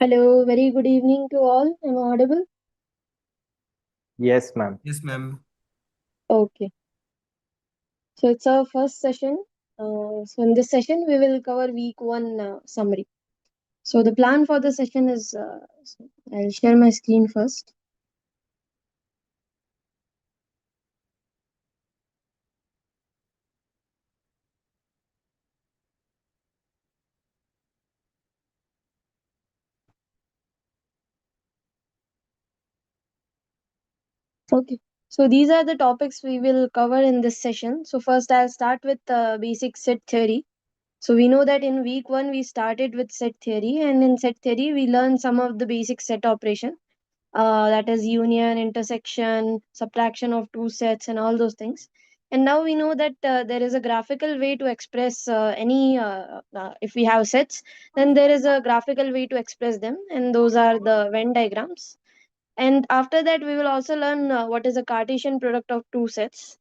Hello, very good evening to all. Am I audible? Yes, ma'am. Yes, ma'am. Okay. So it's our first session. So in this session, we will cover week one summary. So the plan for the session is I'll share my screen first. Okay. So these are the topics we will cover in this session. So first, I'll start with basic set theory. So we know that in week one, we started with set theory, and in set theory, we learned some of the basic set operation. That is union, intersection, subtraction of two sets, and all those things. And now we know that there is a graphical way to express if we have sets, then there is a graphical way to express them, and those are the Venn diagrams. And after that, we will also learn what is a Cartesian product of two sets.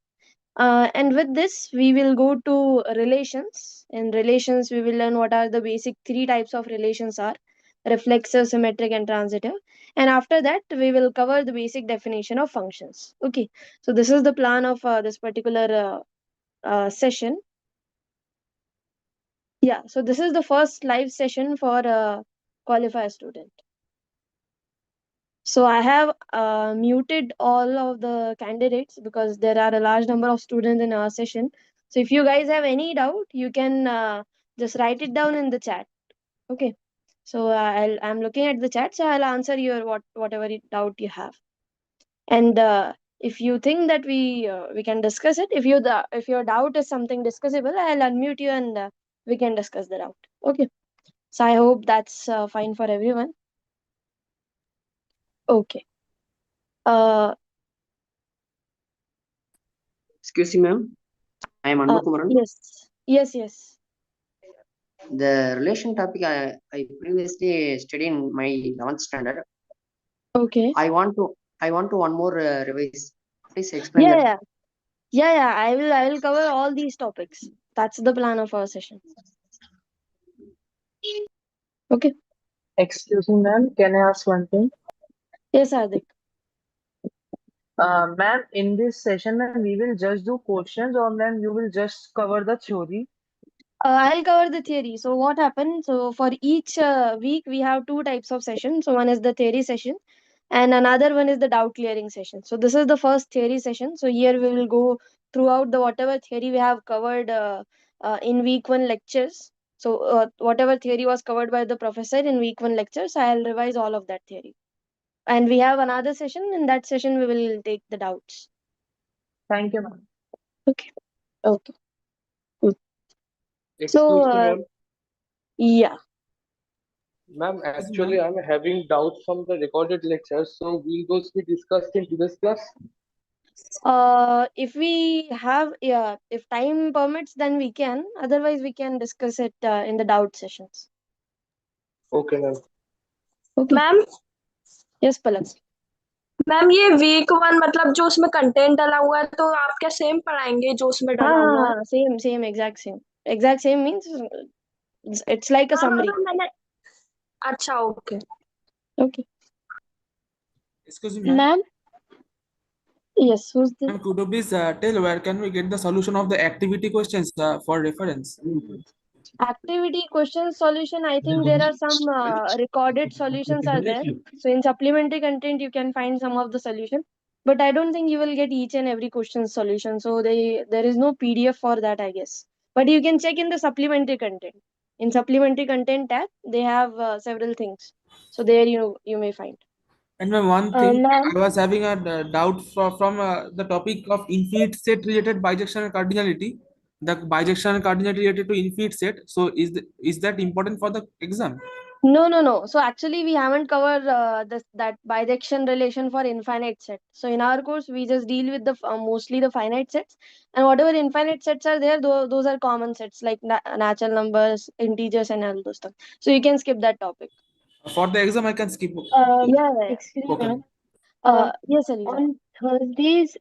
And with this, we will go to relations. In relations, we will learn what are the basic three types of relations are: reflexive, symmetric, and transitive. And after that, we will cover the basic definition of functions. Okay, so this is the plan of this particular session. Yeah, so this is the first live session for qualifier student. So I have muted all of the candidates because there are a large number of students in our session. So if you guys have any doubt, you can just write it down in the chat. Okay. So I'm looking at the chat, so I'll answer your whatever doubt you have. And if you think that we can discuss it, if your doubt is something discussable, I'll unmute you and we can discuss the doubt. Okay. So I hope that's fine for everyone. Okay. Uh, Excuse me, ma'am. I am Anbu Kumaran. yes. Yes. Yes. The relation topic I previously studied in my 11th standard. Okay. I want to one more revise. Please explain Yeah, that. yeah, yeah. I will cover all these topics. That's the plan of our session. Okay. Excuse me, ma'am. Can I ask one thing? Yes, Hardik. Ma'am, in this session, ma'am, we will just do questions, or ma'am, you will just cover the theory. I'll cover the theory. So what happened? So for each week we have two types of sessions. So one is the theory session, and another one is the doubt clearing session. So this is the first theory session. So here we will go throughout the whatever theory we have covered in week one lectures. So whatever theory was covered by the professor in week one lectures, I'll revise all of that theory. And we have another session. In that session, we will take the doubts. Thank you, ma'am. Okay. Okay. Cool. So, Excuse me, ma'am. yeah. Ma'am, Yes, actually, ma'am. I'm having doubts from the recorded lectures, so will those be discussed in today's class? If we have, yeah, if time permits, then we can. Otherwise, we can discuss it in the doubt sessions. Okay, ma'am. Okay. Ma'am Yes, Palak. Ma'am ये week one मतलब जो उसमें content डाला हुआ है तो आप क्या सेम पढ़ाएंगे जो उसमें डाला हुआ है Same, exact same means it's like a हाँ summary. मैंने अच्छा okay Okay. Excuse me, ma'am. Ma'am. Yes, who's the Ma'am, could you please tell where can we get the solution of the activity questions for reference? activity question solution? I think there are some recorded solutions are there. So in supplementary content, you can find some of the solution. But I don't think you will get each and every question solution. So there is no PDF for that, I guess. But you can check in the supplementary content. In supplementary content tab, they have several things. So there you may find. And ma'am, one thing Ma'am. I was having a doubt from the topic of infinite set related bijection and cardinality. The bijection and cardinality related to infinite set. So is that important for the exam? No. So actually, we haven't covered that bijection relation for infinite set. So in our course, we just deal with the mostly the finite sets, and whatever infinite sets are there, those are common sets like natural numbers, integers, and all those stuff. So you can skip that topic. For the exam, I can skip. Yeah. Excuse me, Okay. ma'am. Yes, Elisa. On Thursdays,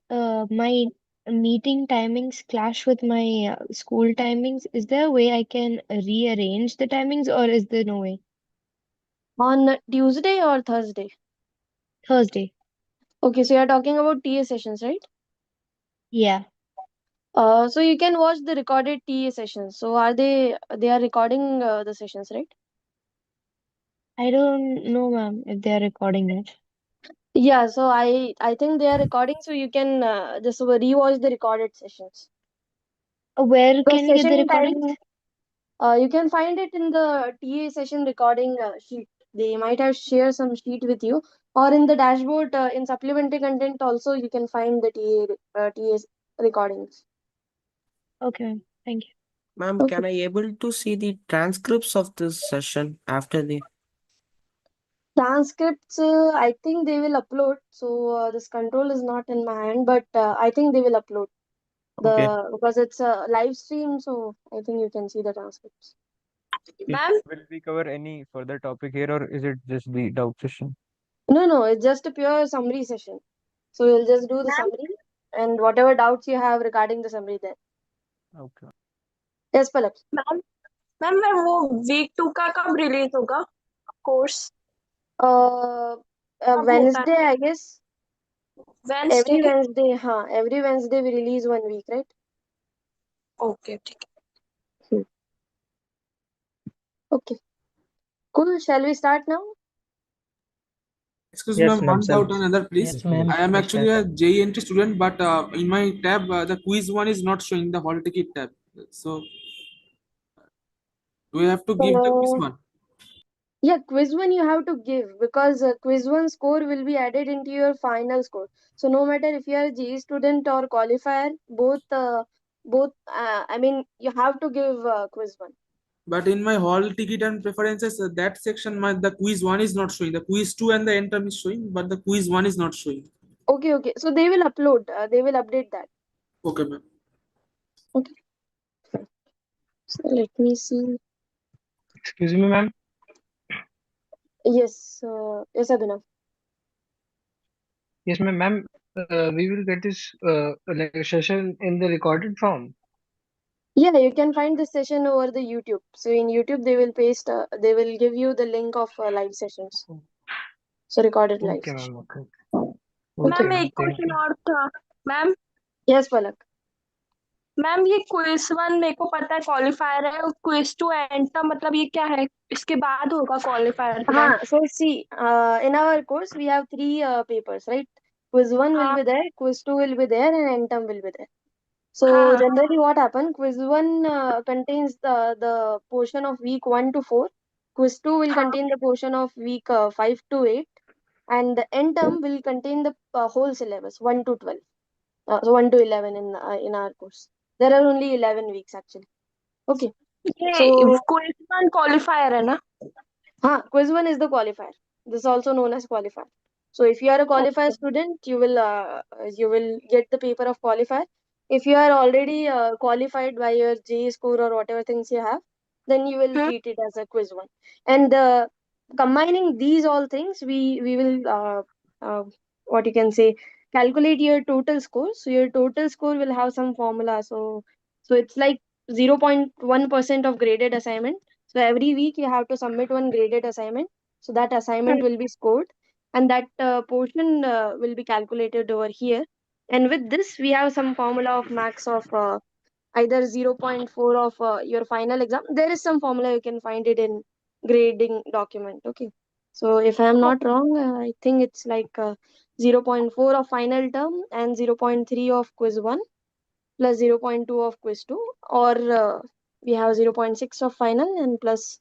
my meeting timings clash with my school timings. Is there a way I can rearrange the timings, or is there no way? On Tuesday or Thursday? Thursday. Okay, so you're talking about TA sessions, right? Yeah. So you can watch the recorded TA sessions. So they are recording the sessions, right? I don't know, ma'am, if they are recording it. Yeah, so I think they are recording, so you can just rewatch the recorded sessions. Where The can we get the session recordings? timing, you can find it in the TA session recording sheet. They might have shared some sheet with you, or in the dashboard in supplementary content also you can find the TA recordings. Okay, thank you. Ma'am, Okay. can I able to see the transcripts of this session after the? Transcripts, I think they will upload. So this control is not in my hand, but I think they will upload Okay. because it's a live stream. So I think you can see the transcripts. Ma'am, Will we cover any further topic here, or is it just the doubt session? No, it's just a pure summary session. So we'll just do the ma'am, summary and whatever doubts you have regarding the summary then. Okay. Yes, Palak. Ma'am ma'am वो week 2 का कब release होगा course Uh, कब होता Wednesday, I guess. है Every Wednesday Wednesday, every Wednesday we release 1 week, right? Okay ठीक Hmm. Okay, cool. Shall we start now? Excuse me, Yes, ma'am, ma'am. one doubt on another, please. Yes, ma'am. I am Let's actually start. a JE entry student, but in my tab, the quiz one is not showing the hall ticket tab. So, do we have to give the quiz Uh, one? yeah, quiz one you have to give because quiz one score will be added into your final score. So no matter if you are a GE student or qualifier, both. I mean, you have to give quiz one. But in my hall ticket and preferences, that section, the quiz one is not showing. The quiz two and the end term is showing, but the quiz one is not showing. Okay. So they will upload. They will update that. Okay, ma'am. Okay. Fine. So let me see. Excuse me, ma'am. Yes. Yes, Abhinav. Yes, ma'am. Ma'am, we will get this like session in the recorded form. Yeah, you can find this session over the YouTube. So in YouTube, they will paste. They will give you the link of live sessions. So recorded live Okay, session. ma'am. Okay. Okay. Ma'am Okay, एक ma'am. Thank question you. और था ma'am Yes, Palak. Ma'am ये quiz 1 मेरे को पता है qualifier है और क्विज 2 एंटर मतलब ये क्या है इसके बाद होगा क्वालिफायर के बाद So see, in our course we have three papers, right? Quiz one will हाँ be there, quiz two will be there, and end term will be there. So हाँ generally, what happens? Quiz one contains the portion of week 1 to 4. Quiz two will हाँ contain the portion of week 5 to 8, and the end term will contain the whole syllabus 1 to 12. So 1 to 11 in our course. There are only 11 weeks actually. Okay. ये So quiz 1 qualifier है ना quiz one is the qualifier. This is also known as qualifier. So if you are a qualifier okay student, you will get the paper of qualifier. If you are already qualified by your J score or whatever things you have, then you will treat it as a quiz one. And combining these all things, we will what you can say calculate your total score. So your total score will have some formula. So it's like 0.1% of graded assignment. So every week you have to submit one graded assignment. So that assignment will be scored, and that portion will be calculated over here. And with this, we have some formula of max of either 0.4 of your final exam. There is some formula you can find it in grading document. Okay. So if I am not wrong, I think it's like 0.4 of final term and 0.3 of quiz one plus 0.2 of quiz 2, or we have 0.6 of final and plus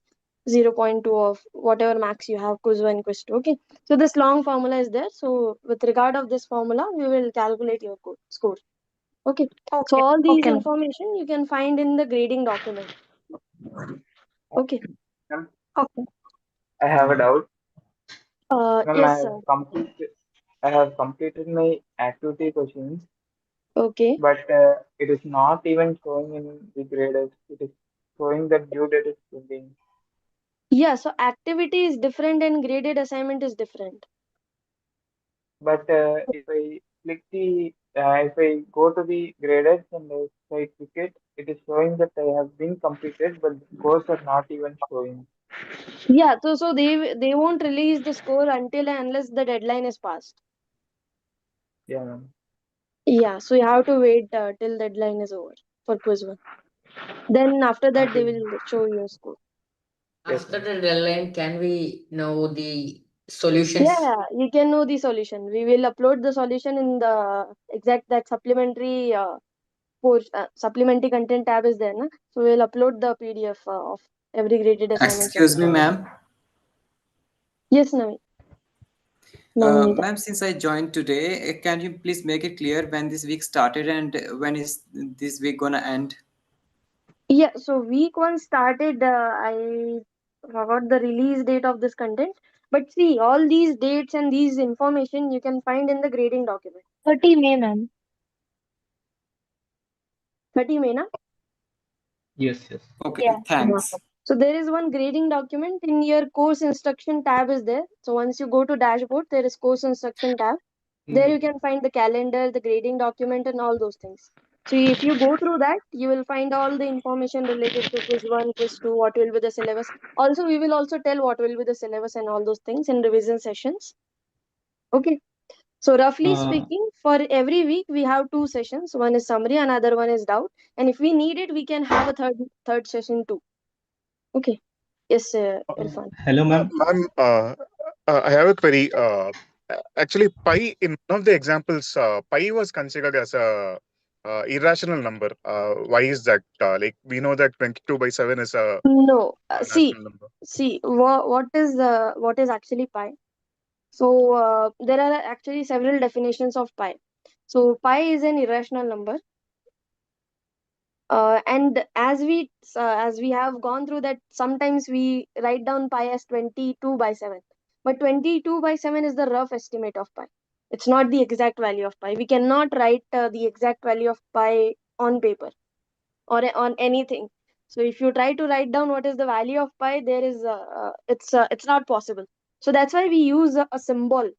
0.2 of whatever max you have quiz 1 quiz 2. Okay, so this long formula is there. So with regard of this formula we will calculate your score. Okay, so okay all these okay ma'am information you can find in the grading document. Okay. Ma'am, okay I have a doubt. Ma'am, Yes sir. I have completed my activity questions, Okay. but it is not even showing in the graded. It is showing that due date is pending. Yeah, so activity is different and graded assignment is different. But if I click the if I go to the graded and if I click it, it is showing that I have been completed, but the scores are not even showing. Yeah, so they won't release the score until and unless the deadline is passed. Yeah, ma'am. Yeah, so you have to wait till deadline is over for quiz one. Then after that they Okay. will show your score. Yes, After ma'am. the deadline, can we know the Yeah, solutions? you can know the solution. We will upload the solution in the exact that supplementary supplementary content tab is there, na? So we'll upload the PDF of every graded assignment Excuse me, solution. ma'am. Yes, Navneet. Ma'am, since I joined today, can you please make it clear when this week started and when is this week gonna end? Yeah, so week one started. I forgot the release date of this content, but see, all these dates and these information you can find in the grading document. 30 May, ma'am. 30 May, na? Yes, yes. Okay, Yeah. thanks. So there is one grading document in your course instruction tab is there. So once you go to dashboard, there is course instruction tab. There you can find the calendar, the grading document, and all those things. So if you go through that, you will find all the information related to quiz one, quiz two, what will be the syllabus. Also, we will also tell what will be the syllabus and all those things in revision sessions. Okay. So roughly speaking, for every week we have two sessions. One is summary, another one is doubt. And if we need it, we can have a third session too. Okay. Yes, Irfan. Hello, ma'am. Ma'am, I have a query. Actually, pi in one of the examples, pi was considered as a irrational number. Why is that? Like we know that 22/7 is a No, rational number. what is actually pi? So there are actually several definitions of pi. So pi is an irrational number, and as we have gone through that, sometimes we write down pi as 22/7, but 22/7 is the rough estimate of pi. It's not the exact value of pi. We cannot write the exact value of pi on paper or on anything. So if you try to write down what is the value of pi, there is it's not possible. So that's why we use a symbol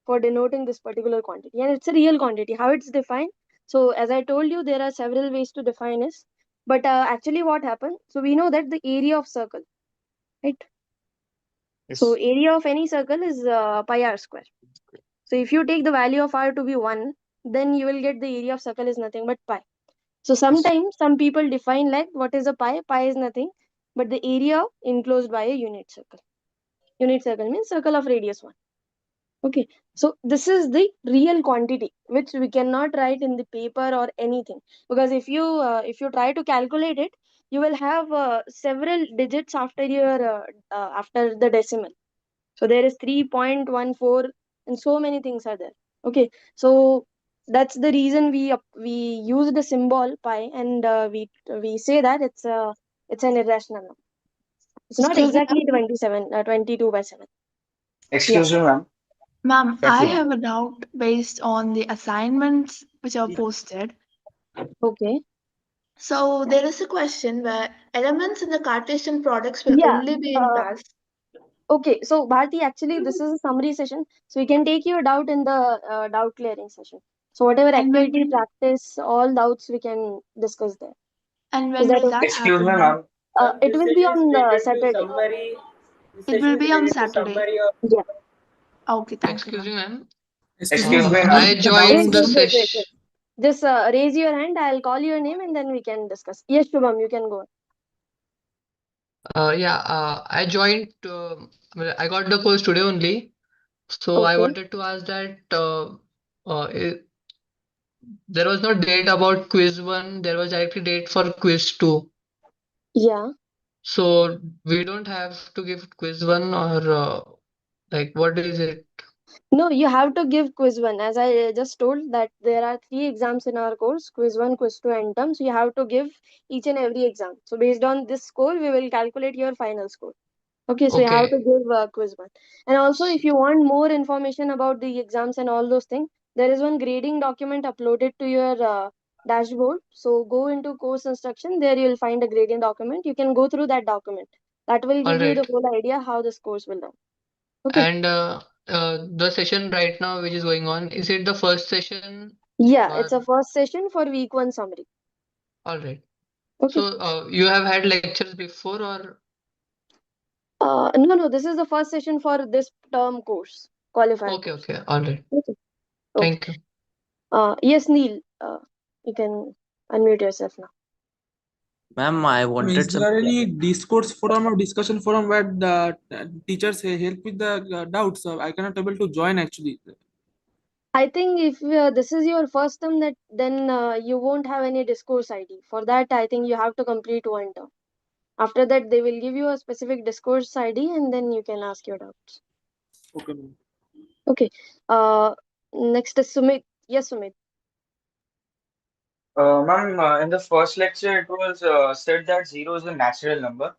for denoting this particular quantity, and it's a real quantity. How it's defined? So as I told you, there are several ways to define this, but actually what happened? So we know that the area of circle, right? So Yes. area of any circle is pi r square. So if you take the value of r to be 1, then you will get the area of circle is nothing but pi. So Yes. sometimes some people define like what is a pi? Pi is nothing but the area enclosed by a unit circle. Unit circle means circle of radius 1. Okay. So this is the real quantity which we cannot write in the paper or anything, because if you try to calculate it, you will have several digits after your after the decimal. So there is 3.14 and so many things are there. Okay. So that's the reason we use the symbol pi, and we say that it's an irrational number. It's not Excuse me, exactly 22/7. Yeah. Excuse me, ma'am. ma'am. Thank I you, ma'am. have a doubt based on the assignments which are posted. Okay. So there is a question where elements in the Cartesian products will Yeah. only be in pairs. Okay. So Bharti, actually, this is a summary session, so we can take your doubt in the doubt clearing session. So whatever And activity, when practice, all doubts we can discuss there. and Is when that will okay? that Excuse me, happen, ma'am? ma'am. It will be on Saturday. It will be on Saturday. Yeah. Okay, thank you, Excuse ma'am. me, ma'am. Excuse me, Excuse me, Bharti, ma'am. I the doubts Wait, joined the wait, session. wait, wait, wait. session. Just raise your hand. I'll call your name and then we can discuss. Yes, Shubham, you can go. Yeah, I joined. I got the course today only. So I Okay. wanted to ask that there was no date about quiz one. There was directly date for quiz two. Yeah. So we don't have to give quiz one or like what is it? No, you have to give quiz one. As I just told that there are 3 exams in our course, quiz one, quiz two, and term. So you have to give each and every exam. So based on this score, we will calculate your final score. Okay, so you have to Okay. give quiz one. And also, if you want more information about the exams and all those things, there is one grading document uploaded to your dashboard. So go into course instruction. There you will find a grading document. You can go through that document. That will All give you the right. whole idea how this course will run. Okay. And the session right now which is going on, is it the first session Yeah, So it's a first session for week 1 summary. all right. Okay. So you have had lectures before or No, this is the first session for this term course, qualifier okay, course. okay, all right. Okay. Thank you. Yes, Neil, you can unmute yourself now. Ma'am, I Is wanted some. there any discourse forum or discussion forum where the teachers help with the doubts? I cannot able to join actually. I think if this is your first term, that then you won't have any discourse ID. For that, I think you have to complete 1 term. After that, they will give you a specific discourse ID, and then you can ask your doubts. Okay, ma'am. Okay. Next is Sumit. Yes, Sumit. Ma'am, in the first lecture, it was said that zero is a natural number.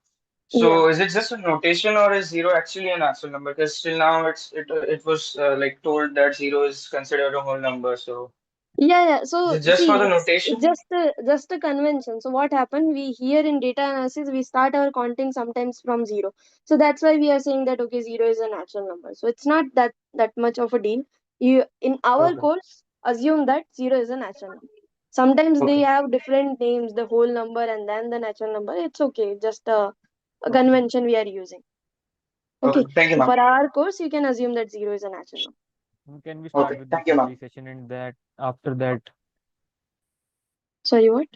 Yeah. So is it just a notation or is zero actually a natural number? Because till now it was like told that zero is considered a whole number. So Yeah. is So it just see, for the it's notation? just a convention. So what happened? We here in data analysis, we start our counting sometimes from 0. So that's why we are saying that okay, 0 is a natural number. So it's not that much of a deal. You in our Okay. course assume that 0 is a natural number. Sometimes they Okay. have different names, the whole number and then the natural number. It's okay, just a Okay. convention we are using. Okay. Okay. Thank you, So ma'am. for our course, you can assume that 0 is a natural number. Can we start Okay. with the Thank you, ma'am. theory session and that after that? Sorry, what?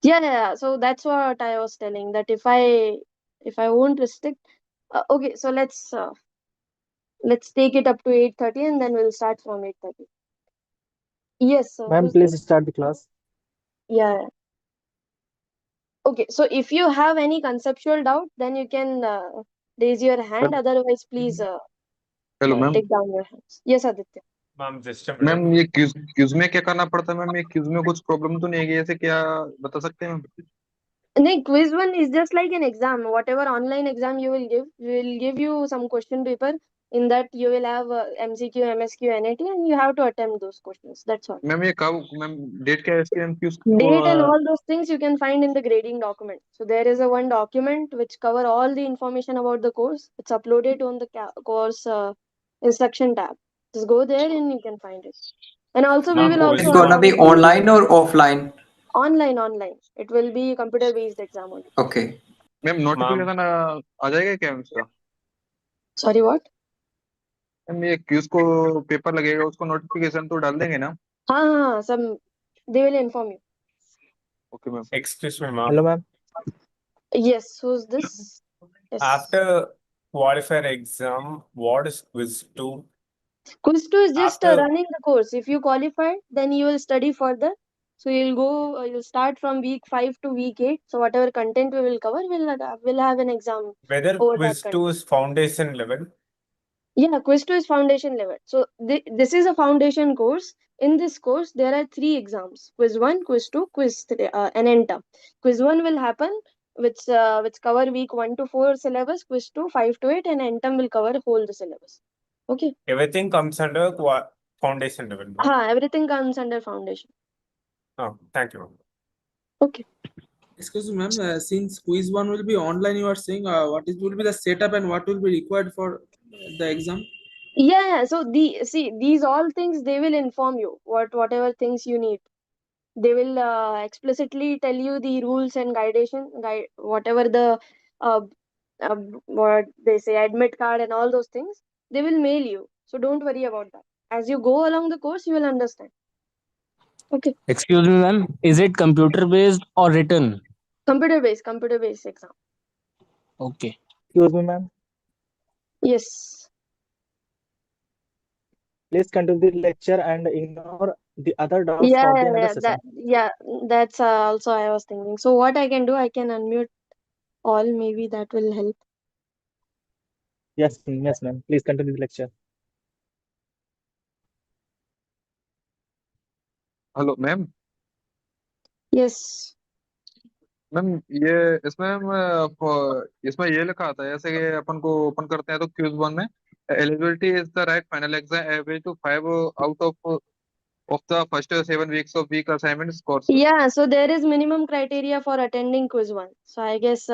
Yeah. So that's what I was telling, that if I won't restrict, okay. So let's take it up to 8:30 and then we'll start from 8:30. Yes. So Ma'am, who's this? please start the class. Yeah. Okay. So if you have any conceptual doubt, then you can raise your hand. Otherwise, please hello ma'am take down your hands. Yes, Aditya. Ma'am just a ma'am minute ये cues में क्या करना पड़ता है ma'am ये cues में कुछ problem तो नहीं है ऐसे क्या बता सकते हैं ma'am No, quiz one is just like an exam. Whatever online exam you will give, we will give you some question paper. In that, you will have MCQ, MSQ, NAT, and you have to attempt those questions. That's all. Ma'am ये कब ma'am date क्या है इसकी ma'am quiz Date and all those things you can find in the grading document. So there is a one document which cover all the information about the course. It's uploaded on the course instruction tab. Just go there and you can find it. And also we ma'am will It's also quiz gonna assign be online or offline? online. It will be computer based exam only. Okay. Ma'am ma'am notification आ जाएगा क्या इसका Sorry, what? Ma'am ये क्यूज को paper लगेगा उसको notification तो डाल देंगे ना Some they will inform you. Okay ma'am excuse me ma'am Hello, ma'am. Yes, who's this? Yes. after qualifier exam what is quiz 2 Quiz 2 is just after running the course. If you qualify, then you will study further. So you'll go, you'll start from week 5 to week 8. So whatever content we will cover, we'll have an exam whether over that quiz 2 content. is foundation level Yeah, quiz 2 is foundation level. So this is a foundation course. In this course, there are 3 exams: quiz 1, quiz 2, quiz 3, and end term. Quiz 1 will happen, which cover week 1 to 4 syllabus. Quiz 2, 5 to 8, and end term will cover whole the syllabus. Okay. everything comes under foundation level no? Everything comes under foundation. Oh, thank you ma'am. Okay. Excuse me, ma'am. Since quiz one will be online, you are saying what is will be the setup and what will be required for the exam? Yeah. So these all things they will inform you whatever things you need. They will explicitly tell you the rules and guide whatever the uh, what they say, admit card and all those things. They will mail you. So don't worry about that. As you go along the course, you will understand. Okay. Excuse me, ma'am. Is it computer based or written? Computer based exam. Okay. Excuse me, ma'am. Yes. Please continue the lecture and ignore the other doubts for the another session. That's also I was thinking. So what I can do, I can unmute all. Maybe that will help. Yes, ma'am. Please continue the lecture. Hello ma'am Yes. Ma'am ये इसमें ये लिखा आता है ऐसे कि अपन को open करते हैं तो क्यूज वन में eligibility is the right final exam average two 5 out of the first 7 weeks of week assignments course. Yeah, so there is minimum criteria for attending quiz 1. So I guess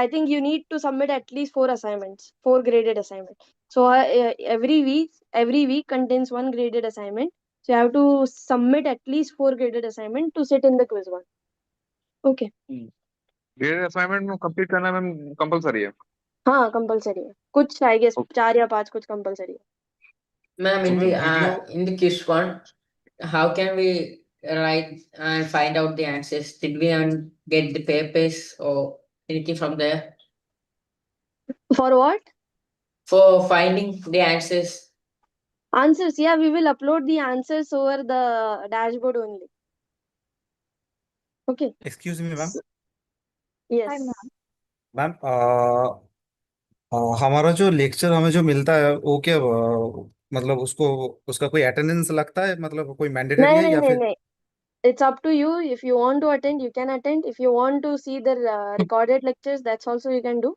I think you need to submit at least 4 assignments, 4 graded assignments. So every week contains 1 graded assignment. So you have to submit at least 4 graded assignment to sit in the quiz 1. Okay. Grade assignment में complete करना ma'am compulsory है हाँ compulsory है, कुछ I guess 4 या 5 कुछ compulsory है. Ma'am, So in ma'am, the quiz one, how can we write and find out the answers? Did we get the papers or anything from there For what? for finding the answers? Answers, yeah, we will upload the answers over the dashboard only. Okay. Excuse me, ma'am. Yes. Ma'am हमारा जो lecture हमें जो मिलता है वो क्या मतलब उसको उसका कोई अटेंडेंस लगता है, मतलब कोई मैंडेटरी नहीं है नहीं या नहीं फिर? नहीं. It's up to you. If you want to attend, you can attend. If you want to see the recorded lectures, that's also you can do.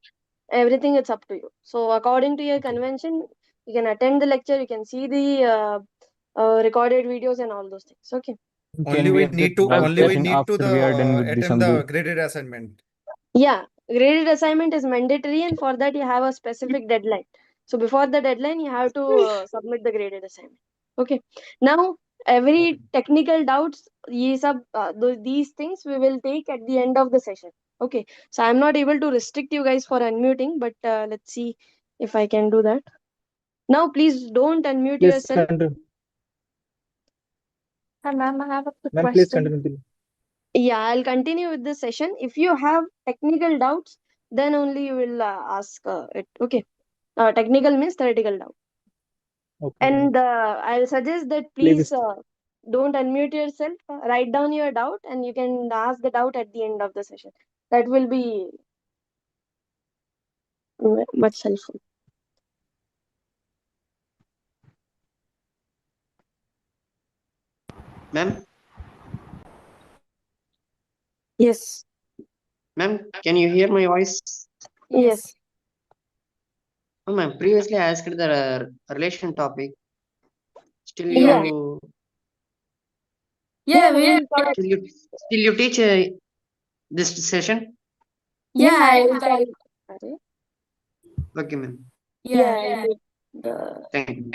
Everything it's up to you. So according to your convention, you can attend the lecture. You can see the recorded videos and all those things. Okay. Only we need to after we are done with the attend the subject. graded assignment. Yeah, graded assignment is mandatory, and for that you have a specific deadline. So before the deadline, you have to submit the graded assignment. Okay. Now every technical doubts, these things we will take at the end of the session. Okay. So I'm not able to restrict you guys for unmuting, but let's see if I can do that. Now please don't unmute Please yourself. continue. Hi, ma'am, I have a quick Ma'am, please question. continue. Yeah, I'll continue with the session. If you have technical doubts, then only you will ask it. Okay. Technical means theoretical doubt. Okay. And I'll suggest that Please. please don't unmute yourself. Write down your doubt, and you can ask the doubt at the end of the session. That will be much helpful. Ma'am, Yes. ma'am, can you hear my voice? Yes. Oh, ma'am, previously I asked the relation topic. Still Yeah. you Yeah, we will cover. still you teach this session? Yeah, I will tell. Okay, ma'am. Yeah, I'll take the. Thank you.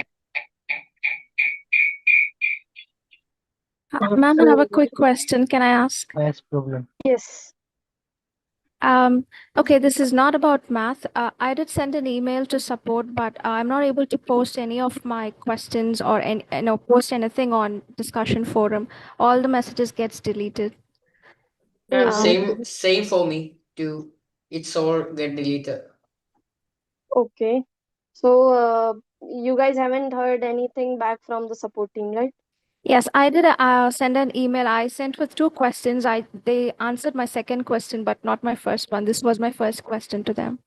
Ma'am, I have a quick question. Can I ask? Yes, problem. Yes. Okay, this is not about math. I did send an email to support, but I'm not able to post any of my questions or post anything on discussion forum. All the messages gets deleted. Ma'am, Um, same for me too. It's all get deleted. Okay. So you guys haven't heard anything back from the support team, right? Yes, I did send an email. I sent with 2 questions. They answered my second question, but not my first one. This was my first question to them.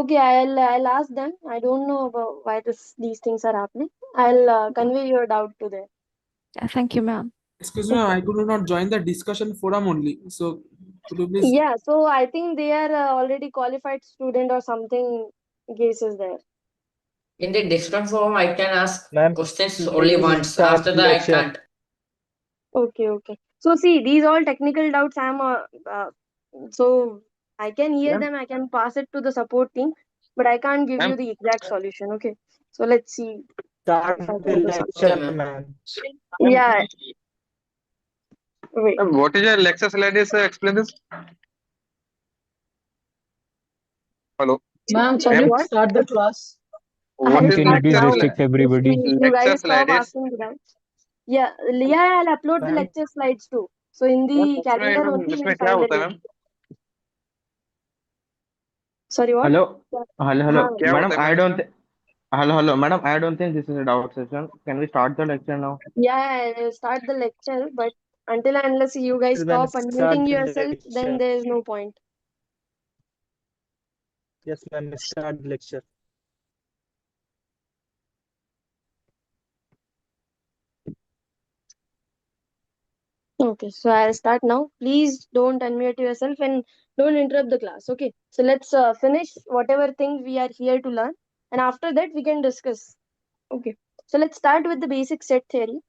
Okay, I'll ask them. I don't know about why these things are happening. I'll convey your doubt to them. Yeah, thank you, ma'am. Excuse me, I could not join the discussion forum only. So could you please? Yeah, so I think they are already qualified student or something cases there. In the discussion forum, I can ask questions only Please once. start After the that, I lecture. can't. Okay. So see, these all technical doubts so I can hear them, I can pass it to the support team, but I can't give you the exact solution. Okay. So let's see Start if I the can do something. lecture, ma'am. Yeah. Wait. Ma'am, what is your lecture slide? Explain this. Hello. Ma'am, can you start the class? What is Can you please lecture restrict everybody? You lecture guys stop slide is? asking the doubts. Yeah, I'll upload the lecture slides too. So in the calendar only इसमें you'll क्या find the होता है link. Ma'am? Sorry, what? Hello, क्या madam. होता है I ma'am don't. इसमें? Hello, madam. I don't think this is a doubt session. Can we start the lecture now? Yeah, I'll start the lecture, but until and unless you guys Please, ma'am, stop start unmuting the yourself, then lecture. there is no point. Yes, ma'am, start the lecture. Okay, so I'll start now. Please don't unmute yourself and don't interrupt the class. Okay, so let's finish whatever things we are here to learn, and after that we can discuss. Okay, so let's start with the basic set theory.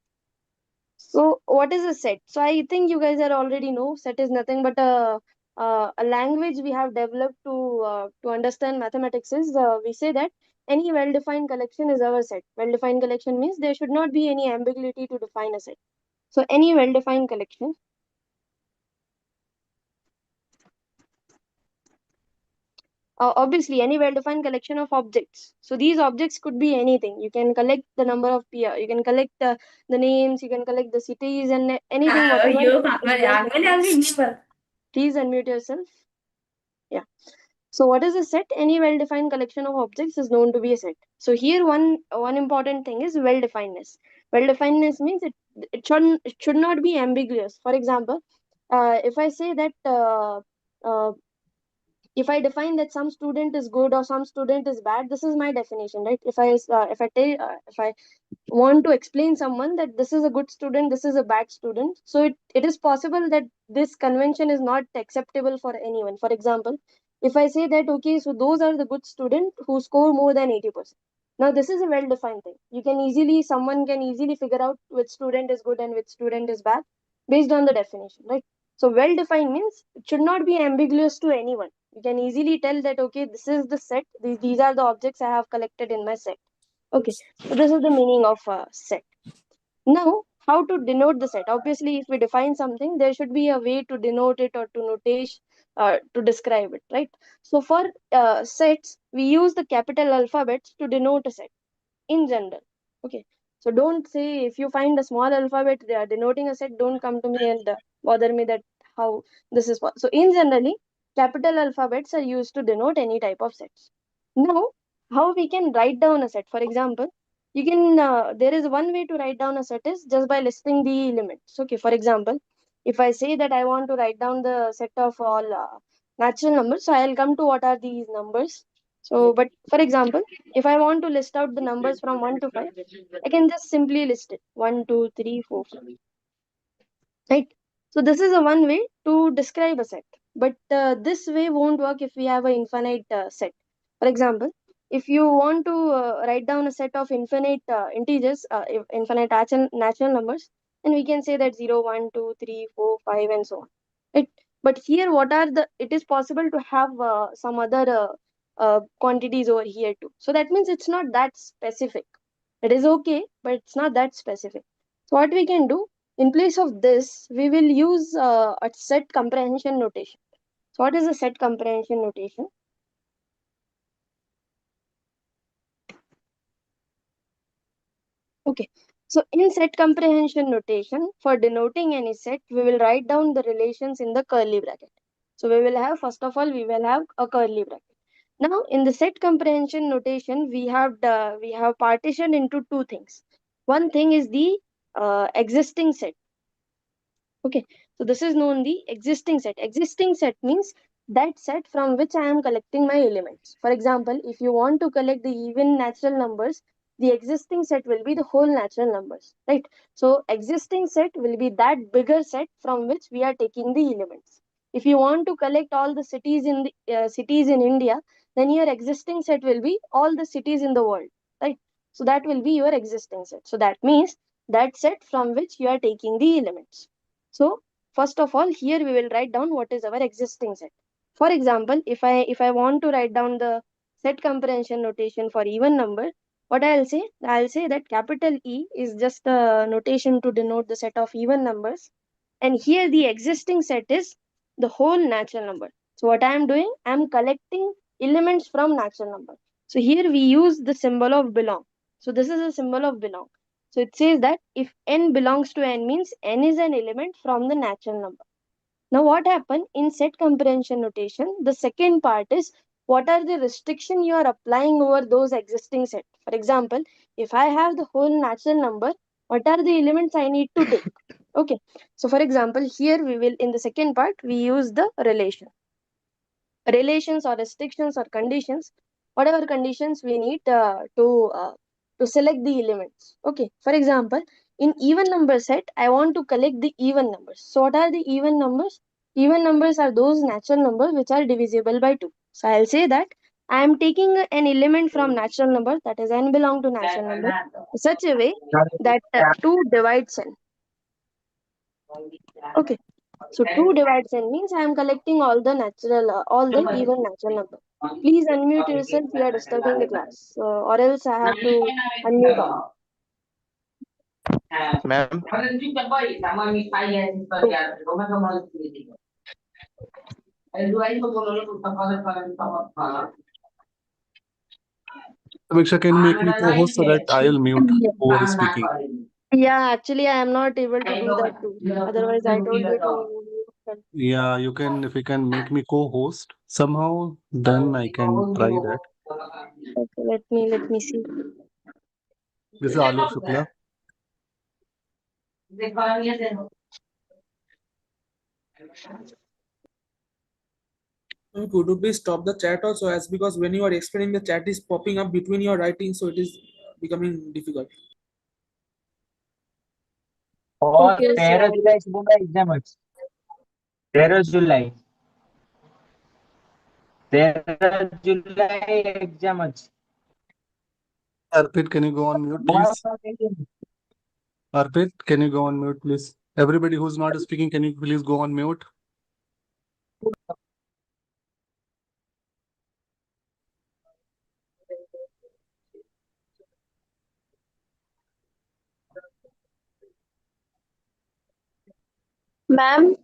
So what is a set? So I think you guys are already know set is nothing but a a language we have developed to understand mathematics is we say that any well-defined collection is our set. Well-defined collection means there should not be any ambiguity to define a set. So any well-defined collection obviously any well-defined collection of objects. So these objects could be anything. You can collect the number of peer, you can collect the names, you can collect the cities and anything whatever. Please unmute yourself. Yeah. So what is a set? Any well-defined collection of objects is known to be a set. So here one important thing is well-definedness. Well-definedness means it should not be ambiguous. For example, if I say that if I define that some student is good or some student is bad, this is my definition, right? If I want to explain someone that this is a good student, this is a bad student, so it is possible that this convention is not acceptable for anyone. For example, if I say that okay, so those are the good students who score more than 80%. Now this is a well defined thing. Someone can easily figure out which student is good and which student is bad based on the definition, right? So well defined means it should not be ambiguous to anyone. You can easily tell that okay, this is the set, these are the objects I have collected in my set. Okay, so this is the meaning of set. Now, how to denote the set? Obviously, if we define something, there should be a way to denote it or to notate, to describe it, right? So for sets, we use the capital alphabets to denote a set in general. Okay, so don't say if you find a small alphabet they are denoting a set, don't come to me and bother me that how this is. So in generally, capital alphabets are used to denote any type of sets. Now, how we can write down a set? For example, you can there is one way to write down a set is just by listing the elements. Okay, for example, if I say that I want to write down the set of all natural numbers, so I'll come to what are these numbers. So, but for example, if I want to list out the numbers from 1 to 5, I can just simply list it 1, 2, 3, 4, 5. Right? So, this is a one way to describe a set. But this way won't work if we have an infinite set. For example, if you want to write down a set of infinite integers, infinite natural numbers, then we can say that 0, 1, 2, 3, 4, 5, and so on. Right? But here, it is possible to have some other quantities over here too. So that means it's not that specific. It is okay, but it's not that specific. So what we can do, in place of this, we will use a set comprehension notation. So what is a set comprehension notation? Okay, so in set comprehension notation, for denoting any set, we will write down the relations in the curly bracket. So we will have, first of all, we will have a curly bracket. Now, in the set comprehension notation, we have partitioned into two things. One thing is the existing set. Okay, so this is known the existing set. Existing set means that set from which I am collecting my elements. For example, if you want to collect the even natural numbers, the existing set will be the whole natural numbers, right? So existing set will be that bigger set from which we are taking the elements. If you want to collect all the cities in the cities in India, then your existing set will be all the cities in the world, right? So that will be your existing set. So that means that set from which you are taking the elements. So first of all, here we will write down what is our existing set. For example, if I want to write down the set comprehension notation for even number, what I'll say that capital E is just a notation to denote the set of even numbers. And here the existing set is the whole natural number. So what I am doing, I am collecting elements from natural number. So here we use the symbol of belong. So this is a symbol of belong. So it says that if n belongs to n means n is an element from the natural number. Now what happened in set comprehension notation, the second part is what are the restriction you are applying over those existing set. For example, if I have the whole natural number, what are the elements I need to take? Okay, so for example, here we will, in the second part, we use the relations or restrictions or conditions, whatever conditions we need to select the elements. Okay, for example, in even number set, I want to collect the even numbers. So what are the even numbers? Even numbers are those natural numbers which are divisible by 2. So I'll say that I am taking an element from natural number, that is n belong to natural number, in such a way that 2 divides n. Okay, So 2 divides n means I am collecting all the even natural number. Please unmute yourself. You are disturbing the class, or else I have to unmute all. Ma'am, Samiksha, can you make me co-host so that I'll mute whoever is speaking? Yeah, actually, I am not able to do that too. Otherwise, I told you to mute. Yeah, you can. If you can make me co-host somehow, then I can try that. Okay, let me see. This is Alok Shukla. Could you please stop the chat also, as because when you are explaining, the chat is popping up between your writing, so it is becoming difficult. और Okay, 13 so जुलाई सुबह का exam ଅଛି 13 जुलाई exam ଅଛି Arpit, can you go on mute, please? Arpit, can you go on mute, please? Everybody who's not speaking, can you please go on mute? Ma'am,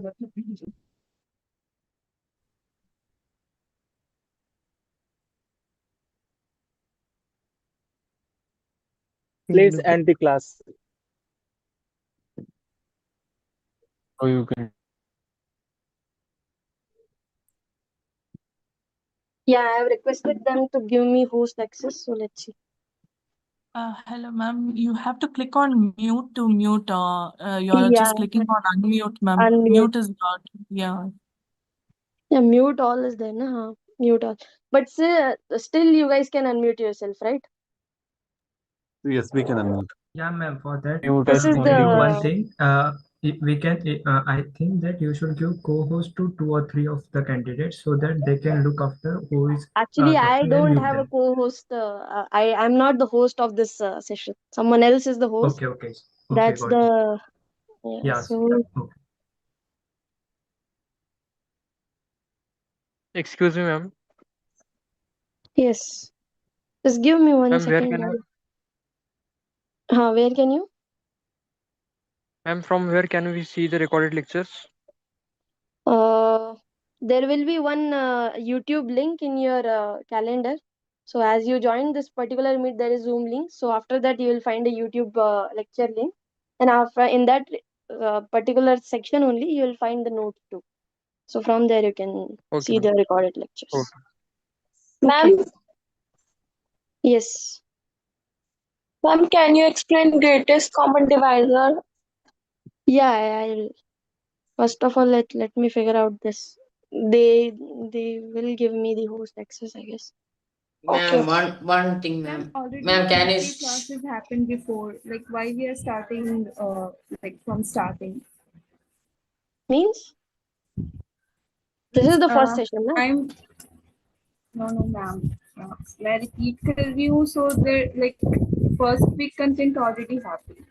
Please end the class. Oh, you can. yeah, I have requested them to give me host access. So let's see. Hello, ma'am. You have to click on mute to mute. You're Yeah, just clicking on unmute, ma'am. unmute. Mute is not. Yeah. Yeah, mute all is there, na? Mute all. But still, you guys can unmute yourself, right? Yes, we can unmute. Yeah, ma'am, for that, Mute This is only one the thing. We can, I think that you should give co-host to 2 or 3 of the candidates so that they can look after who is actually I talking and don't mute have a them. co-host. I'm not the host of this session. Someone else is the host. Okay, okay. Okay, That's got it. the yeah. Yes. So Okay. Excuse me, ma'am. yes, just give me one Ma'am, where second. can we, Where can you? ma'am, from where can we see the recorded lectures? There will be one YouTube link in your calendar. So as you join this particular meet, there is Zoom link. So after that, you will find a YouTube lecture link, and after in that particular section only, you will find the notes too. So from there, you can Okay, see ma'am. the recorded lectures. Okay. ma'am, Yes. ma'am, can you explain greatest common divisor? Yeah, I'll first of all let me figure out this. They will give me the host access, I guess. Ma'am, Okay. one thing, Ma'am, ma'am. already Ma'am, can you? three classes happened before. Like, why we are starting, like from starting? Means this is the first Uh, session, na? I'm no, ma'am. Where repeat review, so the like first week content already happened.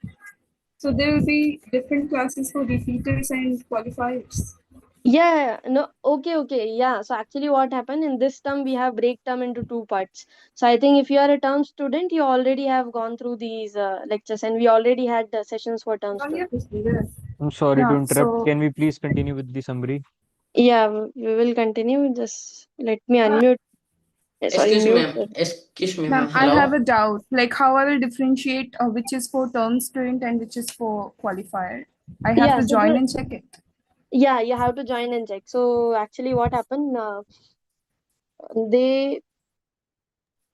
So there will be different classes for repeaters and qualifiers. Yeah, no, okay, yeah. So actually, what happened in this term, we have break term into 2 parts. So I think if you are a term student, you already have gone through these lectures, and we already had sessions for term students. I'm sorry to Yeah, interrupt. so Can we please continue with the summary? Yeah, we will continue. Just let me unmute. Sorry, Excuse me, mute. ma'am. Excuse me, ma'am. ma'am, I have Hello. a doubt. Like how I will differentiate which is for term student and which is for qualifier. I have Yeah, to so join and check it. yeah, you have to join and check. So actually, what happened? They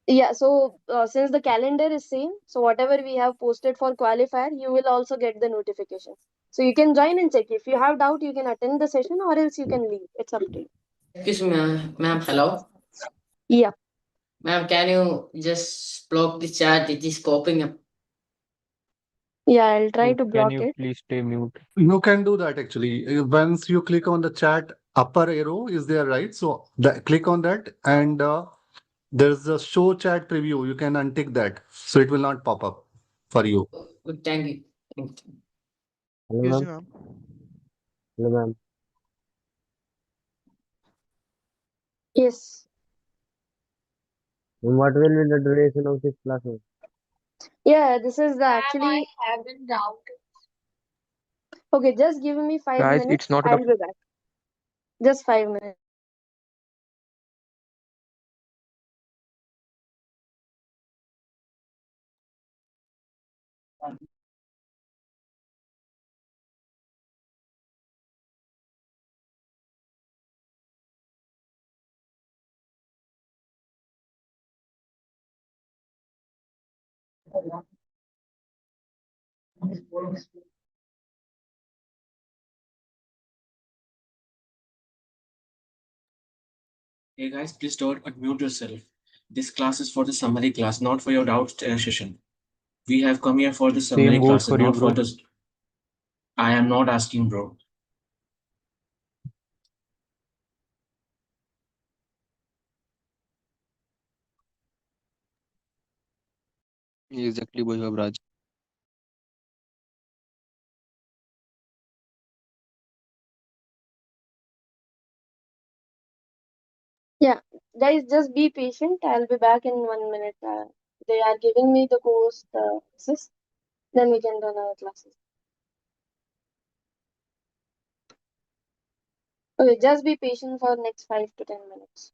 Yeah, so since the calendar is same, so whatever we have posted for qualifier, you will also get the notification. So you can join and check. If you have doubt, you can attend the session or else you can leave. It's up to you. Excuse me, ma'am. Hello. Yeah. Ma'am, can you just block the chat? It is popping up. Yeah, I'll try to Can block you it. please stay mute? You can do that actually. Once you click on the chat, upper arrow is there, right? So click on that, and there's a show chat preview. You can untick that, so it will not pop up for you. Thank you. Hello, Excuse ma'am. me, ma'am. Hello, ma'am. Yes. And what will be the duration of this classes? Yeah, this is the actually. have been routed. Okay, just give me 5 minutes. Guys, it's not I'll the be back. Just 5 minutes. Hey guys, please don't unmute yourself. This class is for the summary class, not for your doubts session. We have come here for the summary Same goes classes, for you, not for bro. the. I am not asking, bro. Exactly, Vaibhav Raj. Yeah, guys, just be patient. I'll be back in 1 minute. They are giving me the course access. Then we can run our classes. Okay, just be patient for next 5 to 10 minutes.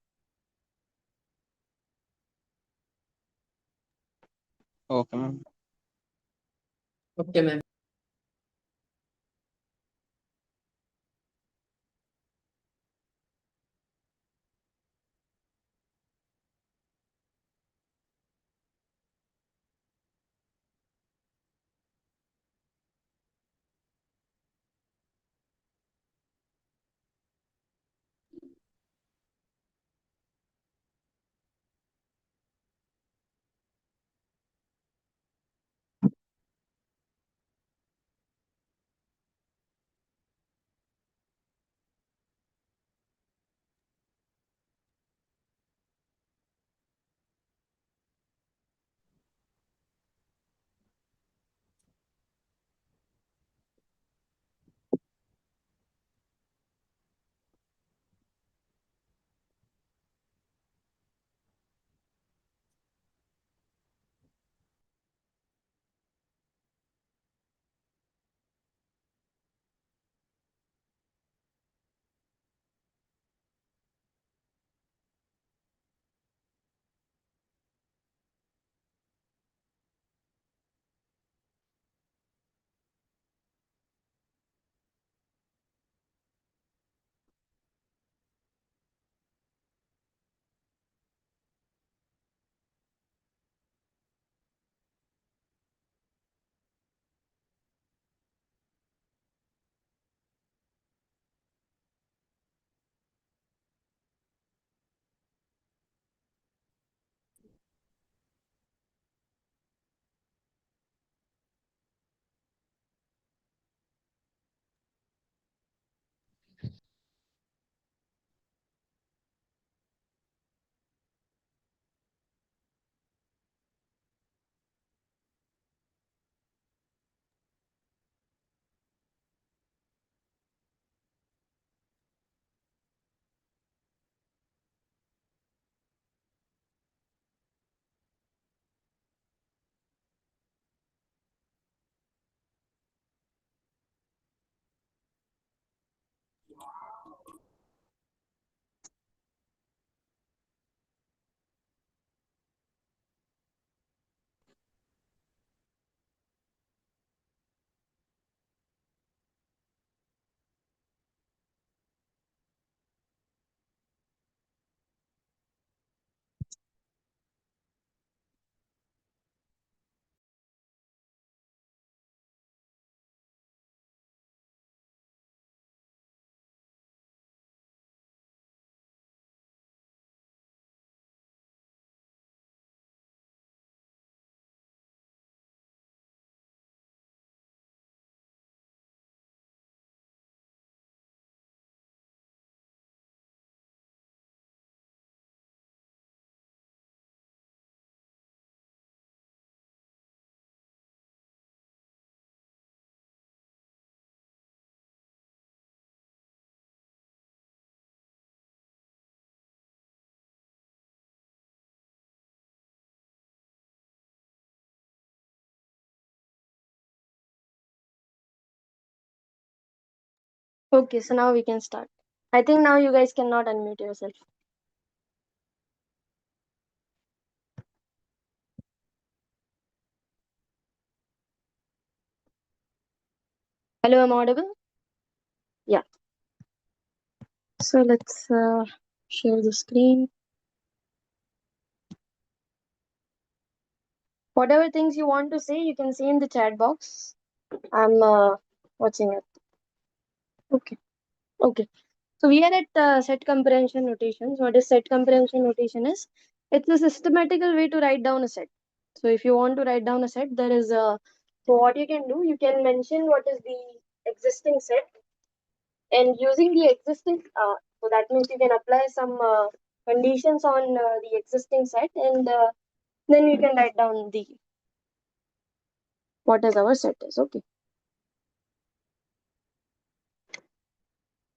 Okay, ma'am. Okay, ma'am. Okay, so now we can start. I think now you guys cannot unmute yourself. Hello, I'm audible? Yeah. So let's share the screen. Whatever things you want to say, you can say in the chat box. I'm watching it. Okay. Okay. So we are at set comprehension notations. What is set comprehension notation is? It's a systematical way to write down a set. So if you want to write down a set, there is a, so what you can do, you can mention what is the existing set, and using the existing, so that means you can apply some conditions on the existing set, and then you can write down the, what is our set is. Okay.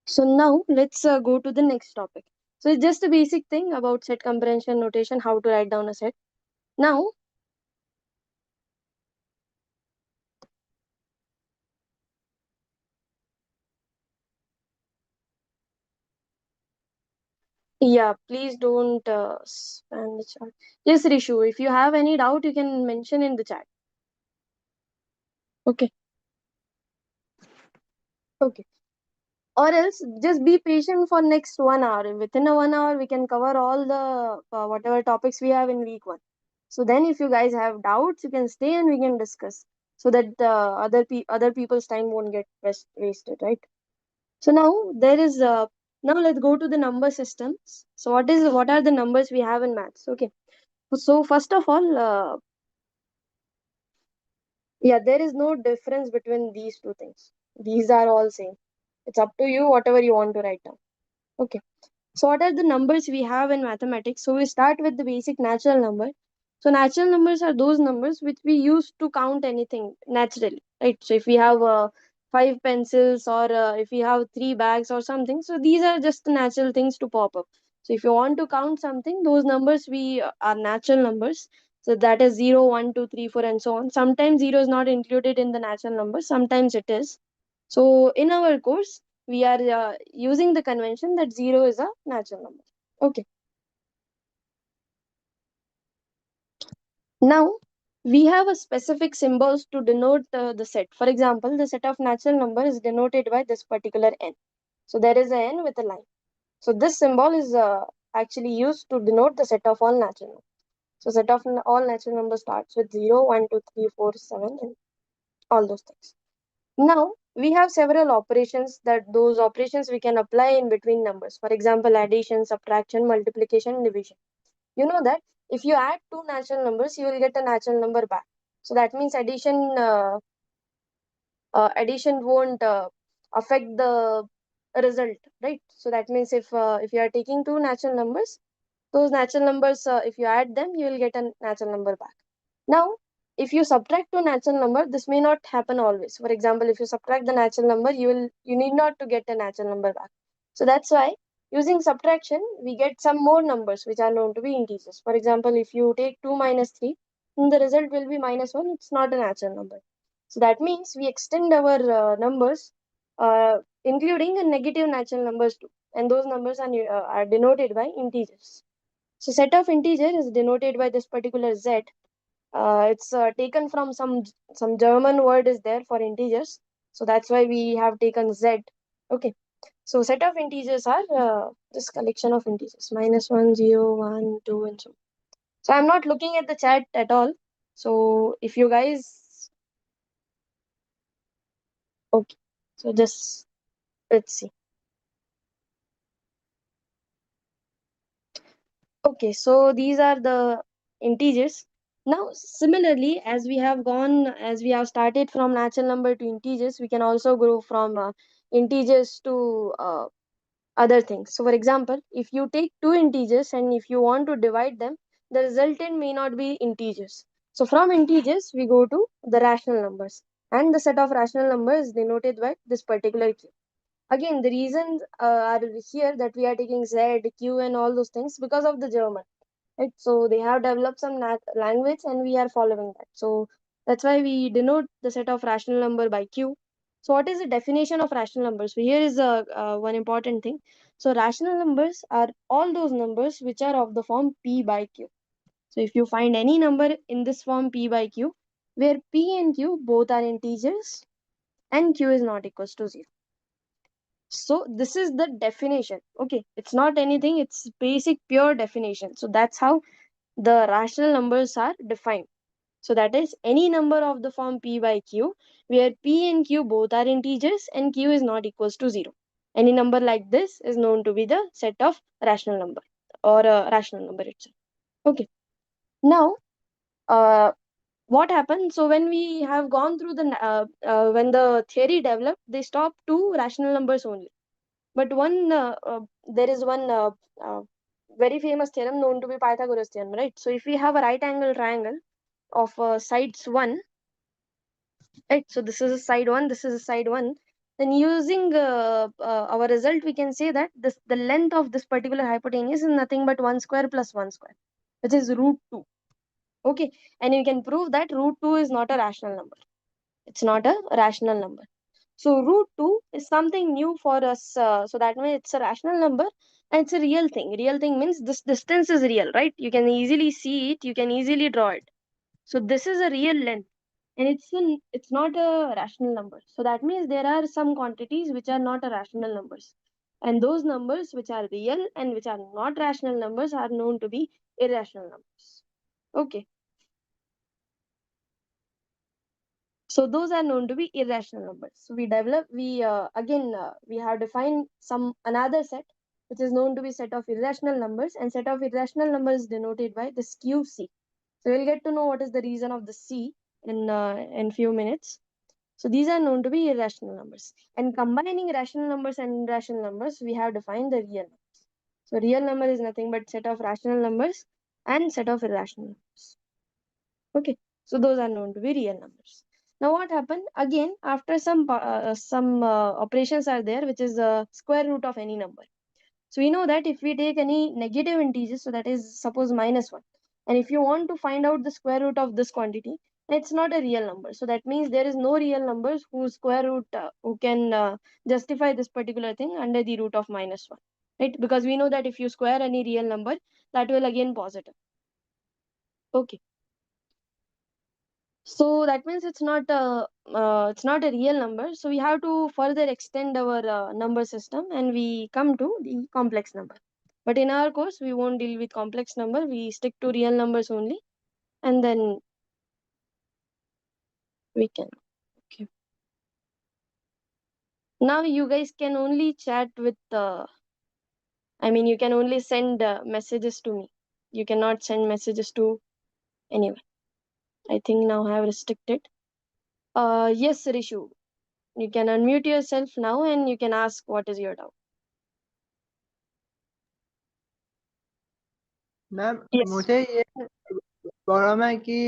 So now let's go to the next topic. So it's just a basic thing about set comprehension notation, how to write down a set. Now, yeah, please don't spam the chat. Yes, Rishu, if you have any doubt, you can mention in the chat. Okay. Okay. Or else just be patient for next 1 hour. Within a 1 hour, we can cover all the whatever topics we have in week 1. So then if you guys have doubts, you can stay and we can discuss, so that other people's time won't get wasted, right? So now there is now let's go to the number systems. So what are the numbers we have in maths? Okay. So first of all, yeah, there is no difference between these two things. These are all same. It's up to you, whatever you want to write down. Okay. So what are the numbers we have in mathematics? So we start with the basic natural number. So natural numbers are those numbers which we use to count anything naturally, right? So if we have 5 pencils, or if we have 3 bags or something, so these are just the natural things to pop up. So if you want to count something, those numbers we are natural numbers. So that is 0, 1, 2, 3, 4, and so on. Sometimes 0 is not included in the natural number, sometimes it is. So in our course, we are using the convention that 0 is a natural number. Okay. Now, we have a specific symbols to denote the set. For example, the set of natural number is denoted by this particular n. So there is a n with a line. So this symbol is actually used to denote the set of all natural numbers. So set of all natural numbers starts with 0, 1, 2, 3, 4, 7, and all those things. Now, we have several operations, that those operations we can apply in between numbers. For example, addition, subtraction, multiplication, and division. You know that if you add two natural numbers, you will get a natural number back. So that means addition won't affect the result, right? So that means if you are taking two natural numbers, those natural numbers, if you add them, you will get a natural number back. Now, if you subtract two natural number, this may not happen always. For example, if you subtract the natural number, you need not to get a natural number back. So that's why using subtraction, we get some more numbers which are known to be integers. For example, if you take 2 minus 3, then the result will be -1. It's not a natural number. So that means we extend our numbers, including a negative natural numbers too. And those numbers are denoted by integers. So set of integer is denoted by this particular z. It's taken from some German word is there for integers. So that's why we have taken z. Okay. So set of integers are this collection of integers, -1, 0, 1, 2, and so on. So I'm not looking at the chat at all. So if you guys, okay. So just let's see. Okay, so these are the integers. Now, similarly, as we have started from natural number to integers, we can also grow from integers to other things. So, for example, if you take two integers and if you want to divide them, the resultant may not be integers. So, from integers, we go to the rational numbers. And the set of rational numbers is denoted by this particular key. Again, the reasons are here that we are taking Z, Q, and all those things because of the German. Right? So they have developed some language and we are following that. So that's why we denote the set of rational number by Q. So what is the definition of rational numbers? So here is one important thing. So rational numbers are all those numbers which are of the form p by q. So if you find any number in this form p by q, where p and q both are integers and q is not equals to 0. So this is the definition. Okay, it's not anything, it's basic pure definition. So that's how the rational numbers are defined. So that is any number of the form p by q where p and q both are integers and q is not equals to 0. Any number like this is known to be the set of rational number or a rational number itself. Okay. Now, what happened? So when we have gone through when the theory developed, they stopped to rational numbers only. But there is one very famous theorem known to be Pythagoras theorem, right? So if we have a right angle triangle of sides 1, right? So this is a side 1, this is a side 1. Then using our result, we can say that the length of this particular hypotenuse is nothing but 1 square plus 1 square, which is root 2. Okay, and you can prove that root 2 is not a rational number. It's not a rational number. So root 2 is something new for us. So that means it's a rational number and it's a real thing. Real thing means this distance is real, right? You can easily see it, you can easily draw it. So this is a real length and it's not a rational number. So that means there are some quantities which are not a rational numbers. And those numbers which are real and which are not rational numbers are known to be irrational numbers. Okay. So those are known to be irrational numbers. So we have defined another set which is known to be set of irrational numbers, and set of irrational numbers denoted by this QC. So we'll get to know what is the reason of the C in few minutes. So these are known to be irrational numbers. And combining rational numbers and irrational numbers, we have defined the real numbers. So real number is nothing but set of rational numbers and set of irrational numbers. Okay, so those are known to be real numbers. Now what happened? Again, after some operations are there, which is the square root of any number. So we know that if we take any negative integers, so that is suppose -1, and if you want to find out the square root of this quantity, it's not a real number. So that means there is no real numbers whose square root who can justify this particular thing under the root of -1, right? Because we know that if you square any real number, that will again positive. Okay. So that means it's not a real number. So we have to further extend our number system and we come to the complex number. But in our course, we won't deal with complex number. We stick to real numbers only, and then we can. Okay. Now you guys can only chat with. You can only send messages to me. You cannot send messages to anyone. I think now I have restricted. Yes, Rishu. You can unmute yourself now and you can ask what is your doubt. Ma'am मुझे ये problem है कि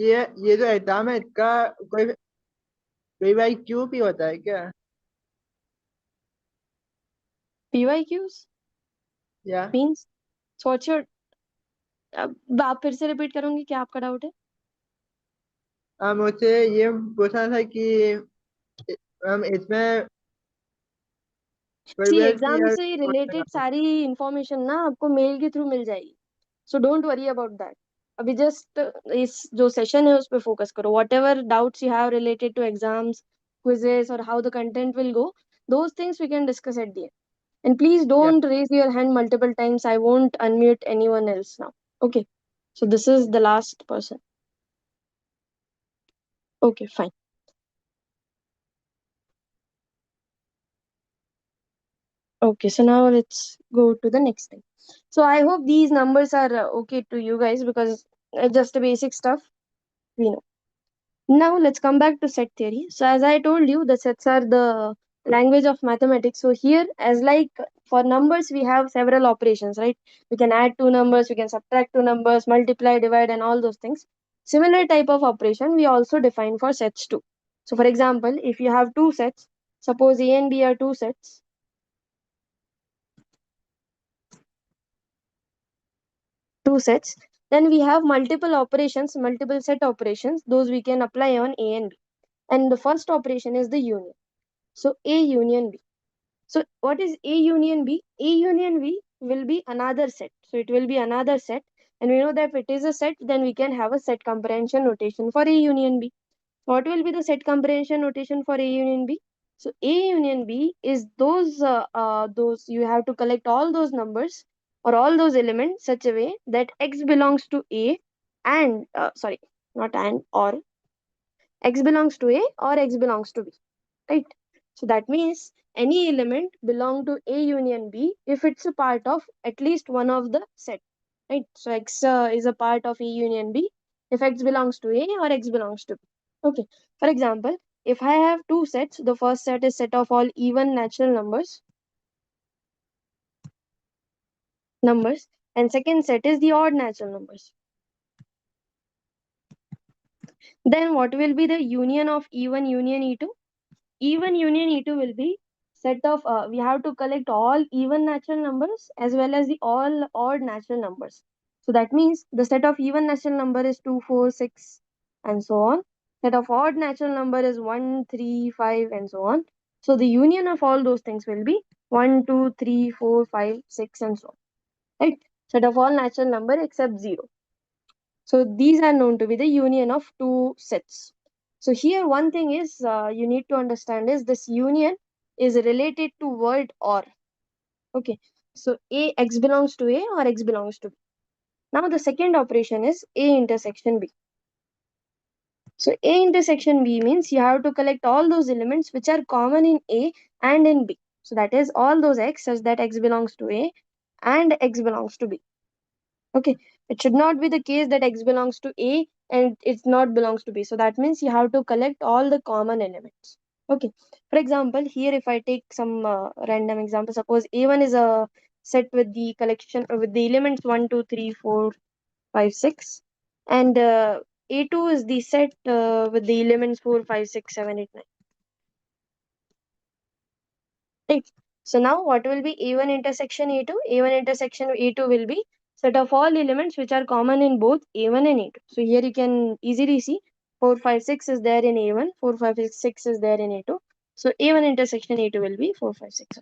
ये जो exam है इसका कोई PYQ भी होता है क्या? PYQs? Yeah. Means? So what's your... आप फिर से रिपीट करोगे क्या आपका डाउट है? मुझे ये पूछना था कि इसमें See, एग्जाम से रिलेटेड सारी इंफॉर्मेशन ना आपको मेल के थ्रू मिल जाएगी. So don't worry about that. अभी जस्ट इस जो सेशन है उस पर फोकस करो. Whatever doubts you have related to exams, quizzes और how the content will go, those things we can discuss at the end. And please don't raise your hand multiple times. I won't unmute anyone else now. Okay. So this is the last person. Okay, fine. Okay, so now let's go to the next thing. So I hope these numbers are okay to you guys, because just the basic stuff we know. Now let's come back to set theory. So as I told you, the sets are the language of mathematics. So here, as like for numbers, we have several operations, right? We can add two numbers, we can subtract two numbers, multiply, divide, and all those things. Similar type of operation we also define for sets too. So for example, if you have two sets, suppose A and B are two sets. Two sets. Then we have multiple operations, multiple set operations. Those we can apply on A and B. And the first operation is the union. So A union B. So what is A union B? A union B will be another set. So it will be another set. And we know that if it is a set, then we can have a set comprehension notation for A union B. What will be the set comprehension notation for A union B? So A union B is those you have to collect all those numbers or all those elements such a way that X belongs to A and sorry, not and or X belongs to A or X belongs to B, right? So that means any element belong to A union B if it's a part of at least one of the set, right? So X is a part of A union B if X belongs to A or X belongs to B. Okay. For example, if I have two sets, the first set is set of all even natural numbers, and second set is the odd natural numbers. Then what will be the union of E1 union E2? E1 union E2 will be set of we have to collect all even natural numbers as well as the all odd natural numbers. So that means the set of even natural number is 2, 4, 6 and so on. Set of odd natural number is 1, 3, 5 and so on. So the union of all those things will be 1, 2, 3, 4, 5, 6 and so on. Right? Set of all natural number except 0. So these are known to be the union of two sets. So here one thing is you need to understand is this union is related to word or. Okay. So X belongs to A or X belongs to B. Now the second operation is A intersection B. So A intersection B means you have to collect all those elements which are common in A and in B. So that is all those X such that X belongs to A and X belongs to B. Okay, it should not be the case that X belongs to A and it's not belongs to B. So that means you have to collect all the common elements. Okay, for example, here if I take some random example, suppose A1 is a set with the collection with the elements 1, 2, 3, 4, 5, 6, and A2 is the set with the elements 4, 5, 6, 7, 8, 9. Right. So now what will be A1 intersection A2? A1 intersection A2 will be set of all elements which are common in both A1 and A2. So here you can easily see 4, 5, 6 is there in A1, 4, 5, 6 is there in A2. So A1 intersection A2 will be 4, 5, 6.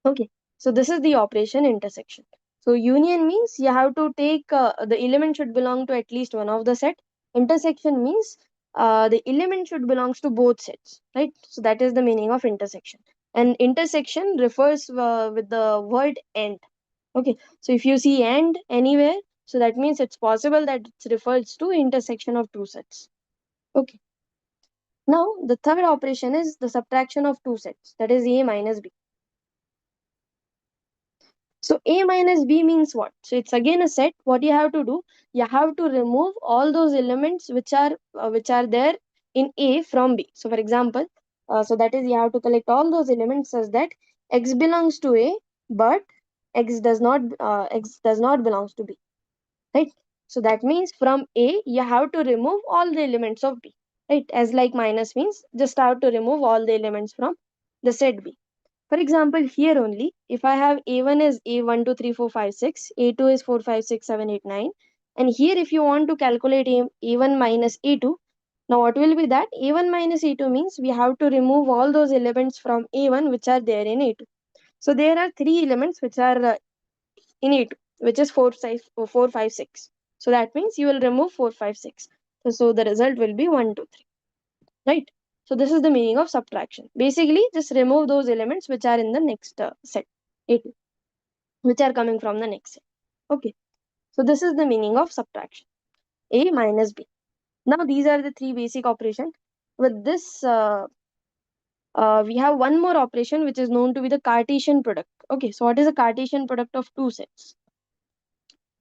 Okay. So this is the operation intersection. So union means you have to take the element should belong to at least one of the set. Intersection means the element should belongs to both sets, right? So that is the meaning of intersection. And intersection refers with the word and. Okay, so if you see and anywhere, so that means it's possible that it refers to intersection of two sets. Okay. Now the third operation is the subtraction of two sets, that is A minus B. So A minus B means what? So it's again a set. What you have to do, you have to remove all those elements which are there in A from B. So for example, so that is you have to collect all those elements such that X belongs to A, but X does not belongs to B, right? So that means from A you have to remove all the elements of B, right? As like minus means just have to remove all the elements from the set B. For example, here only, if I have A1 is A1, 2, 3, 4, 5, 6, A2 is 4, 5, 6, 7, 8, 9. And here if you want to calculate A1 minus A2, now what will be that? A1 minus A2 means we have to remove all those elements from A1 which are there in A2. So there are three elements which are in A2, which is 4, 5, 6. So that means you will remove 4, 5, 6. So the result will be 1, 2, 3. Right? So this is the meaning of subtraction. Basically, just remove those elements which are in the next set, A2, which are coming from the next set. Okay. So this is the meaning of subtraction. A minus B. Now these are the three basic operations. With this, we have one more operation which is known to be the Cartesian product. Okay. So what is the Cartesian product of two sets?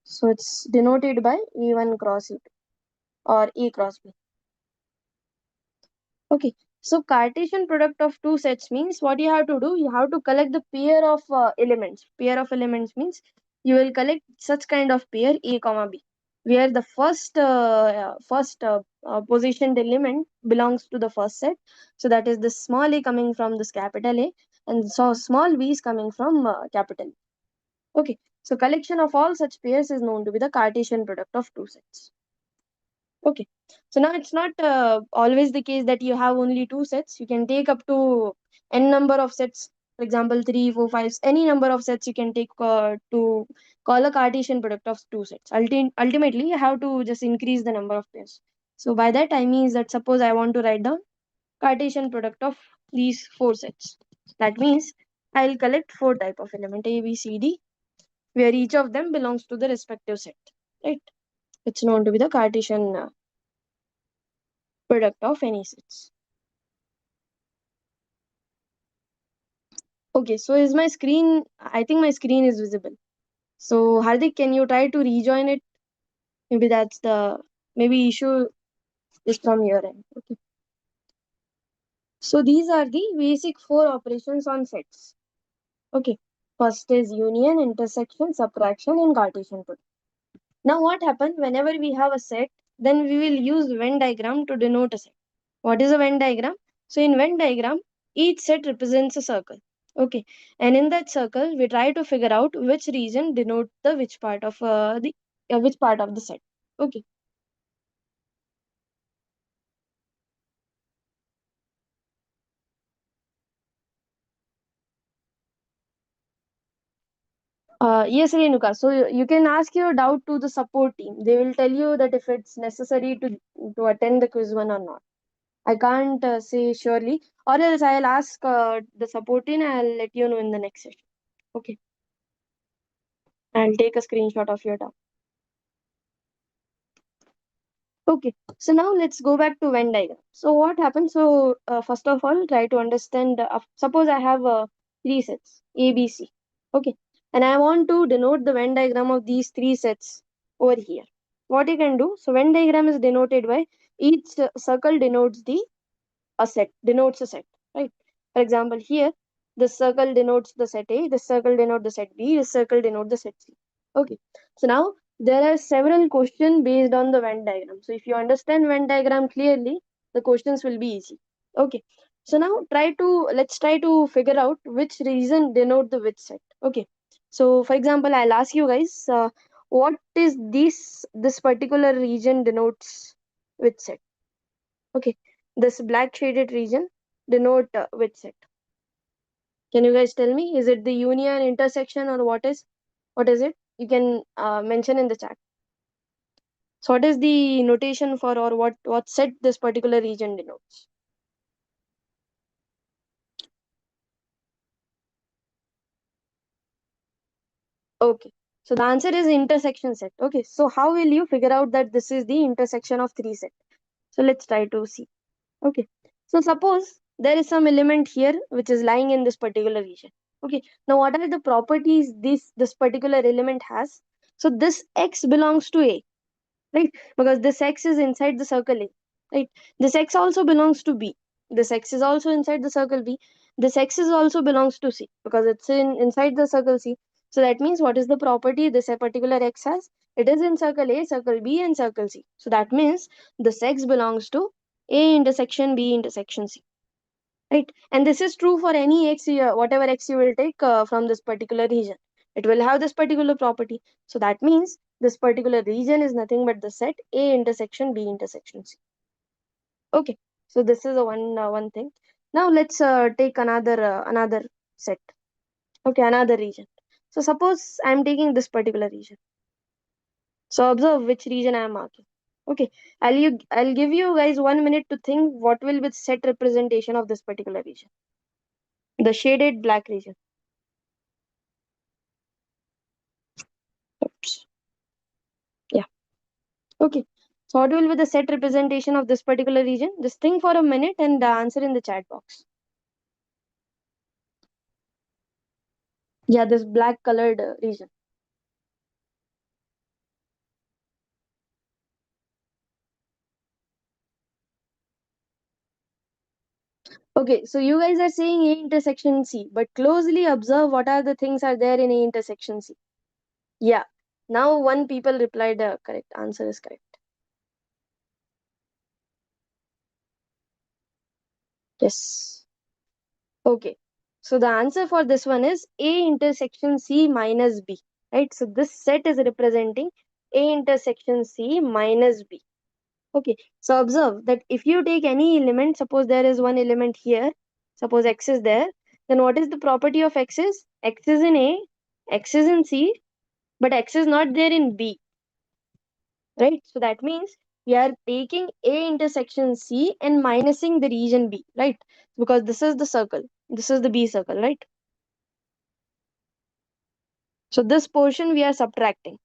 So it's denoted by A1 cross A2 or A cross B. Okay, so Cartesian product of two sets means what you have to do, you have to collect the pair of elements. Pair of elements means you will collect such kind of pair A comma B, where the first positioned element belongs to the first set. So that is the small a coming from this capital A, and so small b is coming from capital A. Okay, So collection of all such pairs is known to be the Cartesian product of two sets. Okay, so now it's not always the case that you have only two sets. You can take up to n number of sets. For example, 3, 4, 5, any number of sets you can take to call a Cartesian product of two sets. Ultimately, you have to just increase the number of pairs. So by that I mean that suppose I want to write down Cartesian product of these four sets. That means I'll collect four type of element A, B, C, D, where each of them belongs to the respective set. Right? It's known to be the Cartesian product of any sets. Okay, so is my screen, I think my screen is visible. So Hardik, can you try to rejoin it? Maybe that's the, maybe issue is from your end. Okay. So these are the basic four operations on sets. Okay. First is union, intersection, subtraction, and Cartesian product. Now what happens whenever we have a set, then we will use Venn diagram to denote a set. What is a Venn diagram? So in Venn diagram, each set represents a circle. Okay, and in that circle, we try to figure out which region denote the which part of the set. Okay. Yes, Renuka. So you can ask your doubt to the support team. They will tell you that if it's necessary to attend the quiz one or not. I can't say surely, or else I'll ask the support team. I'll let you know in the next session. Okay. I'll take a screenshot of your doubt. Okay, so now let's go back to Venn diagram. So what happens? So first of all, try to understand. Suppose I have three sets A, B, C. Okay, and I want to denote the Venn diagram of these three sets over here. What you can do? So Venn diagram is denoted by each circle denotes denotes a set, right? For example, here this circle denotes the set A, this circle denotes the set B, this circle denotes the set C. Okay, so now there are several questions based on the Venn diagram. So if you understand Venn diagram clearly, the questions will be easy. Okay, so now let's try to figure out which region denote the which set. Okay, so for example, I'll ask you guys, what is this particular region denotes which set? Okay, this black shaded region denote which set? Can you guys tell me? Is it the union, intersection, or what is it? You can mention in the chat. So what is the notation for, or what set this particular region denotes? Okay, so the answer is intersection set. Okay, so how will you figure out that this is the intersection of three set? So let's try to see. Okay, so suppose there is some element here which is lying in this particular region. Okay, now what are the properties this particular element has? So this x belongs to A, right? Because this x is inside the circle A, right? This x also belongs to B. This x is also inside the circle B. This x is also belongs to C because it's inside the circle C. So that means what is the property this particular x has? It is in circle A, circle B, and circle C. So that means this x belongs to A intersection B intersection C, right? And this is true for any x, whatever x you will take from this particular region. It will have this particular property. So that means this particular region is nothing but the set A intersection B intersection C. Okay, so this is one thing. Now let's take another set. Okay, another region. So suppose I am taking this particular region. So observe which region I am marking. Okay, I'll give you guys 1 minute to think what will be the set representation of this particular region. The shaded black region. Oops. Yeah. Okay. So what will be the set representation of this particular region? Just think for a minute and answer in the chat box. Yeah, this black colored region. Okay, so you guys are saying A intersection C, but closely observe what are the things are there in A intersection C. Yeah. Now one people replied correct. Answer is correct. Yes. Okay. So the answer for this one is A intersection C minus B. right? So this set is representing A intersection C minus B. Okay, so observe that if you take any element, suppose there is one element here, suppose X is there, then what is the property of X is? X is in A, X is in C, but X is not there in B, right? So that means we are taking A intersection C and minusing the region B, right? Because this is the circle, this is the B circle, right? So this portion we are subtracting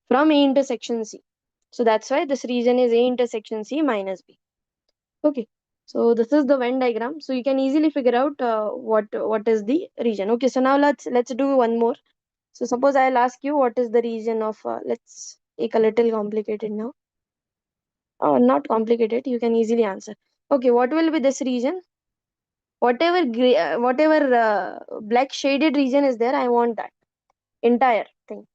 from A intersection C. So that's why this region is A intersection C minus B. Okay, so this is the Venn diagram. So you can easily figure out what is the region. Okay, so now let's do one more. So suppose I'll ask you what is the region of let's take a little complicated now. Not complicated, you can easily answer. Okay, what will be this region? Whatever black shaded region is there, I want that entire thing.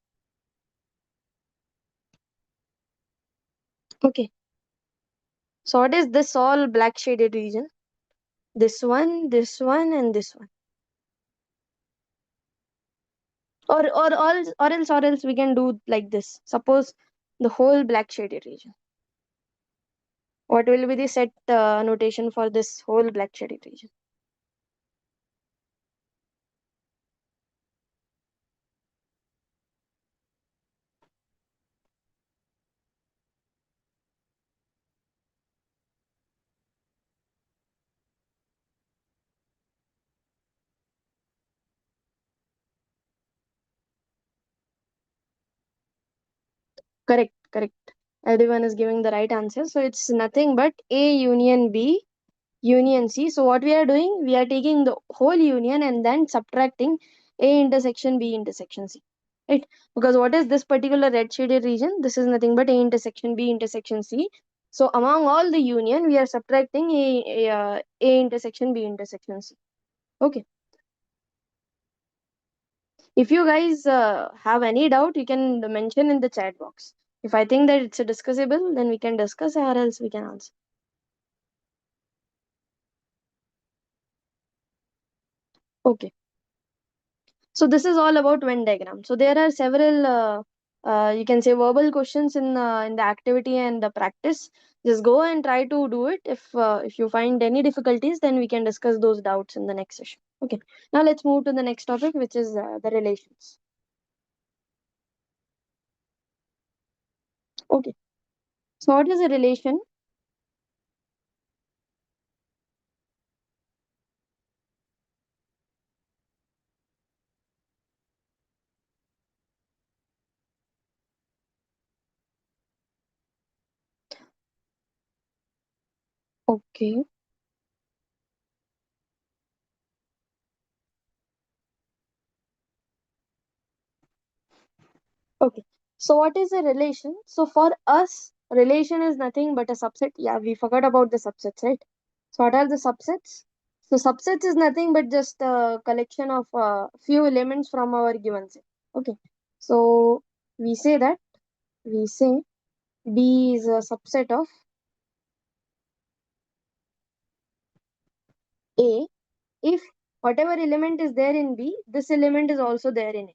Okay, so what is this all black shaded region? This one, and this one. Or else we can do like this. Suppose the whole black shaded region. What will be the set notation for this whole black shaded region? Correct. Everyone is giving the right answer. So it's nothing but A union B union C. So what we are doing, we are taking the whole union and then subtracting A intersection B intersection C, right? Because what is this particular red shaded region? This is nothing but A intersection B intersection C. So among all the union, we are subtracting A intersection B intersection C. Okay. If you guys have any doubt, you can mention in the chat box. If I think that it's discussable, then we can discuss, or else we can answer. Okay. So this is all about Venn diagram. So there are several, you can say, verbal questions in the activity and the practice. Just go and try to do it. If you find any difficulties, then we can discuss those doubts in the next session. Okay. Now let's move to the next topic, which is the relations. Okay. So what is a relation? Okay. Okay. So what is a relation? So for us, relation is nothing but a subset. Yeah, we forgot about the subsets, right? So what are the subsets? So subsets is nothing but just a collection of few elements from our given set. Okay. So we say that B is a subset of A if whatever element is there in B, this element is also there in A.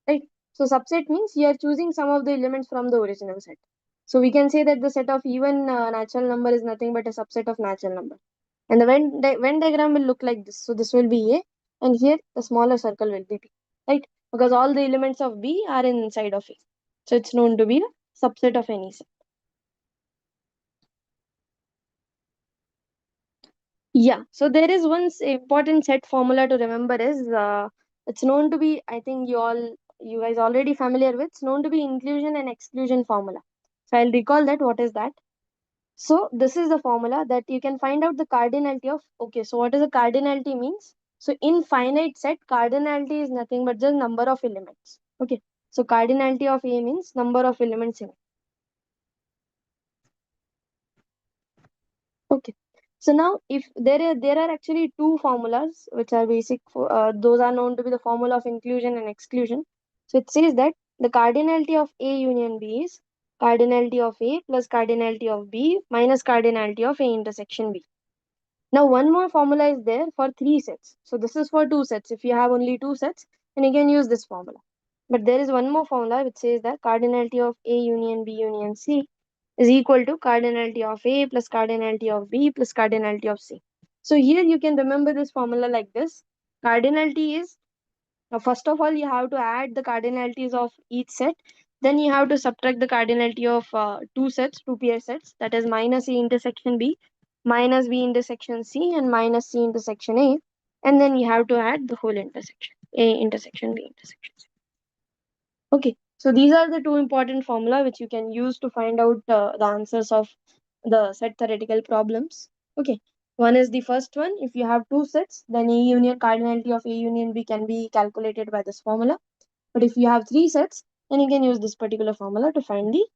Right? So subset means you are choosing some of the elements from the original set. So we can say that the set of even natural number is nothing but a subset of natural number. And the Venn diagram will look like this. So this will be A, and here the smaller circle will be B, right? Because all the elements of B are inside of A. So it's known to be a subset of any set. Yeah, so there is one important set formula to remember is it's known to be, I think you guys already familiar with, it's known to be inclusion and exclusion formula. So I'll recall that. What is that? So this is the formula that you can find out the cardinality of, okay, so what is a cardinality means? So in finite set, cardinality is nothing but just number of elements. Okay, so cardinality of A means number of elements in it. Okay. So now, if there are actually two formulas which are basic for those are known to be the formula of inclusion and exclusion. So it says that the cardinality of A union B is cardinality of A plus cardinality of B minus cardinality of A intersection B. Now one more formula is there for three sets. So this is for two sets. If you have only two sets, then you can use this formula. But there is one more formula which says that cardinality of A union B union C is equal to cardinality of A plus cardinality of B plus cardinality of C. So here you can remember this formula like this. Cardinality is, first of all, you have to add the cardinalities of each set. Then you have to subtract the cardinality of two pair sets, that is minus A intersection B, minus B intersection C, and minus C intersection A. And then you have to add the whole intersection, A intersection B intersection C. Okay, so these are the two important formula which you can use to find out the answers of the set theoretical problems. Okay, one is the first one. If you have two sets, then A union cardinality of A union B can be calculated by this formula. But if you have three sets, then you can use this particular formula to find the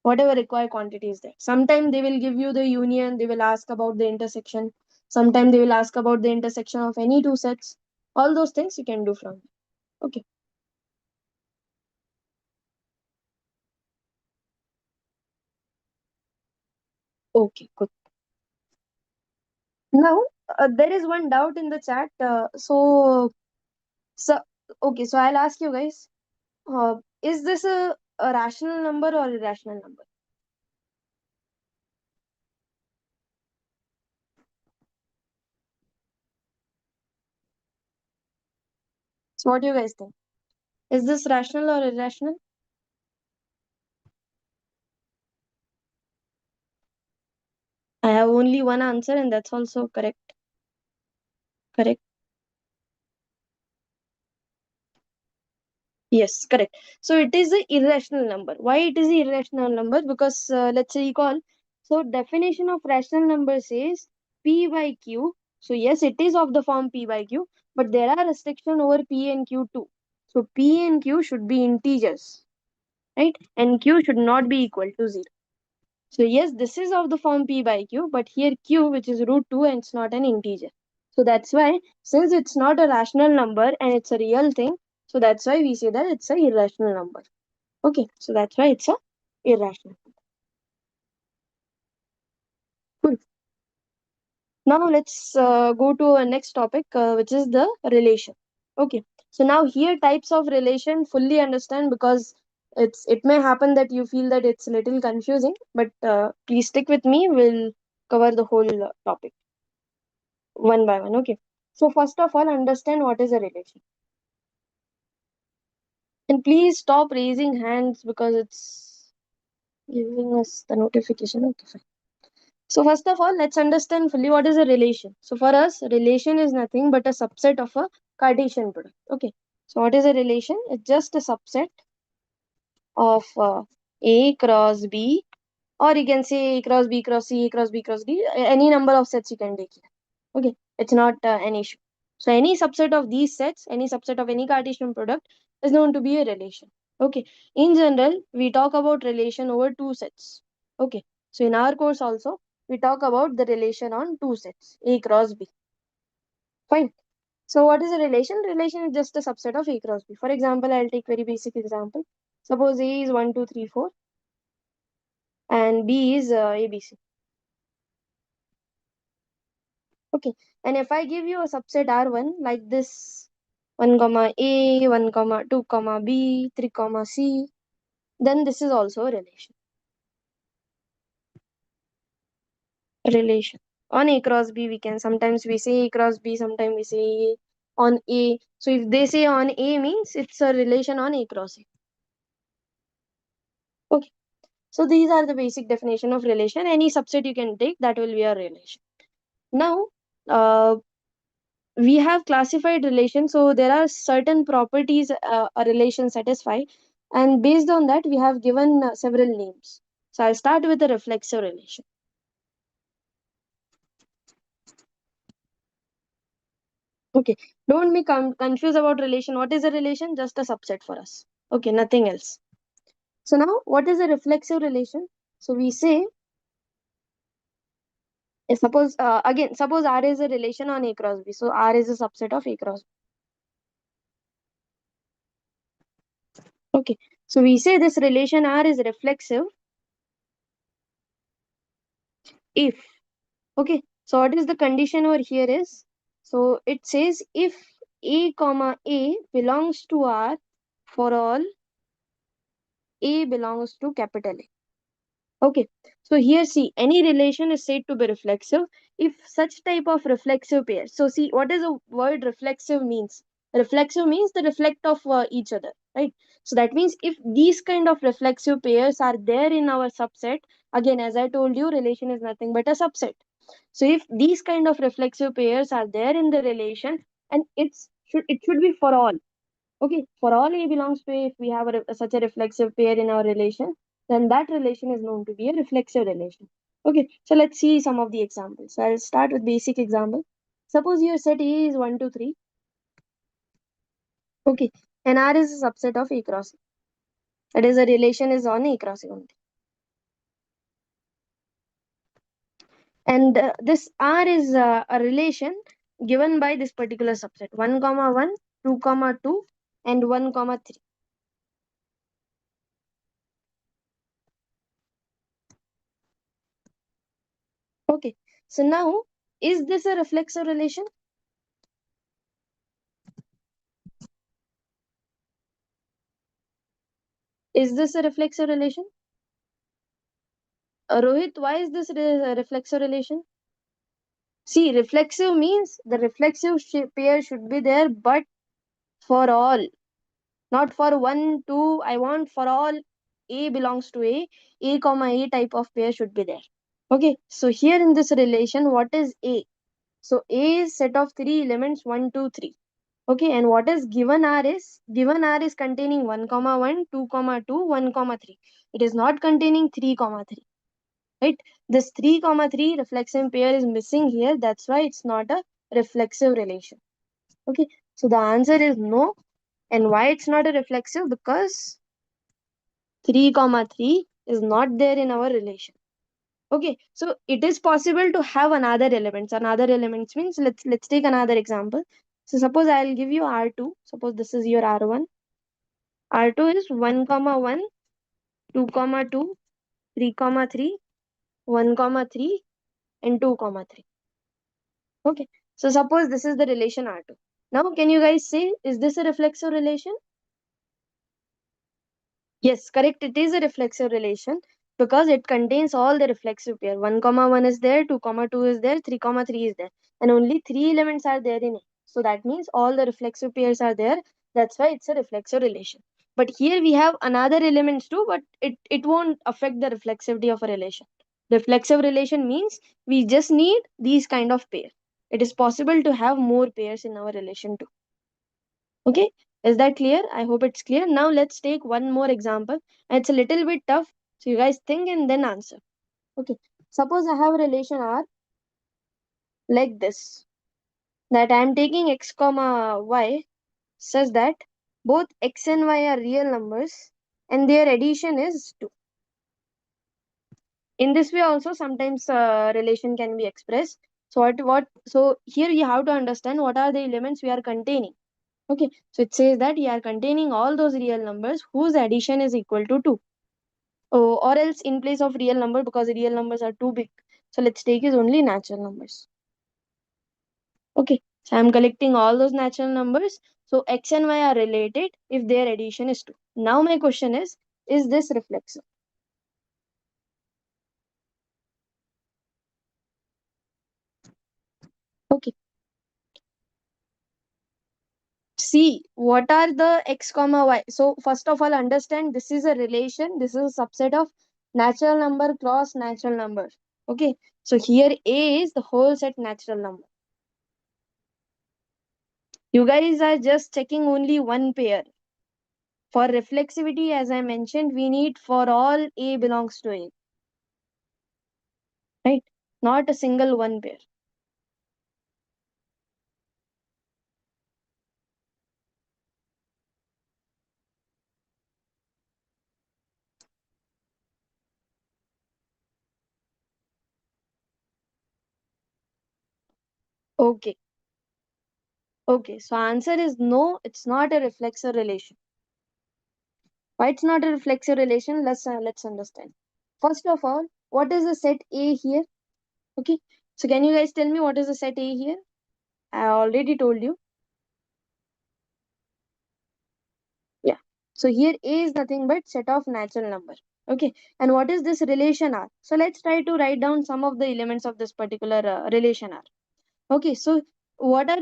whatever required quantity is there. Sometimes they will give you the union, they will ask about the intersection. Sometimes they will ask about the intersection of any two sets. All those things you can do from. Okay. Okay, good. Now, there is one doubt in the chat. So, okay, so I'll ask you guys, is this a rational number or irrational number? So what do you guys think? Is this rational or irrational? I have only one answer and that's also correct. Correct. Yes, correct. So it is an irrational number. Why it is an irrational number? Because let's say recall. So definition of rational number says P by Q. So yes, it is of the form P by Q, but there are restrictions over P and Q too. So P and Q should be integers, right? And Q should not be equal to 0. So yes, this is of the form P by Q, but here Q, which is root 2, and it's not an integer. So that's why, since it's not a rational number and it's a real thing, so that's why we say that it's an irrational number. Okay, so that's why it's a irrational number. Cool. Now let's go to our next topic, which is the relation. Okay, so now here types of relation fully understand, because it may happen that you feel that it's a little confusing, but please stick with me. We'll cover the whole topic one by one. Okay, so first of all, understand what is a relation. And please stop raising hands because it's giving us the notification. Okay, fine. So first of all, let's understand fully what is a relation. So for us, relation is nothing but a subset of a Cartesian product. Okay, so what is a relation? It's just a subset of A cross B, or you can say A cross B cross C, A cross B cross D, any number of sets you can take here. Okay, it's not an issue. So any subset of these sets, any subset of any Cartesian product is known to be a relation. Okay, in general, we talk about relation over two sets. Okay, so in our course also, we talk about the relation on two sets, A cross B. Fine. So what is a relation? Relation is just a subset of A cross B. For example, I'll take very basic example. Suppose A is 1, 2, 3, 4 and B is ABC. Okay, and if I give you a subset R1 like this, 1 comma A, 1 comma 2 comma B, 3 comma C, then this is also a relation. Relation on A cross B, we can sometimes we say A cross B, sometimes we say A on A. So if they say on A, means it's a relation on A cross A. Okay, so these are the basic definition of relation. Any subset you can take, that will be a relation. Now, we have classified relations. So there are certain properties a relation satisfy, and based on that, we have given several names. So I'll start with the reflexive relation. Okay, don't be confused about relation. What is a relation? Just a subset for us. Okay, nothing else. So now, what is a reflexive relation? So we say, suppose again, suppose R is a relation on A cross B. So R is a subset of A cross B. Okay, so we say this relation R is reflexive if, okay, so what is the condition over here is, so it says if A comma A belongs to R for all A belongs to capital A. Okay, so here see, any relation is said to be reflexive if such type of reflexive pair. So see, what is the word reflexive means? Reflexive means the reflect of each other, right? So that means if these kind of reflexive pairs are there in our subset, again, as I told you, relation is nothing but a subset. So if these kind of reflexive pairs are there in the relation, and it should be for all. Okay, for all A belongs to A, if we have such a reflexive pair in our relation, then that relation is known to be a reflexive relation. Okay, so let's see some of the examples. So I'll start with basic example. Suppose your set A is 1, 2, 3. Okay, and R is a subset of A cross A. That is, a relation is on A cross A only. And this R is a relation given by this particular subset 1, 1, 2, 2, and 1, 3. Okay, so now is this a reflexive relation? Is this a reflexive relation? Rohit, why is this a reflexive relation? See, reflexive means the reflexive pair should be there, but for all, not for 1, 2. I want for all A belongs to A comma A type of pair should be there. Okay, so here in this relation, what is A? So A is set of 3 elements 1, 2, 3. Okay, and what is given R is? Given R is containing 1, 1, 2, 2, 1, 3. It is not containing 3, 3. Right? This 3, 3 reflexive pair is missing here. That's why it's not a reflexive relation. Okay, so the answer is no. And why it's not a reflexive? Because 3, 3 is not there in our relation. Okay, so it is possible to have another elements. Another elements means let's take another example. So suppose I'll give you R2. Suppose this is your R1. R2 is 1, 1, 2, 2, 3, 3, 1, 3, and 2, 3. Okay, so suppose this is the relation R2. Now, can you guys say, is this a reflexive relation? Yes, correct. It is a reflexive relation because it contains all the reflexive pair. 1, 1 is there, 2, 2 is there, 3, 3 is there. And only 3 elements are there in it. So that means all the reflexive pairs are there. That's why it's a reflexive relation. But here we have another elements too, but it won't affect the reflexivity of a relation. Reflexive relation means we just need these kind of pair. It is possible to have more pairs in our relation too. Okay, is that clear? I hope it's clear. Now let's take one more example. It's a little bit tough, so you guys think and then answer. Okay, suppose I have a relation R like this, that I am taking x comma y such that both x and y are real numbers and their addition is 2. In this way also sometimes relation can be expressed. So so here you have to understand what are the elements we are containing. Okay, so it says that you are containing all those real numbers whose addition is equal to 2. Oh, or else in place of real number, because real numbers are too big. So let's take is only natural numbers. Okay, so I'm collecting all those natural numbers. So x and y are related if their addition is 2. Now my question is this reflexive? Okay. See, what are the x comma y? So first of all, understand this is a relation. This is a subset of natural number cross natural number. Okay. So here A is the whole set natural number. You guys are just checking only one pair. For reflexivity, as I mentioned, we need for all A belongs to A. Right? Not a single one pair. Okay. Okay. So answer is no, it's not a reflexive relation. Why it's not a reflexive relation? Let's understand. First of all, what is the set A here? Okay. So can you guys tell me what is the set A here? I already told you. Yeah. So here A is nothing but set of natural number. Okay, and what is this relation R? So let's try to write down some of the elements of this particular relation R. Okay, so what are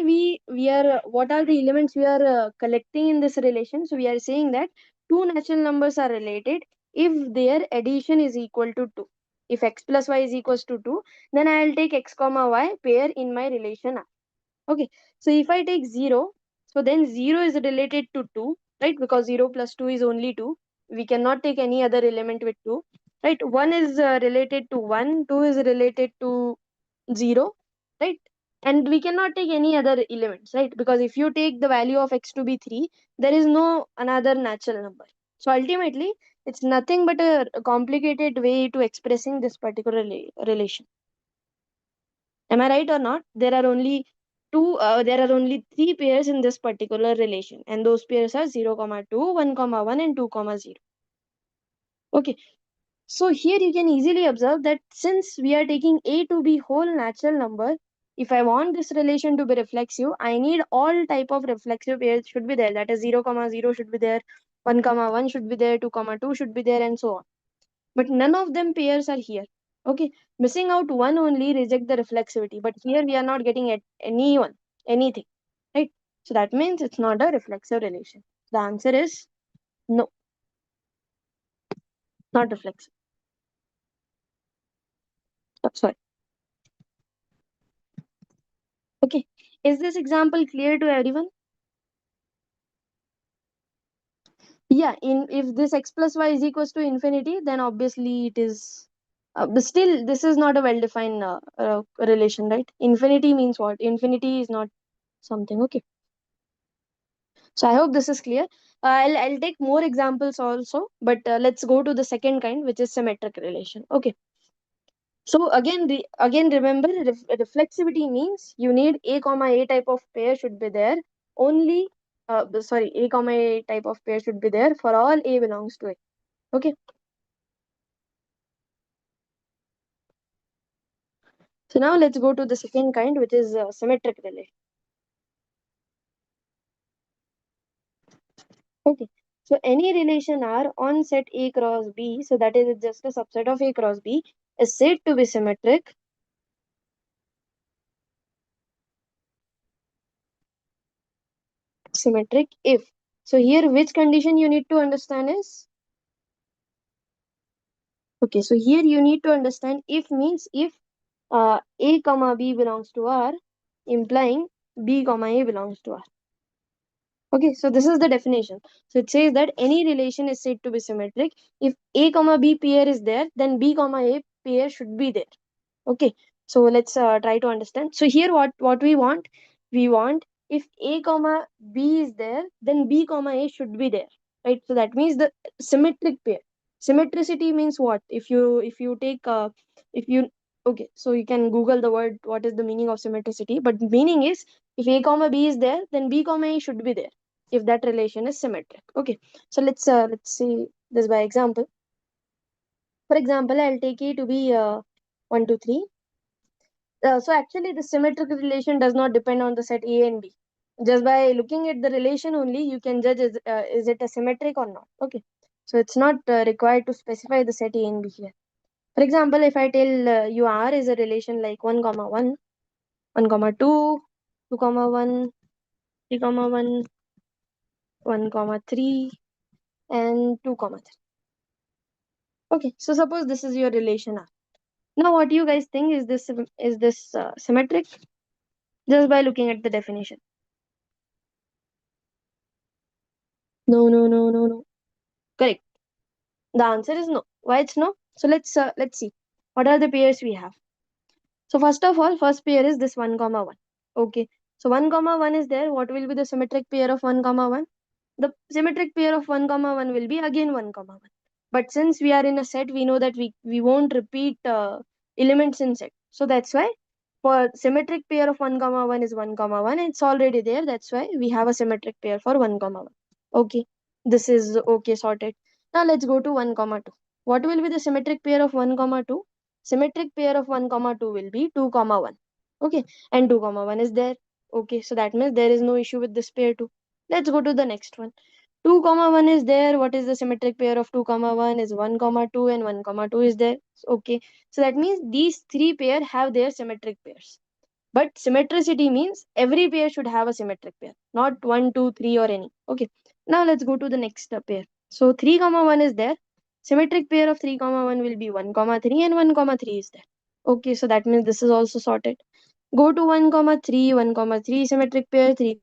what are the elements we are collecting in this relation? So we are saying that two natural numbers are related if their addition is equal to 2. If x plus y is equals to 2, then I will take x comma y pair in my relation R. Okay, so if I take 0, so then 0 is related to 2, right? Because 0 plus 2 is only 2. We cannot take any other element with 2, right? 1 is related to 1, 2 is related to 0, right? And we cannot take any other elements, right? Because if you take the value of x to be 3, there is no another natural number. So ultimately, it's nothing but a complicated way to expressing this particular relation. Am I right or not? There are only three pairs in this particular relation, and those pairs are 0, 2, 1, 1, and 2, 0. Okay, so here you can easily observe that since we are taking A to be whole natural number, if I want this relation to be reflexive, I need all type of reflexive pairs should be there. That is 0, 0 should be there, 1, 1 should be there, 2, 2 should be there, and so on. But none of them pairs are here. Okay, missing out one only reject the reflexivity, but here we are not getting at anything, right? So that means it's not a reflexive relation. The answer is no, not reflexive. Oh, sorry. Okay, is this example clear to everyone? Yeah, if this x plus y is equals to infinity, then obviously it is. But still, this is not a well-defined relation, right? Infinity means what? Infinity is not something. Okay. So I hope this is clear. I'll take more examples also, but let's go to the second kind, which is symmetric relation. Okay. So again remember reflexivity means you need a comma a type of pair should be there only. Sorry, a comma a type of pair should be there for all a belongs to a. Okay. So now let's go to the second kind, which is symmetric relation. Okay. So any relation R on set A cross B, so that is just a subset of A cross B, is said to be symmetric if. So here which condition you need to understand is, okay, so here you need to understand if means if A comma B belongs to R, implying B comma A belongs to R. Okay, so this is the definition. So it says that any relation is said to be symmetric if A comma B pair is there, then B comma A pair should be there. Okay, so let's try to understand. So here what we want if A comma B is there, then B comma A should be there, right? So that means the symmetric pair. Symmetricity means what? If you take if you okay, so you can Google the word what is the meaning of symmetricity, but meaning is if A comma B is there, then B comma A should be there if that relation is symmetric. Okay, so let's see this by example. For example, I'll take A to be 1, 2, 3. So actually, the symmetric relation does not depend on the set A and B. Just by looking at the relation only, you can judge is it a symmetric or not. Okay, so it's not required to specify the set A and B here. For example, if I tell you R is a relation like 1, 1, 1, 2, 2, 1, 3, 1, 1, 3, and 2, 3. Okay, so suppose this is your relation R. Now, what do you guys think? Is this symmetric? Just by looking at the definition. No, no, no, no, no. Correct. The answer is no. Why it's no? So let's see. What are the pairs we have? So first of all, first pair is this 1, 1. Okay. So 1, 1 is there. What will be the symmetric pair of 1, 1? The symmetric pair of 1, 1 will be again 1, 1. But since we are in a set, we know that we won't repeat elements in set. So that's why for symmetric pair of 1, 1 is 1, 1. It's already there. That's why we have a symmetric pair for 1, 1. Okay. This is okay, sorted. Now let's go to 1, 2. What will be the symmetric pair of 1, 2? Symmetric pair of 1, 2 will be 2, 1. Okay. And 2, 1 is there. Okay. So that means there is no issue with this pair too. Let's go to the next one. 2 comma 1 is there. What is the symmetric pair of 2 comma 1 is 1 comma 2 and 1 comma 2 is there. Okay, so that means these three pair have their symmetric pairs. But symmetricity means every pair should have a symmetric pair, not 1, 2, 3 or any. Okay, now let's go to the next pair. So 3 comma 1 is there. Symmetric pair of 3 comma 1 will be 1 comma 3 and 1 comma 3 is there. Okay, so that means this is also sorted. Go to 1 comma 3, 1 comma 3 symmetric pair, 3 comma 1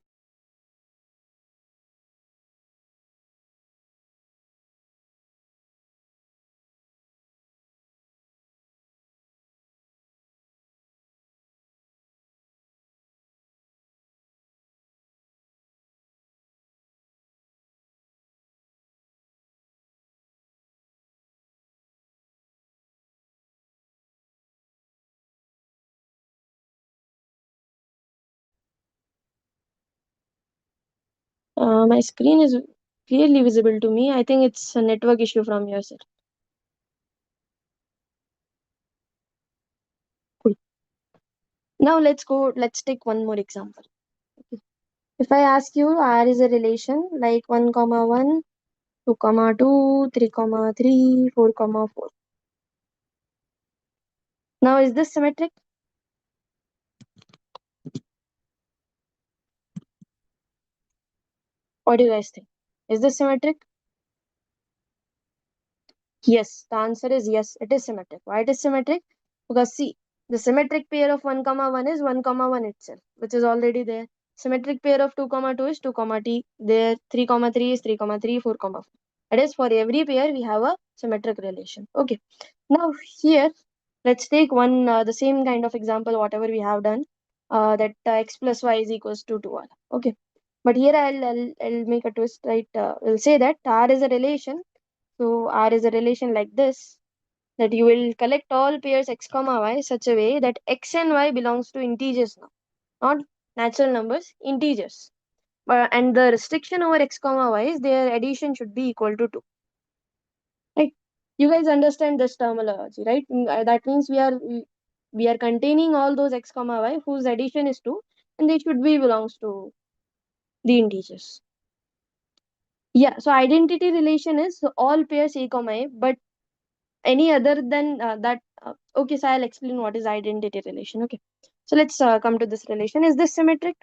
symmetric pair, 3 comma 2 symmetric pair, 3 comma 3 symmetric pair, 3 comma 4 symmetric pair, 3 comma 5 symmetric pair, 3 comma 6 symmetric pair, 3 comma 7 symmetric pair, 3 comma 8 symmetric pair, 3 comma 9 symmetric pair, 3 comma 10 symmetric pair, 3 comma 11 symmetric pair, 3 comma 12 symmetric pair, 3 comma 13 symmetric pair, 3 comma 14 symmetric pair, 3 comma 15 symmetric pair, 3 comma 16 symmetric pair, 3 comma 17 symmetric pair, 3 comma 18 symmetric pair, 3 comma 19 symmetric pair, 3 comma 20 symmetric pair, 3 comma 21 symmetric pair, 3 comma 22 symmetric pair, 3 comma 23 symmetric pair. My screen is clearly visible to me. I think it's a network issue from your side. Cool. Now let's take one more example. Okay. If I ask you R is a relation like 1 comma 1, 2 comma 2, 3 comma 3, 4 comma 4. Now is this symmetric? What do you guys think? Is this symmetric? Yes, the answer is yes, it is symmetric. Why it is symmetric? Because see, the symmetric pair of 1 comma 1 is 1 comma 1 itself, which is already there. Symmetric pair of 2 comma 2 is 2 comma t. There 3 comma 3 is 3 comma 3, 4 comma 4. That is, for every pair we have a symmetric relation. Okay. Now here let's take one the same kind of example whatever we have done, that x plus y is equals to 2r. Okay. But here I'll make a twist, right? We'll say that r is a relation. So R is a relation like this, that you will collect all pairs x comma y such a way that x and y belongs to integers now, not natural numbers, integers. And the restriction over x comma y is their addition should be equal to 2. Right? You guys understand this terminology, right? That means we are containing all those x comma y whose addition is 2 and they should be belongs to the integers. Yeah, so identity relation is all pairs a comma a, but any other than that. Okay, so I'll explain what is identity relation. Okay, so let's come to this relation. Is this symmetric?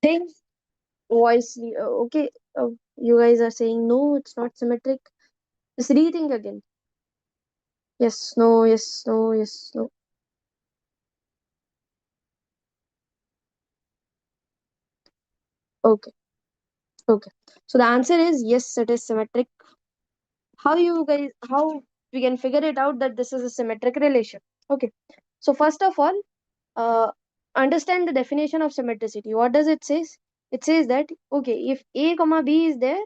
Think voice. Okay, you guys are saying no, it's not symmetric. Just rethink again. Yes, no, yes, no, yes, no. Okay, okay, so the answer is yes, it is symmetric. How we can figure it out that this is a symmetric relation? Okay, so first of all, understand the definition of symmetricity. What does it says? It says that okay, if a comma b is there,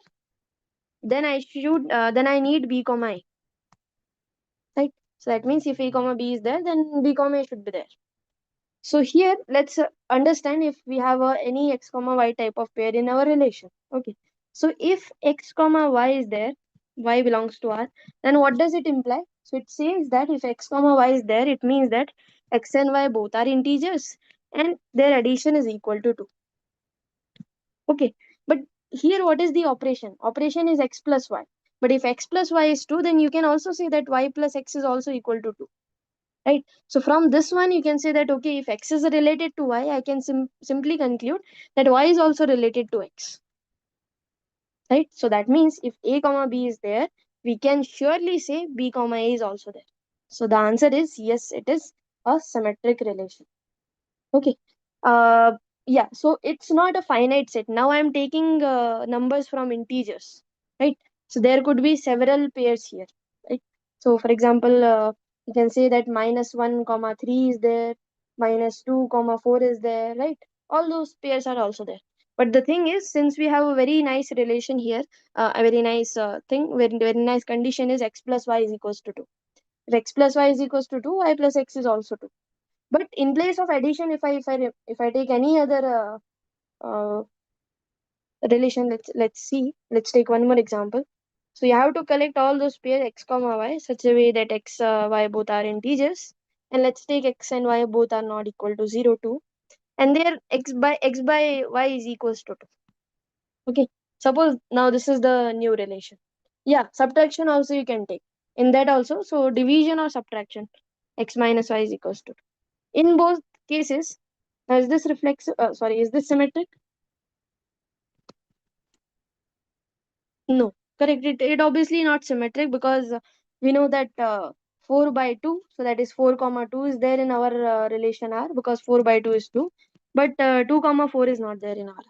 then I need b comma a, right? So that means if a comma b is there, then b comma a should be there. So here let's understand if we have any x comma y type of pair in our relation. Okay, so if x comma y is there, y belongs to R, then what does it imply? So it says that if x comma y is there, it means that x and y both are integers and their addition is equal to 2. Okay, but here what is the operation? Operation is x plus y. But if x plus y is 2, then you can also say that y plus x is also equal to 2. Right? So from this one, you can say that, okay, if x is related to y, I can simply conclude that y is also related to x. Right? So that means if a comma b is there, we can surely say b comma a is also there. So the answer is yes, it is a symmetric relation. Okay. Yeah, so it's not a finite set. Now I'm taking numbers from integers, right? So there could be several pairs here, right? So for example, you can say that -1 comma 3 is there, -2 comma 4 is there, right? All those pairs are also there. But the thing is, since we have a very nice relation here, a very nice very nice condition is x plus y is equals to 2. If x plus y is equals to 2, y plus x is also 2. But in place of addition, if I take any other uh, relation, let's take one more example. So you have to collect all those pair x comma y such a way that x y both are integers and let's take x and y both are not equal to 0, 2, and there x by y is equals to 2. Okay, suppose now this is the new relation. Yeah, subtraction also you can take in that also. So division or subtraction, x minus y is equals to 2. In both cases, is this reflexive? Is this symmetric? No, correct. It obviously not symmetric because we know that 4 by 2, so that is 4 comma 2 is there in our relation R, because 4 by 2 is 2, but 2 comma 4 is not there in R.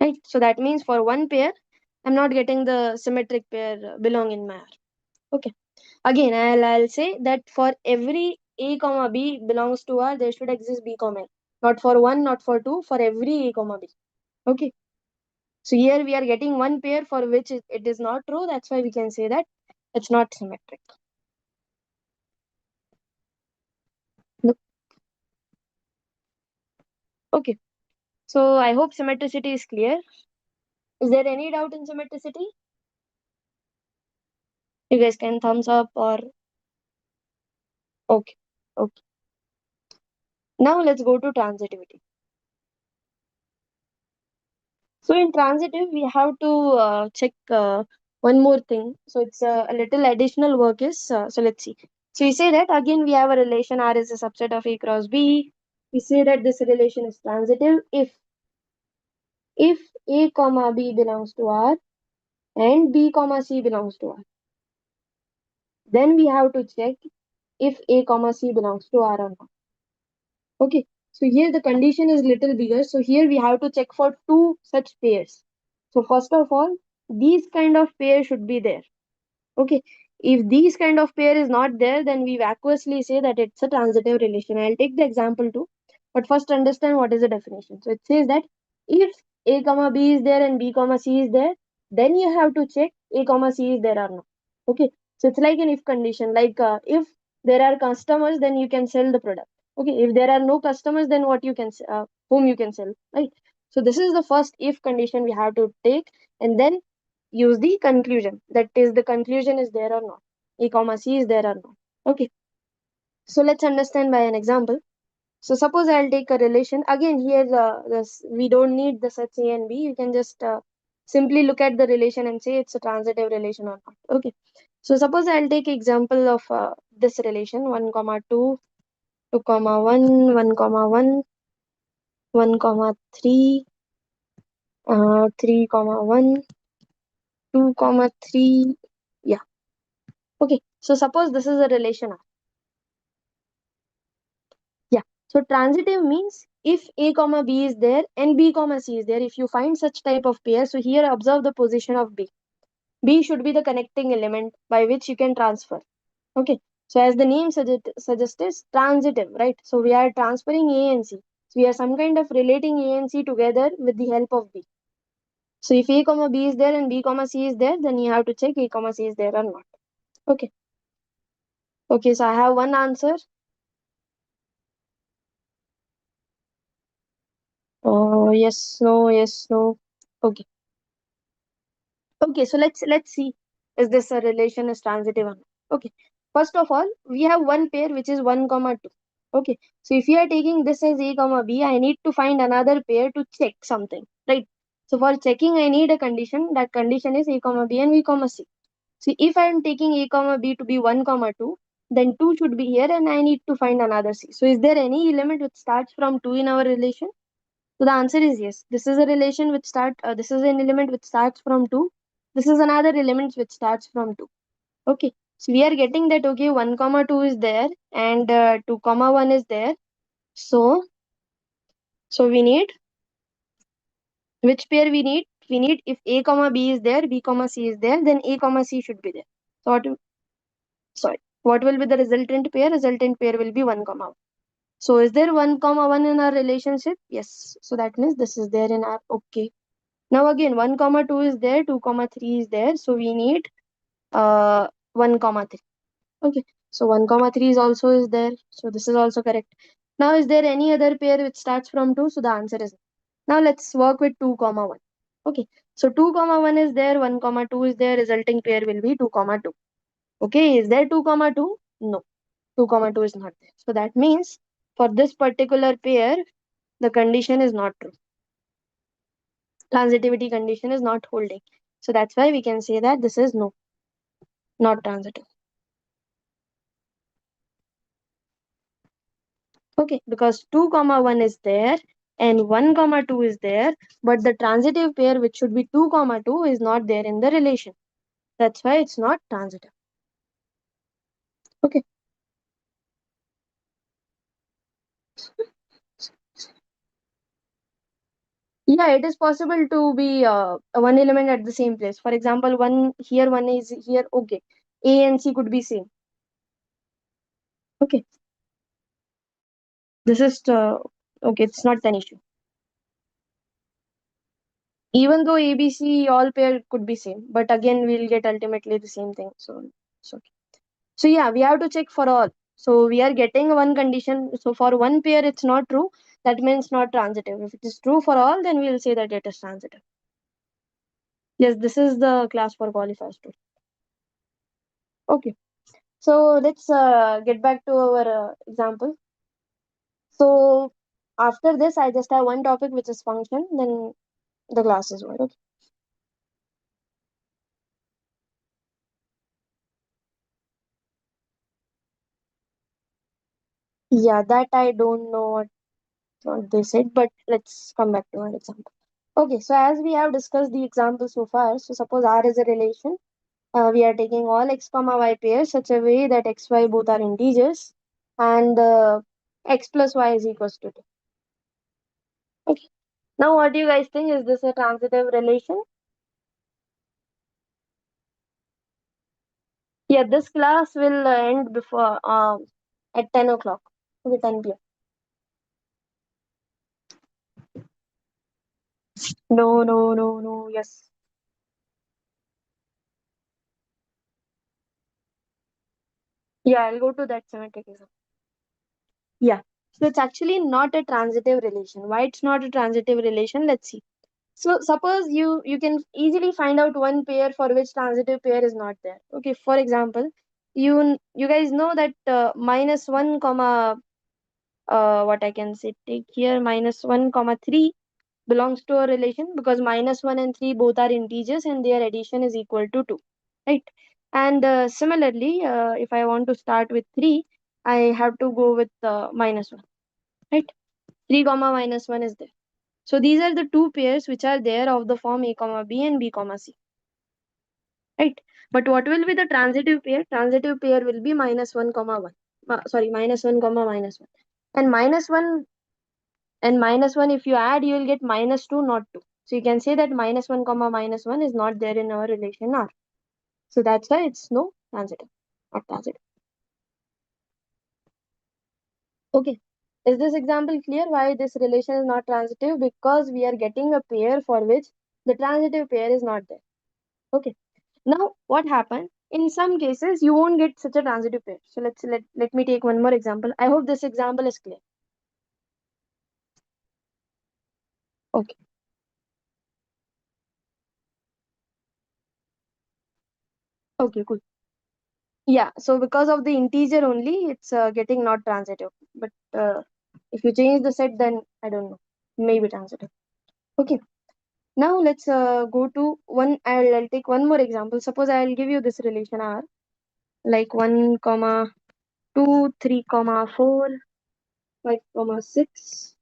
Right? So that means for one pair, I'm not getting the symmetric pair belong in my R. Okay. Again, I'll say that for every A comma B belongs to R, there should exist B comma A. Not for 1, not for 2, for every A comma B. Okay. So here we are getting one pair for which it is not true. That's why we can say that it's not symmetric. No. Okay. So I hope symmetricity is clear. Is there any doubt in symmetricity? You guys can thumbs up or okay. Okay. Now let's go to transitivity. So in transitive, we have to check one more thing. So it's a little additional work is, so let's see. So we say that again we have a relation R is a subset of A cross B. We say that this relation is transitive if A comma B belongs to R and B comma C belongs to R. Then we have to check if A comma C belongs to R or not. Okay, so here the condition is little bigger. So here we have to check for two such pairs. So first of all, these kind of pair should be there. Okay, if these kind of pair is not there, then we vacuously say that it's a transitive relation. I'll take the example too, but first understand what is the definition. So it says that if A comma B is there and B comma C is there, then you have to check A comma C is there or not. Okay, so it's like an if condition. Like if there are customers, then you can sell the product. Okay, if there are no customers, then what you can whom you can sell, right? So this is the first if condition we have to take, and then use the conclusion, that is the conclusion is there or not, A comma C is there or not. Okay, so let's understand by an example. So suppose I'll take a relation again here. We don't need the sets A and B. You can just simply look at the relation and say it's a transitive relation or not. Okay, so suppose I'll take example of this relation 1 comma 2, 2 comma 1, 1 comma 1, 1 comma 3, 3 comma 1, 2 comma 3. Yeah. Okay, so suppose this is a relation R. Yeah, so transitive means if A comma B is there and B comma C is there, if you find such type of pair, so here observe the position of B. B should be the connecting element by which you can transfer. Okay, so as the name suggests is transitive, right? So we are transferring A and C. So we are some kind of relating A and C together with the help of B. So if A comma B is there and B comma C is there, then you have to check A comma C is there or not. Okay. Okay, so I have one answer. Yes, no, yes, no. Okay. Okay, so let's see, is this a relation is transitive or not? Okay. First of all, we have one pair which is 1 comma 2. Okay. So if you are taking this as A comma B, I need to find another pair to check something, right? So for checking, I need a condition. That condition is A comma B and B comma C. So if I am taking A comma B to be 1 comma 2, then 2 should be here and I need to find another C. So is there any element which starts from 2 in our relation? So the answer is yes. This is a relation which this is an element which starts from 2. This is another element which starts from 2. Okay. So we are getting that, okay, 1 comma 2 is there and 2 comma 1 is there. So we need, which pair we need? We need if A comma B is there, B comma C is there, then A comma C should be there. So what will be the resultant pair? Resultant pair will be 1 comma 1. So is there 1 comma 1 in our relationship? Yes. So that means this is there in our, okay. Now again 1 comma 2 is there, 2 comma 3 is there. So we need 1 comma 3. Okay. So 1 comma 3 is also is there. So this is also correct. Now is there any other pair which starts from 2? So the answer is no. Now let's work with 2 comma 1. Okay. So 2 comma 1 is there, 1 comma 2 is there. Resulting pair will be 2 comma 2. Okay. Is there 2 comma 2? No. 2 comma 2 is not there. So that means for this particular pair, the condition is not true. Transitivity condition is not holding. So that's why we can say that this is no, not transitive. Okay, because 2 comma 1 is there and 1 comma 2 is there, but the transitive pair, which should be 2 comma 2, is not there in the relation. That's why it's not transitive. Okay. Yeah, it is possible to be one element at the same place. For example, one is here. Okay, A and C could be same. Okay, this is okay. It's not an issue. Even though A, B, C all pair could be same, but again we'll get ultimately the same thing. So it's okay. So yeah, we have to check for all. So we are getting one condition. So for one pair, it's not true. That means not transitive. If it is true for all, then we will say that it is transitive. Yes, this is the class for qualifiers too. Okay. So let's get back to our example. So after this, I just have one topic which is function. Then the class is over. Okay. Yeah, that I don't know what they said, but let's come back to our example. Okay, so as we have discussed the example so far, so suppose R is a relation. We are taking all x comma y pairs such a way that x, y both are integers and x plus y is equals to 2. Okay. Now what do you guys think? Is this a transitive relation? Yeah, this class will end before at 10 o'clock. Okay, 10 p.m. No, no, no, no. Yes. Yeah, I'll go to that symmetric example. Yeah. So it's actually not a transitive relation. Why it's not a transitive relation? Let's see. So suppose you can easily find out one pair for which transitive pair is not there. Okay, for example, you guys know that minus 1 comma what I can say, take here minus 1 comma 3 belongs to a relation because minus 1 and 3 both are integers and their addition is equal to 2, right? And similarly, if I want to start with 3, I have to go with minus 1, right? 3 comma minus 1 is there. So these are the two pairs which are there of the form A comma B and B comma C, right? But what will be the transitive pair? Transitive pair will be minus 1 comma 1. Sorry, minus 1 comma minus 1. And minus 1, if you add, you will get minus 2, not 2. So you can say that minus 1 comma minus 1 is not there in our relation R. So that's why it's no transitive, not transitive. Okay. Is this example clear why this relation is not transitive? Because we are getting a pair for which the transitive pair is not there. Okay. Now what happened? In some cases, you won't get such a transitive pair. So let me take one more example. I hope this example is clear. Okay. Okay, cool. Yeah, so because of the integer only, it's getting not transitive. But if you change the set, then I don't know, maybe transitive. Okay. Now let's go to one. I'll take one more example. Suppose I'll give you this relation R, like 1 comma 2, 3 comma 4, 5 comma 6,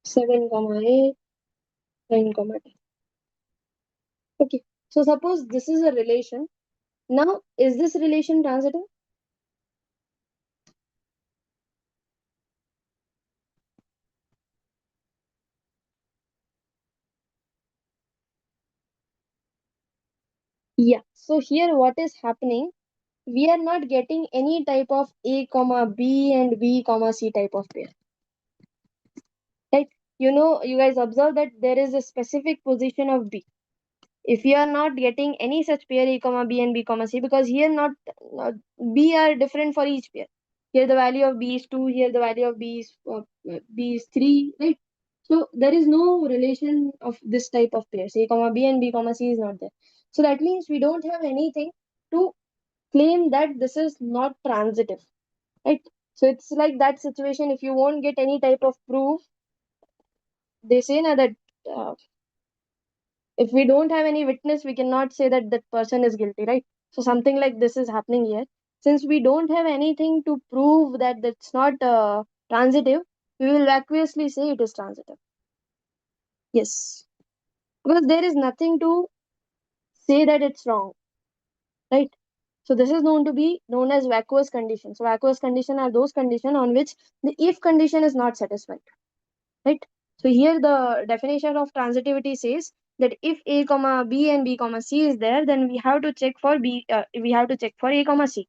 7 comma 8, 9 comma 10. Okay. So suppose this is a relation. Now, is this relation transitive? Yeah. So here what is happening? We are not getting any type of A comma B and B comma C type of pair. Right? You guys observe that there is a specific position of B. If you are not getting any such pair A comma B and B comma C, because here not B are different for each pair. Here the value of B is 2, here the value of B is 3, right? So there is no relation of this type of pairs. A comma B and B comma C is not there. So that means we don't have anything to claim that this is not transitive, right? So it's like that situation. If you won't get any type of proof, they say na that if we don't have any witness, we cannot say that that person is guilty, right? So something like this is happening here. Since we don't have anything to prove that that's not transitive, we will vacuously say it is transitive. Yes, because there is nothing to say that it's wrong, right? So this is known to be known as vacuous condition. So vacuous condition are those conditions on which the if condition is not satisfied, right? So here the definition of transitivity says that if a comma b and b comma c is there, then we have to check for we have to check for a comma c.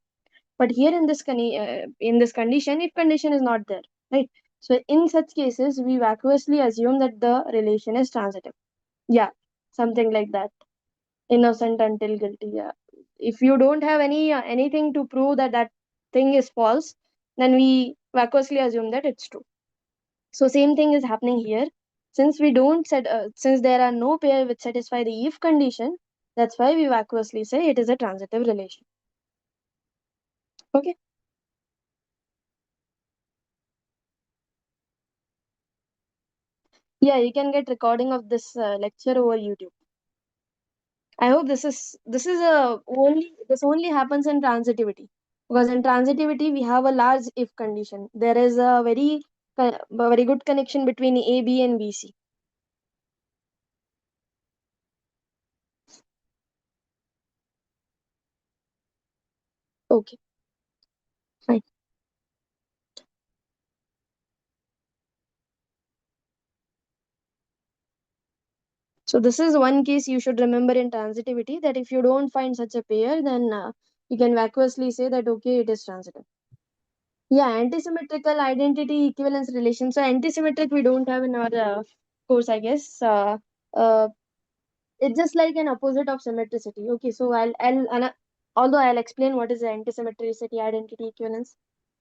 But here in this condition, if condition is not there, right? So in such cases, we vacuously assume that the relation is transitive. Yeah, something like that. Innocent until guilty. Yeah. If you don't have anything to prove that that thing is false, then we vacuously assume that it's true. So same thing is happening here. Since we don't set, since there are no pair which satisfy the if condition, that's why we vacuously say it is a transitive relation. Okay. Yeah, you can get recording of this lecture over YouTube. I hope this is this only happens in transitivity, because in transitivity we have a large if condition. There is a very good connection between A, B, and B, C. Okay, fine. So this is one case you should remember in transitivity, that if you don't find such a pair, then you can vacuously say that okay, it is transitive. Yeah, antisymmetrical identity equivalence relation. So antisymmetric we don't have in our course, I guess. It's just like an opposite of symmetricity. Okay, so although I'll explain what is antisymmetricity identity equivalence.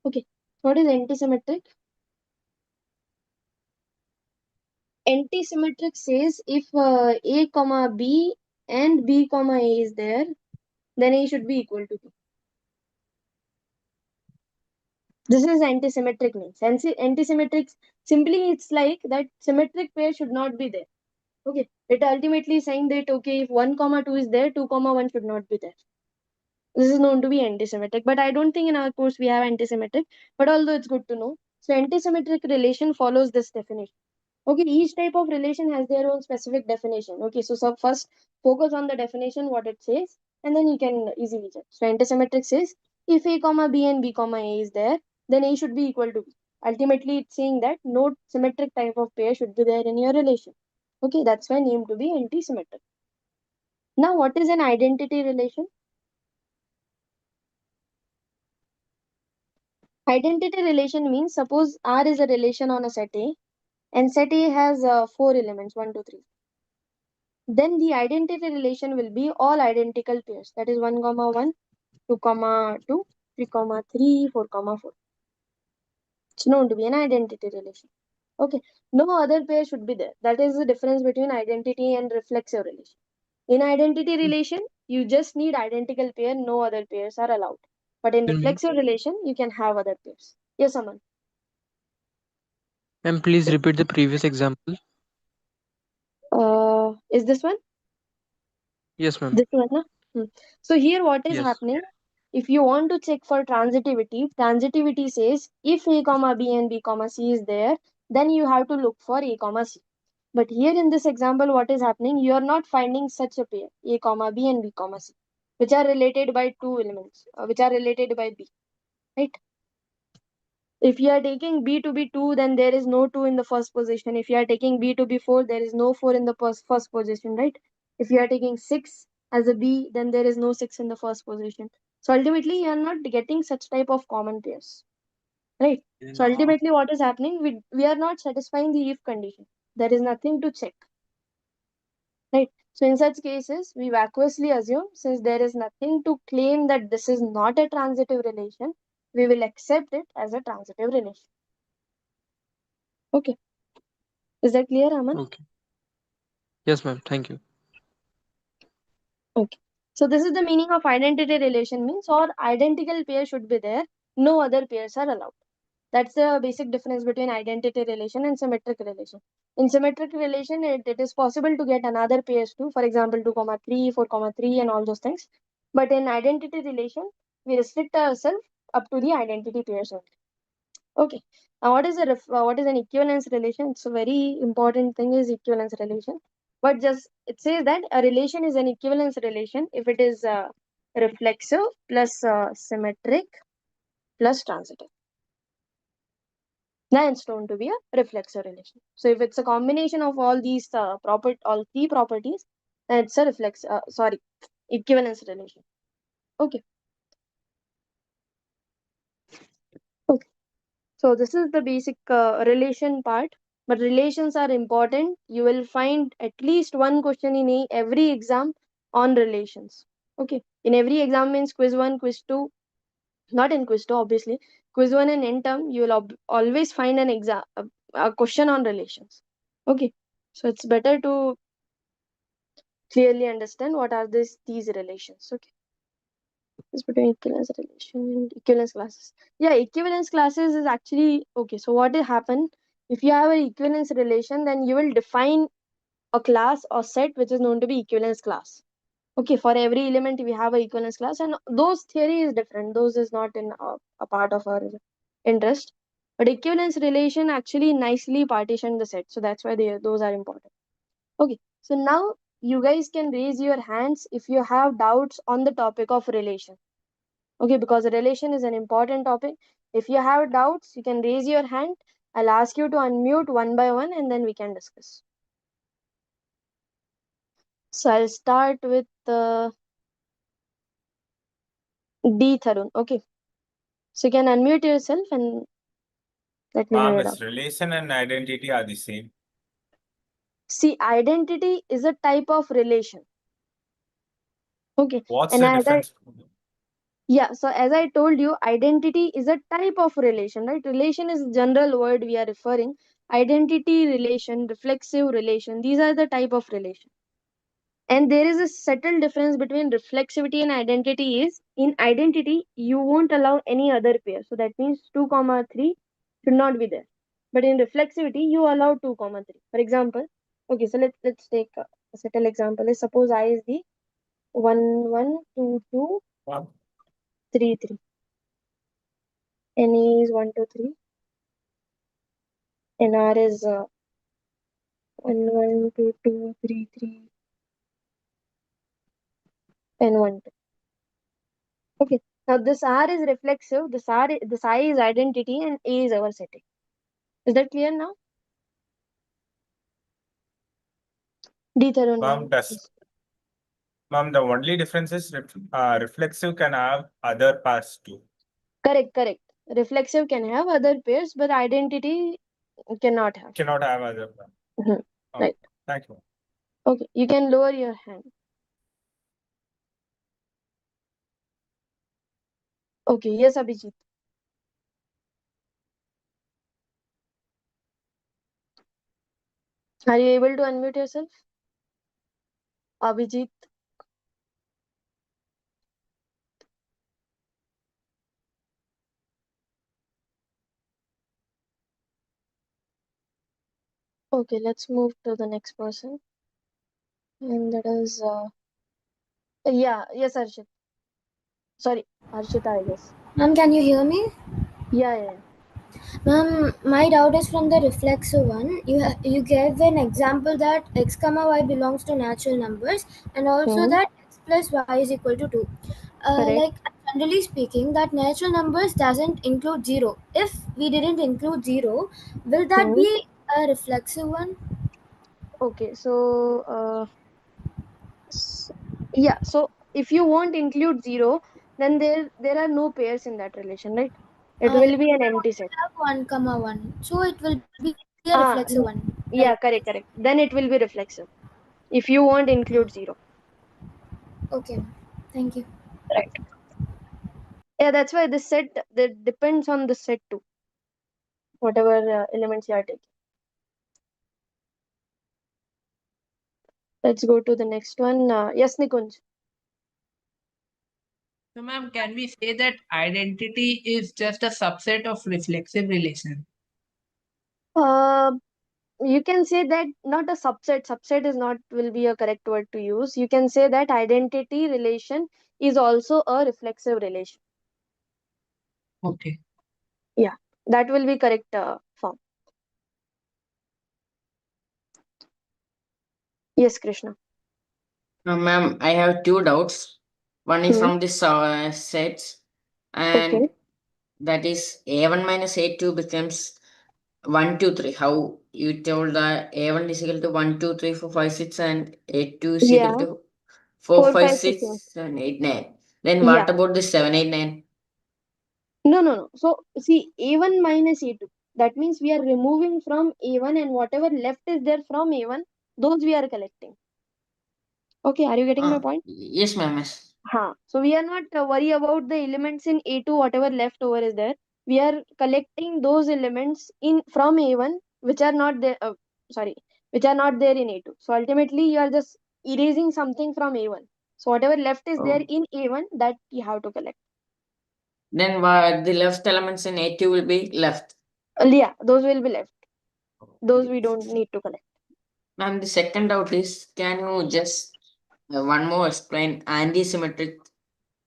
Okay, what is antisymmetric? Antisymmetric says if a comma b and b comma a is there, then a should be equal to b. This is antisymmetric means. Antisymmetric simply it's like that symmetric pair should not be there. Okay, it ultimately saying that okay, if 1 comma 2 is there, 2 comma 1 should not be there. This is known to be antisymmetric, but I don't think in our course we have antisymmetric, but although it's good to know. So antisymmetric relation follows this definition. Okay, each type of relation has their own specific definition. Okay, so first focus on the definition, what it says, and then you can easily check. So antisymmetric says if a comma b and b comma a is there, then a should be equal to b. Ultimately, it's saying that no symmetric type of pair should be there in your relation. Okay, that's why named to be antisymmetric. Now, what is an identity relation? Identity relation means suppose R is a relation on a set A, and set A has 4 elements 1, 2, 3. Then the identity relation will be all identical pairs. That is 1 comma 1, 2 comma 2, 3 comma 3, 4 comma 4. It's known to be an identity relation. Okay, no other pair should be there. That is the difference between identity and reflexive relation. In identity relation, you just need identical pair, no other pairs are allowed. But in reflexive relation, you can have other pairs. Yes, Aman. Ma'am, please repeat the previous example. Is this one? Yes, ma'am. This one, na? So here what is Yes. happening? If you want to check for transitivity, transitivity says if a comma b and b comma c is there, then you have to look for a comma c. But here in this example, what is happening? You are not finding such a pair, a comma b and b comma c, which are related by two elements, which are related by b, right? If you are taking b to be 2, then there is no 2 in the first position. If you are taking b to be 4, there is no 4 in the first position, right? If you are taking 6 as a b, then there is no 6 in the first position. So ultimately, you are not getting such type of common pairs, right? So ultimately, what is happening? We are not satisfying the if condition. There is nothing to check, right? So in such cases, we vacuously assume since there is nothing to claim that this is not a transitive relation, we will accept it as a transitive relation. Okay. Is that clear, Aman? Okay. Yes, ma'am. Thank you. Okay. So this is the meaning of identity relation, means or identical pair should be there, no other pairs are allowed. That's the basic difference between identity relation and symmetric relation. In symmetric relation, it is possible to get another pairs too, for example 2, 3, 4, 3 and all those things. But in identity relation, we restrict ourselves up to the identity pairs only. Okay. Now what is what is an equivalence relation? It's a very important thing is equivalence relation. But just it says that a relation is an equivalence relation if it is reflexive plus symmetric plus transitive. Then it's known to be a reflexive relation. So if it's a combination of all these all three properties, then it's a equivalence relation. Okay. Okay. So this is the basic relation part. But relations are important. You will find at least one question in every exam on relations. Okay. In every exam means quiz 1, quiz 2, not in quiz 2 obviously. Quiz 1 and end term, you will always find an exam a question on relations. Okay. So it's better to clearly understand what are these relations. Okay. It's between equivalence relation and equivalence classes. Yeah, equivalence classes is actually okay. So what will happen if you have an equivalence relation, then you will define a class or set which is known to be equivalence class. Okay, for every element we have a equivalence class, and those theory is different. Those is not in a part of our interest. But equivalence relation actually nicely partitioned the set, so that's why those are important. Okay, so now you guys can raise your hands if you have doubts on the topic of relation. Okay, because relation is an important topic. If you have doubts, you can raise your hand. I'll ask you to unmute one by one and then we can discuss. So I'll start with D Tharun. Okay. So you can unmute yourself and let me know Ma'am, your is doubt. relation and identity are the same? See, identity is a type of relation. Okay. What's And the as difference? so as I told you, identity is a type of relation, right? Relation is general word we are referring. Identity relation, reflexive relation, these are the type of relation. And there is a subtle difference between reflexivity and identity is in identity, you won't allow any other pair. So that means 2, 3 should not be there. But in reflexivity, you allow 2, 3. For example, okay, so let's take a subtle example. Let's suppose I is the 1, 1, 2, 2, 3, 3. N is 1, 2, 3. And R is 1, 1, 2, 2, 3, 3. And 1, 2. Okay. Now this R is reflexive, this I is identity, and A is our setting. Is that clear now? D Tarun. Ma'am, the only difference is reflexive can have other parts too. Correct. Reflexive can have other pairs, but identity cannot have. Cannot have other parts. Right. Thank you. Okay, you can lower your hand. Okay, yes, Abhijit. Are you able to unmute yourself? Abhijit. Okay, let's move to the next person. And that is, yes, Arshit. Sorry, Arshita, I guess. Ma'am, can you hear me? Yeah. Ma'am, my doubt is from the reflexive one. You gave an example that x comma y belongs to natural numbers, and also that x plus y is equal to 2. Like generally speaking, that natural numbers doesn't include 0. If we didn't include 0, will that be a reflexive one? Okay, so so if you won't include 0, then there are no pairs in that relation, right? It will be an empty set. 1 comma 1, so it will be a reflexive one. Yeah, correct. Then it will be reflexive if you won't include 0. Okay, thank you. Right. Yeah, that's why the set that depends on the set too. Whatever elements you are taking. Let's go to the next one. Yes, Nikunj. So, ma'am, can we say that identity is just a subset of reflexive relation? Uh, you can say that not a subset. Subset is not will be a correct word to use. You can say that identity relation is also a reflexive relation. Okay. Yeah, that will be correct form. Yes, Krishna. Ma'am, I have two doubts. One is from this sets, and Okay. that is A1 minus A2 becomes 1, 2, 3. How you told that A1 is equal to 1, 2, 3, 4, 5, 6, and A2 is equal Yeah. to 4, 4, 5, 5, 6. 6, and 8, 9. Then Yeah. what about this 7, 8, 9? No. So see, A1 minus A2. That means we are removing from A1 and whatever left is there from A1, those we are collecting. Okay, are you getting my point? Yes, ma'am. Yes. So we are not worry about the elements in A2, whatever left over is there. We are collecting those elements in from A1 which are not there. Which are not there in A2. So ultimately, you are just erasing something from A1. So whatever left is there in A1, that you have to collect. Then what the left elements in A2 will be left. Yeah, those will be left. Those we don't need to collect. Ma'am, the second doubt is, can you just one more explain anti-symmetric?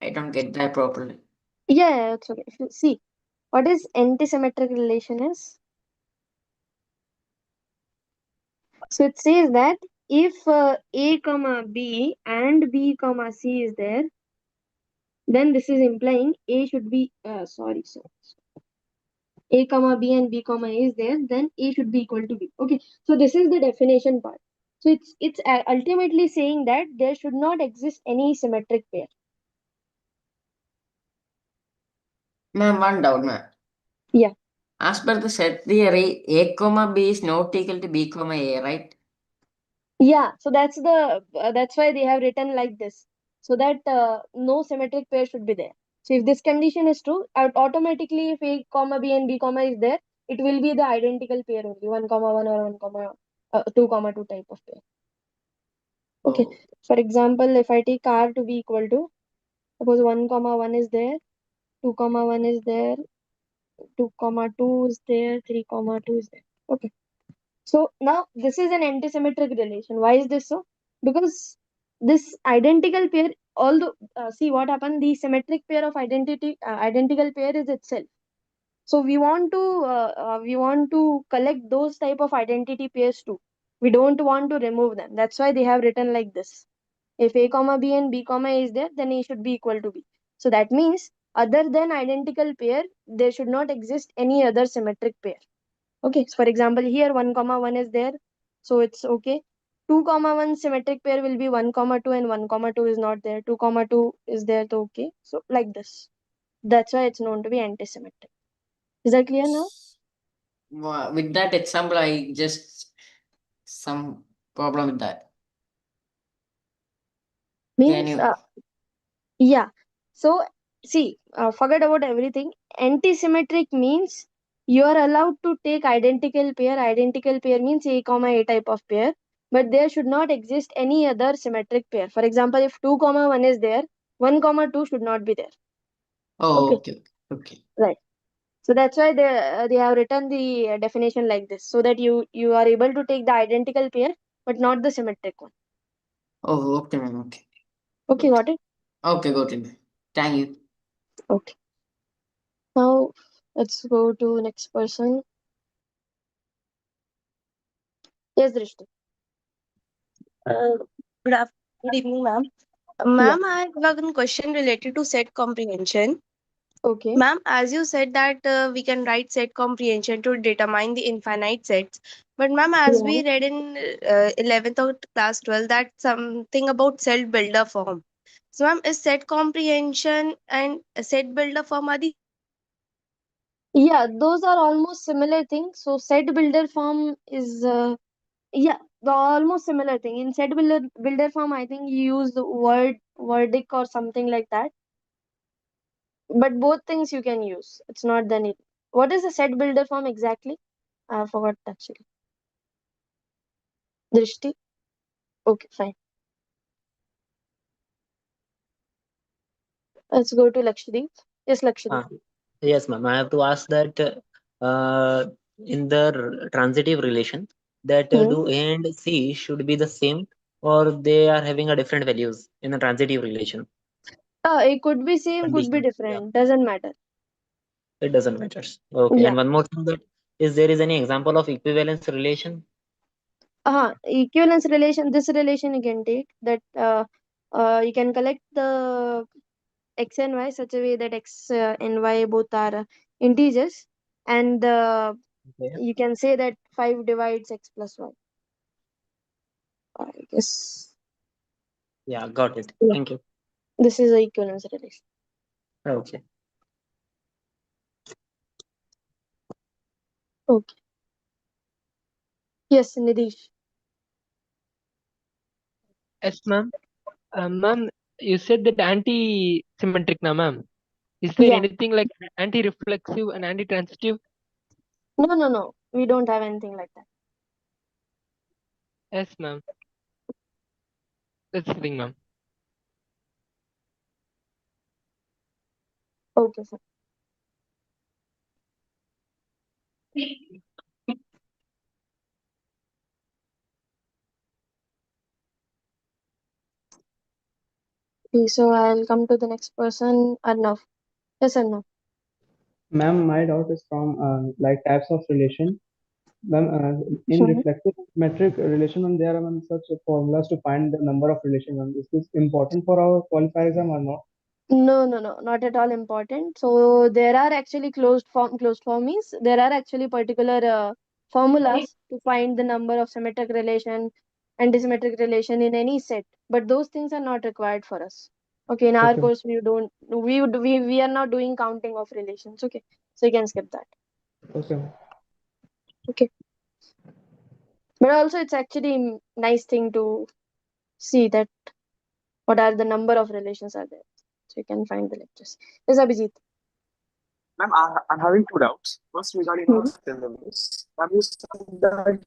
I don't get that properly. Yeah, it's okay. If you see, what is anti-symmetric relation is? So it says that if A comma B and B comma C is there, then this is implying A should be A comma B and B comma A is there, then A should be equal to B. Okay, so this is the definition part. So it's ultimately saying that there should not exist any symmetric pair. Ma'am, one doubt, ma'am. Yeah. As per the set theory, A comma B is not equal to B comma A, right? Yeah, so that's why they have written like this, so that no symmetric pair should be there. So if this condition is true, automatically if A comma B and B comma is there, it will be the identical pair only, 1 comma 1 or 1 comma 2 comma 2 type of pair. Okay. For example, if I take R to be equal to, suppose 1 comma 1 is there, 2 comma 1 is there, 2 comma 2 is there, 3 comma 2 is there. Okay. So now this is an anti-symmetric relation. Why is this so? Because this identical pair, although see what happened, the symmetric pair of identical pair is itself. So we want to collect those type of identity pairs too. We don't want to remove them. That's why they have written like this. If A comma B and B comma A is there, then A should be equal to B. So that means other than identical pair, there should not exist any other symmetric pair. Okay, so for example, here 1 comma 1 is there, so it's okay. 2 comma 1 symmetric pair will be 1 comma 2 and 1 comma 2 is not there. 2 comma 2 is there, so okay. So like this. That's why it's known to be anti-symmetric. Is that clear now? With that example, I just some problem with that. Means, Can you? yeah. So see, forget about everything. Anti-symmetric means you are allowed to take identical pair. Identical pair means A comma A type of pair, but there should not exist any other symmetric pair. For example, if 2 comma 1 is there, 1 comma 2 should not be there. Oh, Okay. okay. Right. So that's why they have written the definition like this, so that you are able to take the identical pair, but not the symmetric one. Oh, okay, ma'am. Okay. Okay, got it? Okay, got it. Thank you. Okay. Now let's go to next person. Yes, Drishti. Good evening, ma'am. Ma'am, I have one question related to set comprehension. Okay. Ma'am, as you said that we can write set comprehension to determine the infinite sets. But ma'am, as we read in 11th or class 12, that something about set builder form. So ma'am, is set comprehension and set builder form are the Yeah, those are almost similar things. So set builder form is the almost similar thing. In set builder form, I think you use the wordic or something like that. But both things you can use. It's not the need. What is the set builder form exactly? I forgot actually. Drishti? Okay, fine. Let's go to Lakshdeep. Yes, Lakshdeep. Yes, ma'am. I have to ask that in the transitive relation, that do A and C should be the same, or they are having a different values in a transitive relation? It could be same, could be Conditions. Yeah, different. Doesn't matter. it doesn't matter. Okay. Yeah. And one more thing, that is there is any example of equivalence relation? Equivalence relation. This relation you can take that you can collect the x and y such a way that x and y both are integers, and Okay. you can say that 5 divides x plus y. I guess. Yeah, got it. Yeah. Thank you. This is a equivalence relation. Okay. Okay. Yes, Nidish. Yes, ma'am. Ma'am, you said that anti-symmetric, na ma'am. Is there Yeah. anything like anti-reflexive and anti-transitive? No. We don't have anything like that. Yes, ma'am. That's the thing, ma'am. Okay, sir. Okay, so I'll come to the next person, Arnav. Yes, Arnav. Ma'am, my doubt is from like types of relation. Ma'am, in reflexive metric relation, ma'am, there are such formulas to find the number of relation. Ma'am, is this important for our qualifier exam or not? No, not at all important. So there are actually closed form means there are actually particular formulas to find the number of symmetric relation, antisymmetric relation in any set. But those things are not required for us. Okay, in our Okay. course we are not doing counting of relations. Okay, so you can skip that. Okay. Okay, but also it's actually nice thing to see that what are the number of relations are there. So you can find the lectures. Yes, Abhijit. Ma'am, I'm having two doubts. First, regarding our syllabus. Have you said that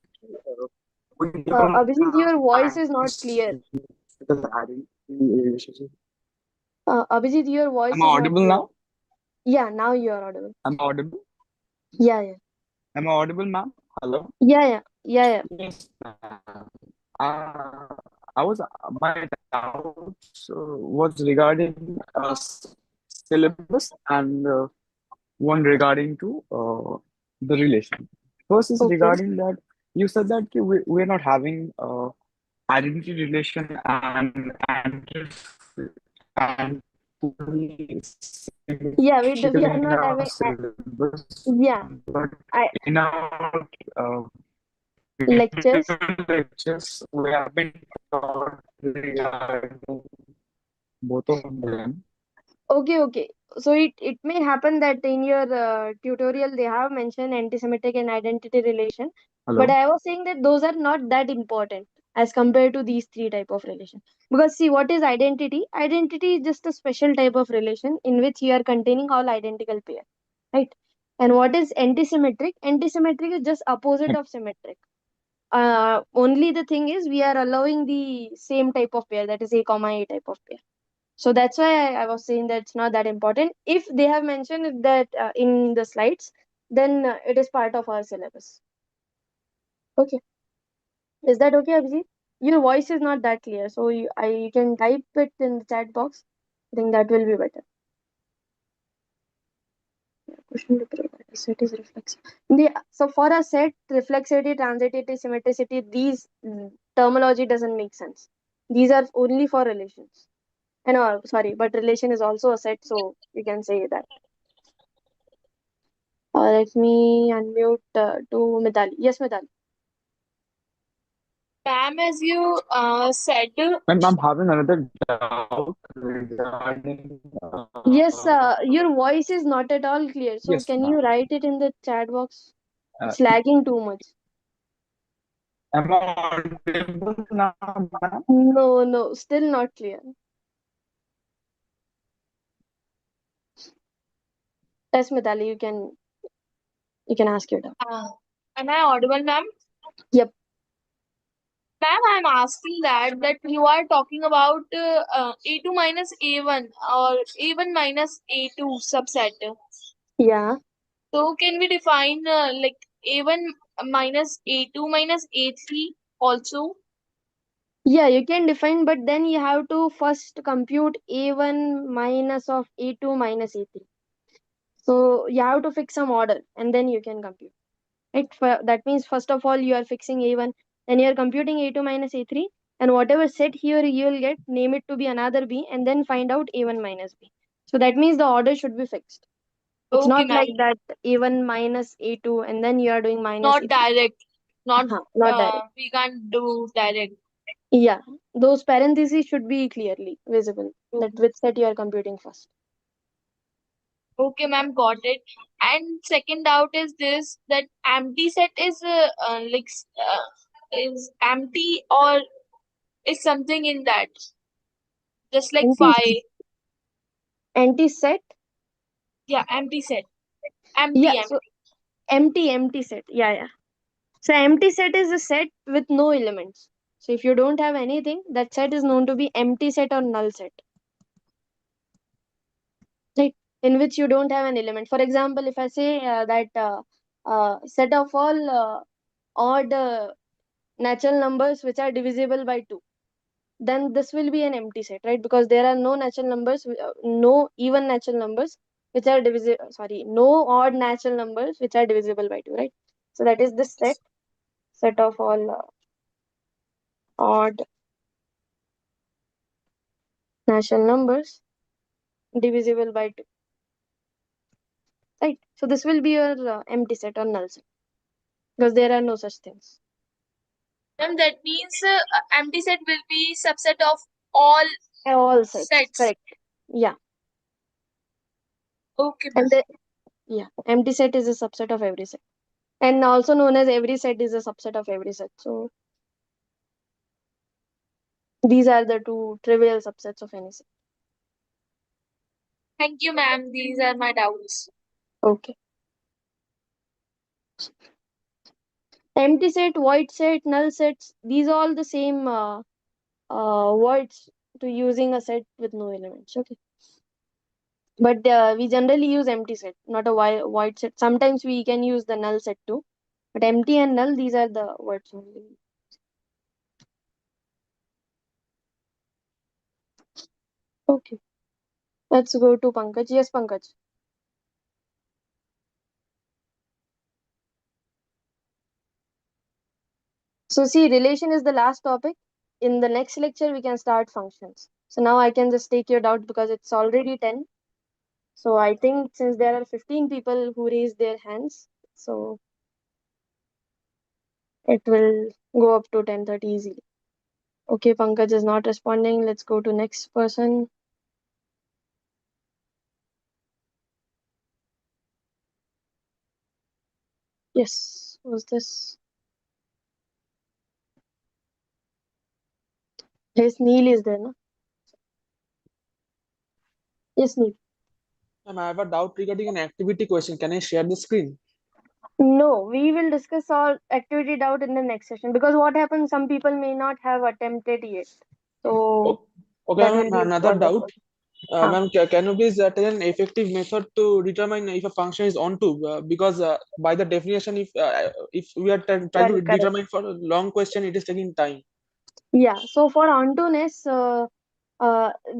we don't Abhijit, your voice is not clear. because adding relationship. Abhijit, your voice Am I is not audible clear. now? Yeah, now you are audible. Am I audible? Yeah. Am I audible, ma'am? Hello? Yeah. Yes, ma'am. I was my doubts was regarding syllabus and one regarding to the relation. First is Okay. regarding that you said that we're not having identity relation and Yeah, we symmetrical are in not our having. syllabus, Yeah, but I in our lectures. lectures we have been taught regarding both of them. Okay. So it may happen that in your tutorial they have mentioned antisemitic and identity relation, but Hello. I was saying that those are not that important as compared to these three type of relation. Because see, what is identity? Identity is just a special type of relation in which you are containing all identical pair, right? And what is antisymmetric? Antisymmetric is just opposite of symmetric. Only the thing is we are allowing the same type of pair, that is a comma a type of pair. So that's why I was saying that it's not that important. If they have mentioned that in the slides, then it is part of our syllabus. Okay. Is that okay, Abhijit? Your voice is not that clear, so you can type it in the chat box. I think that will be better. Question to provide a set is reflexive. So for a set, reflexivity, transitivity, symmetricity, these terminology doesn't make sense. These are only for relations. No, sorry, but relation is also a set, so you can say that. Let me unmute to Mithali. Yes, Mithali. Ma'am, as you said, Ma'am, I'm having another doubt regarding Yes, your voice is not at all clear. So yes, can ma'am. you write it in the chat box? Uh, It's lagging too much. am I audible now, ma'am? No, still not clear. Yes, Mithali, you can ask your doubt. am I audible, ma'am? Yep. Ma'am, I'm asking that you are talking about A2 minus A1 or A1 minus A2 subset. Yeah. So can we define like A1 minus A2 minus A3 also? Yeah, you can define, but then you have to first compute A1 minus of A2 minus A3. So you have to fix some order and then you can compute. Right? That means first of all you are fixing A1, then you are computing A2 minus A3, and whatever set here you will get, name it to be another B, and then find out A1 minus B. So that means the order should be fixed. It's Okay, not ma'am. like that A1 minus A2 and then you are doing minus Not A3. direct. Not Not direct. we can't do direct. Yeah, those parentheses should be clearly visible. That which set you are computing first. Okay, ma'am, got it. And second doubt is this, that empty set is is empty or is something in that, just like Empty, phi. empty set. Yeah, empty set. Yeah, Empty. so empty set. Yeah. So empty set is a set with no elements. So if you don't have anything, that set is known to be empty set or null set. Right? In which you don't have an element. For example, if I say that set of all odd natural numbers which are divisible by 2, then this will be an empty set, right? Because there are no natural numbers, no even natural numbers which are divisible, sorry, no odd natural numbers which are divisible by 2, right? So that is this set of all odd natural numbers divisible by 2, right? So this will be your empty set or null set because there are no such things. And that means empty set will be subset of all sets. Correct. Yeah. Okay, And yeah, empty set is a subset of every set, and also known as every set is a subset of every set. So these are the two trivial subsets of any set. Thank you, ma'am. These are my doubts. Okay. Empty set, void set, null sets, these are all the same words to using a set with no elements. Okay. But we generally use empty set, not a void set. Sometimes we can use the null set too. But empty and null, these are the words only. Okay. Let's go to Pankaj. Yes, Pankaj. So see, relation is the last topic. In the next lecture, we can start functions. So now I can just take your doubt because it's already 10. So I think since there are 15 people who raised their hands, so it will go up to 10:30 easily. Okay, Pankaj is not responding. Let's go to next person. Yes, who's this? Yes, Neil is there, no? Yes, Neil. Ma'am, I have a doubt regarding an activity question. Can I share the screen? No, we will discuss all activity doubt in the next session because what happens, some people may not have attempted yet. So Okay, that ma'am, will be another further. doubt. Huh. Ma'am, can you please tell an effective method to determine if a function is onto? Because by the definition, if we are trying to Correct. determine for a long question, it is taking time. Yeah. So for onto-ness,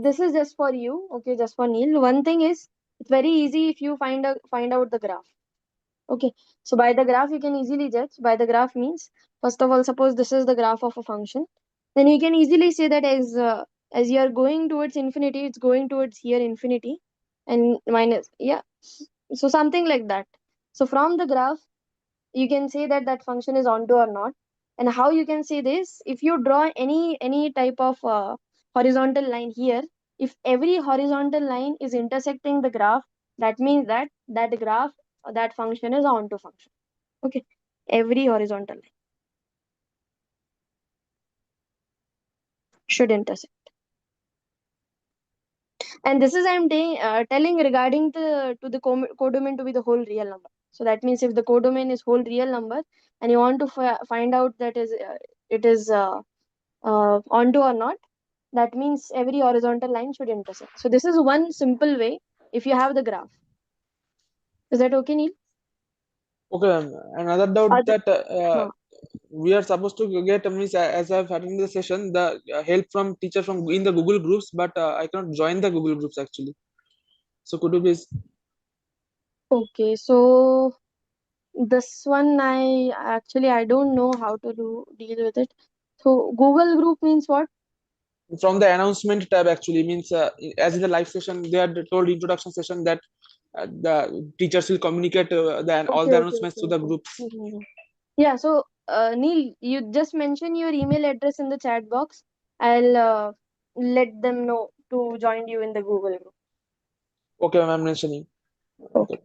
this is just for you. Okay, just for Neil. One thing is, it's very easy if you find out the graph. Okay. So by the graph, you can easily judge. By the graph means, first of all, suppose this is the graph of a function, then you can easily say that as you are going towards infinity, it's going towards here infinity, and minus. Yeah. So something like that. So from the graph, you can say that that function is onto or not. And how you can say this, if you draw any type of horizontal line here, if every horizontal line is intersecting the graph, that means that graph, that function is onto function. Okay, every horizontal line should intersect. And this is I'm telling regarding to the codomain to be the whole real number. So that means if the codomain is whole real number and you want to find out that it is onto or not, that means every horizontal line should intersect. So this is one simple way if you have the graph. Is that okay, Neil? Okay, another doubt Other- that we are supposed to get, means as I've had in the session, the help from teacher from in the Google groups, but I cannot join the Google groups actually. So could you please? Okay, so this one I don't know how to deal with it. So Google group means what? From the announcement tab actually, means as in the live session they had told introduction session that the teachers will communicate all the announcements to the groups. Mhm. Yeah, so Neil, you just mention your email address in the chat box. I'll let them know to join you in the Google group. Okay, I'm mentioning. Okay.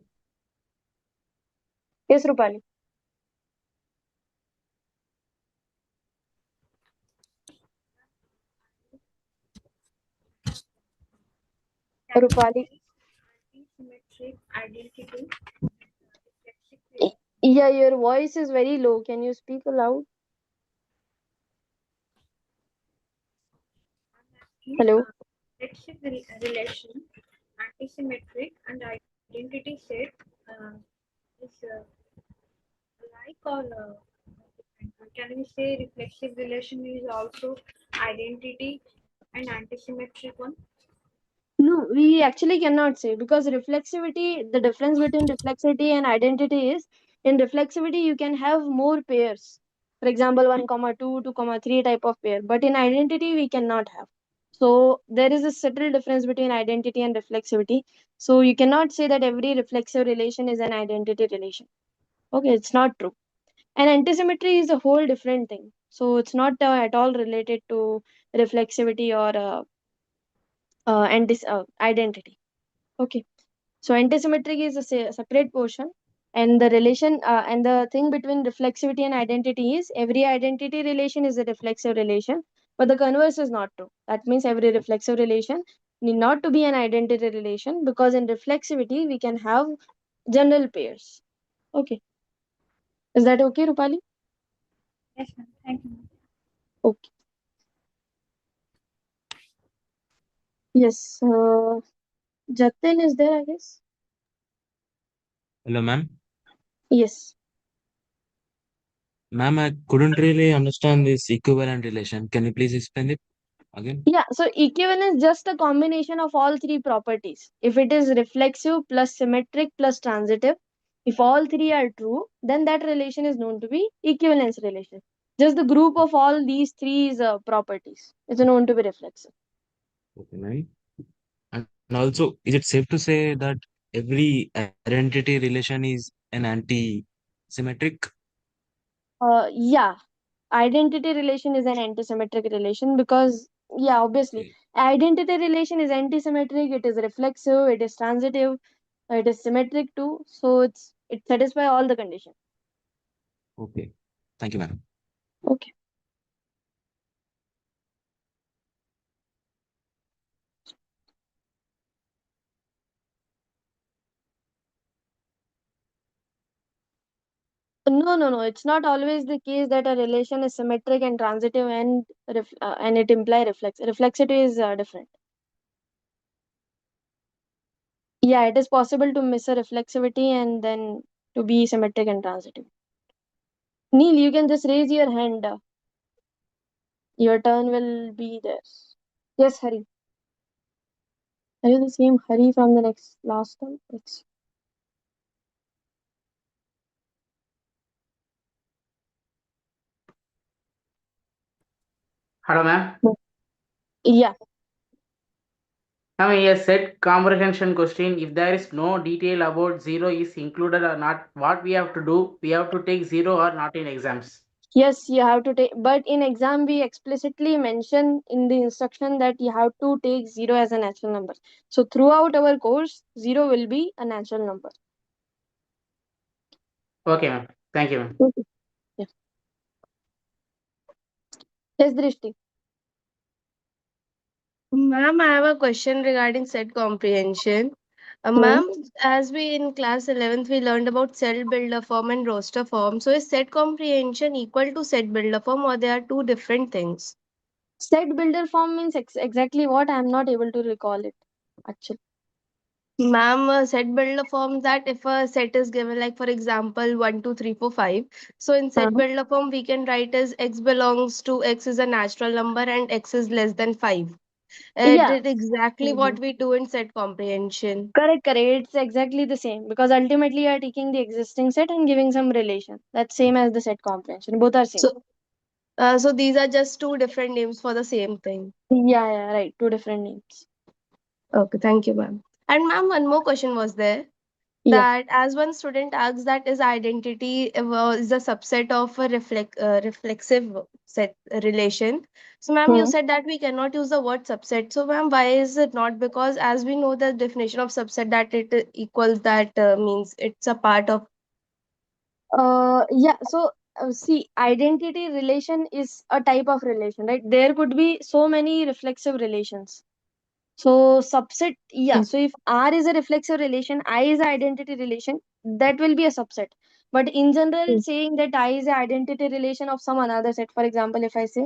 Yes, Rupali. Rupali. Symmetric identity. Yeah, your voice is very low. Can you speak loud? Hello. Relationship relation, antisymmetric, and identity set is alike or different. Can we say reflexive relation is also identity and antisymmetric one? No, we actually cannot say, because reflexivity, the difference between reflexivity and identity is, in reflexivity you can have more pairs. For example, 1 comma 2, 2 comma 3 type of pair. But in identity we cannot have. So there is a subtle difference between identity and reflexivity. So you cannot say that every reflexive relation is an identity relation. Okay, it's not true. And antisymmetry is a whole different thing. So it's not at all related to reflexivity or identity. Okay. So antisymmetric is a separate portion, and the relation and the thing between reflexivity and identity is every identity relation is a reflexive relation, but the converse is not true. That means every reflexive relation need not to be an identity relation, because in reflexivity we can have general pairs. Okay. Is that okay, Rupali? Yes, ma'am. Thank you. Okay. Yes. Jatin is there, I guess. Hello, ma'am. Yes. Ma'am, I couldn't really understand this equivalent relation. Can you please explain it again? Yeah, so equivalence is just a combination of all three properties. If it is reflexive plus symmetric plus transitive, if all three are true, then that relation is known to be equivalence relation. Just the group of all these three properties is known to be reflexive. Okay, ma'am. And also, is it safe to say that every identity relation is an anti-symmetric? Yeah, identity relation is an antisymmetric relation because, yeah, obviously, identity relation is antisymmetric, it is reflexive, it is transitive, it is symmetric too. So it satisfies all the conditions. Okay. Thank you, ma'am. Okay. No. It's not always the case that a relation is symmetric and transitive and it implies reflexivity is different. Yeah, it is possible to miss a reflexivity and then to be symmetric and transitive. Neil, you can just raise your hand. Your turn will be there. Yes, Hari. Are you the same Hari from the last time? Hello, ma'am. Yeah. Ma'am, a set comprehension question. If there is no detail about zero is included or not, what we have to do? We have to take zero or not in exams. Yes, you have to take, but in exam we explicitly mention in the instruction that you have to take 0 as a natural number. So throughout our course, 0 will be a natural number. Okay, ma'am. Thank you, ma'am. Okay. Yeah. Yes, Drishti. Ma'am, I have a question regarding set comprehension. Ma'am, as we in class 11th, we learned about cell builder form and roster form. So is set comprehension equal to set builder form or they are two different things? Set builder form means exactly what? I am not able to recall it actually. Ma'am, set builder form that if a set is given, like for example, 1, 2, 3, 4, 5. So in set builder form, we can write as x belongs to x is a natural number and x is less than 5. It Yeah. is exactly what we do in set comprehension. Correct, correct. It's exactly the same because ultimately you are taking the existing set and giving some relation. That's same as the set comprehension. Both are same. So these are just two different names for the same thing. Yeah, yeah, right. Two different names. Okay, thank you, ma'am. And ma'am, one more question was there. Yeah. That as one student asks that is identity is a subset of a reflexive set relation. So ma'am, you said that we cannot use the word subset. So ma'am, why is it not? Because as we know the definition of subset that it equals that means it's a part of. Yeah. So see, identity relation is a type of relation, right? There could be so many reflexive relations. So subset, yeah. So if R is a reflexive relation, I is an identity relation, that will be a subset. But in general, saying that I is an identity relation of some another set. For example, if I say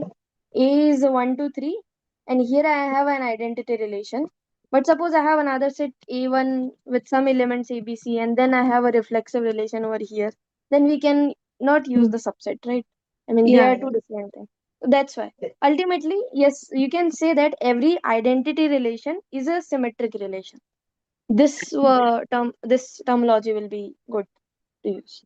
A is 1, 2, 3, and here I have an identity relation. But suppose I have another set A1 with some elements ABC, and then I have a reflexive relation over here. Then we can not use the subset, right? I mean, they Yeah, are two different things. That's why ultimately, yes, you can say that every identity relation is a symmetric relation. This this terminology will be good to use.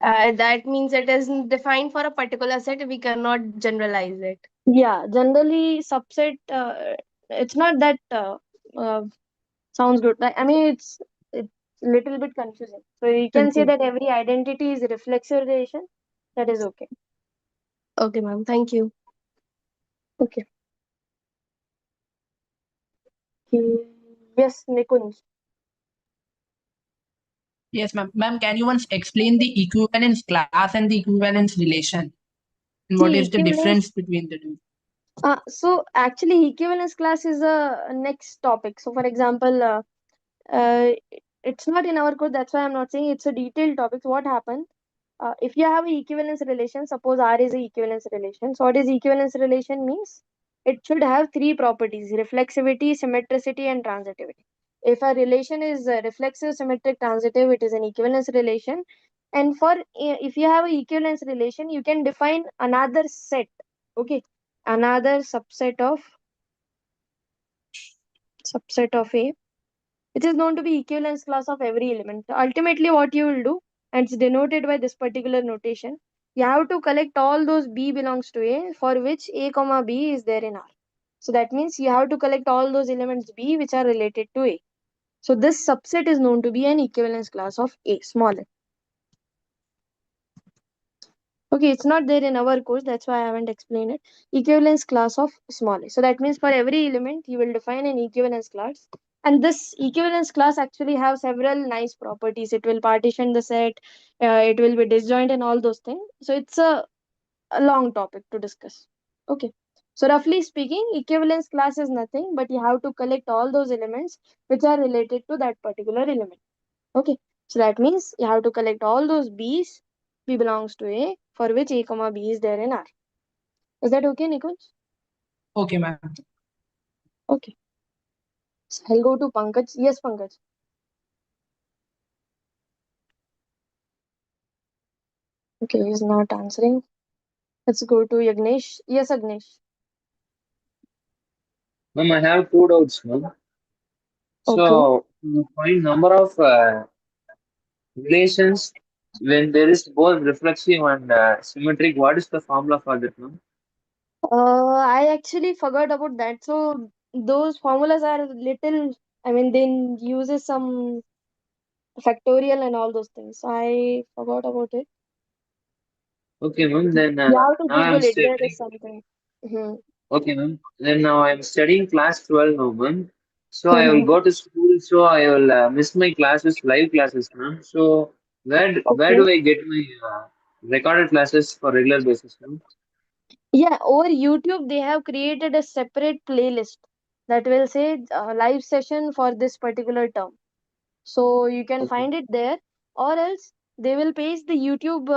That means it is defined for a particular set. We cannot generalize it. Yeah, generally subset. It's not that uh, sounds good. I mean, it's little bit confusing. So you can say that every identity is a reflexive relation. That is okay. Okay, ma'am. Thank you. Okay. Yes, Nikunj. Yes, ma'am. Ma'am, can you once explain the equivalence class and the equivalence relation? And what See, is the equivalence. difference between the two? So actually, equivalence class is a next topic. So for example, uh, it's not in our course. That's why I'm not saying it's a detailed topic. So what happens? If you have an equivalence relation, suppose R is an equivalence relation. So what is equivalence relation means? It should have three properties: reflexivity, symmetricity, and transitivity. If a relation is reflexive, symmetric, transitive, it is an equivalence relation. And for if you have an equivalence relation, you can define another set. Okay, another subset of A, which is known to be equivalence class of every element. So ultimately, what you will do, and it's denoted by this particular notation, you have to collect all those B belongs to A for which A comma B is there in R. So that means you have to collect all those elements B which are related to A. So this subset is known to be an equivalence class of A, small a. Okay, it's not there in our course, that's why I haven't explained it. Equivalence class of small a. So that means for every element, you will define an equivalence class. And this equivalence class actually have several nice properties. It will partition the set, it will be disjoint and all those things. So it's a long topic to discuss. Okay. So roughly speaking, equivalence class is nothing, but you have to collect all those elements which are related to that particular element. Okay. So that means you have to collect all those B's. B belongs to A for which A comma B is there in R. Is that okay, Nikunj? Okay, ma'am. Okay. So I'll go to Pankaj. Yes, Pankaj. Okay, he's not answering. Let's go to Yagnesh. Yes, Agnesh. Ma'am, I have two doubts, ma'am. Okay. So, to find number of relations when there is both reflexive and symmetric, what is the formula for that, ma'am? I actually forgot about that. So those formulas are little. I mean, they uses some factorial and all those things. I forgot about it. Okay, ma'am. Then You have to now Google I'm it. There is studying. something. Mm-hmm. Okay, ma'am. Then now I'm studying class 12 now, ma'am. So I will Mm-hmm. go to school. So I will miss my classes, live classes, ma'am. So where Okay. do I get my recorded classes for regular basis, ma'am? Yeah, over YouTube, they have created a separate playlist that will say live session for this particular term. So you can Okay. find it there, or else they will paste the YouTube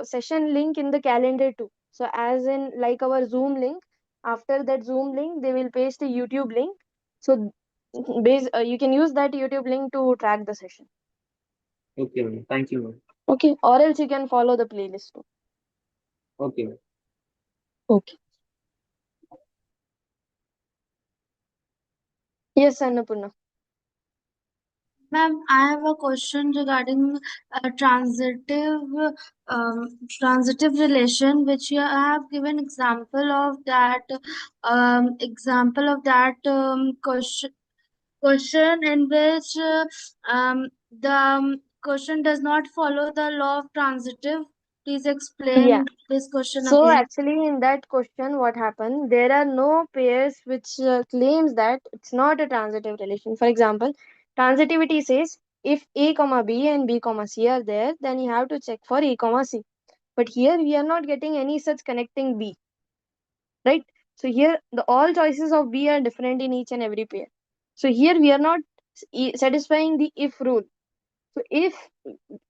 session link in the calendar too. So as in like our Zoom link, After that Zoom link, they will paste a YouTube link. So you can use that YouTube link to track the session. Okay, ma'am. Thank you, ma'am. Okay, or else you can follow the playlist too. Okay, ma'am. Okay. Yes, Annapurna. Ma'am, I have a question regarding transitive relation, which you have given example of that question in which the question does not follow the law of transitive. Please Yeah. explain this question So again. actually in that question what happened, there are no pairs which claims that it's not a transitive relation. For example, transitivity says if A comma B and B comma C are there, then you have to check for A comma C. But here we are not getting any such connecting B, right? So here the all choices of B are different in each and every pair. So here we are not satisfying the if rule. So if,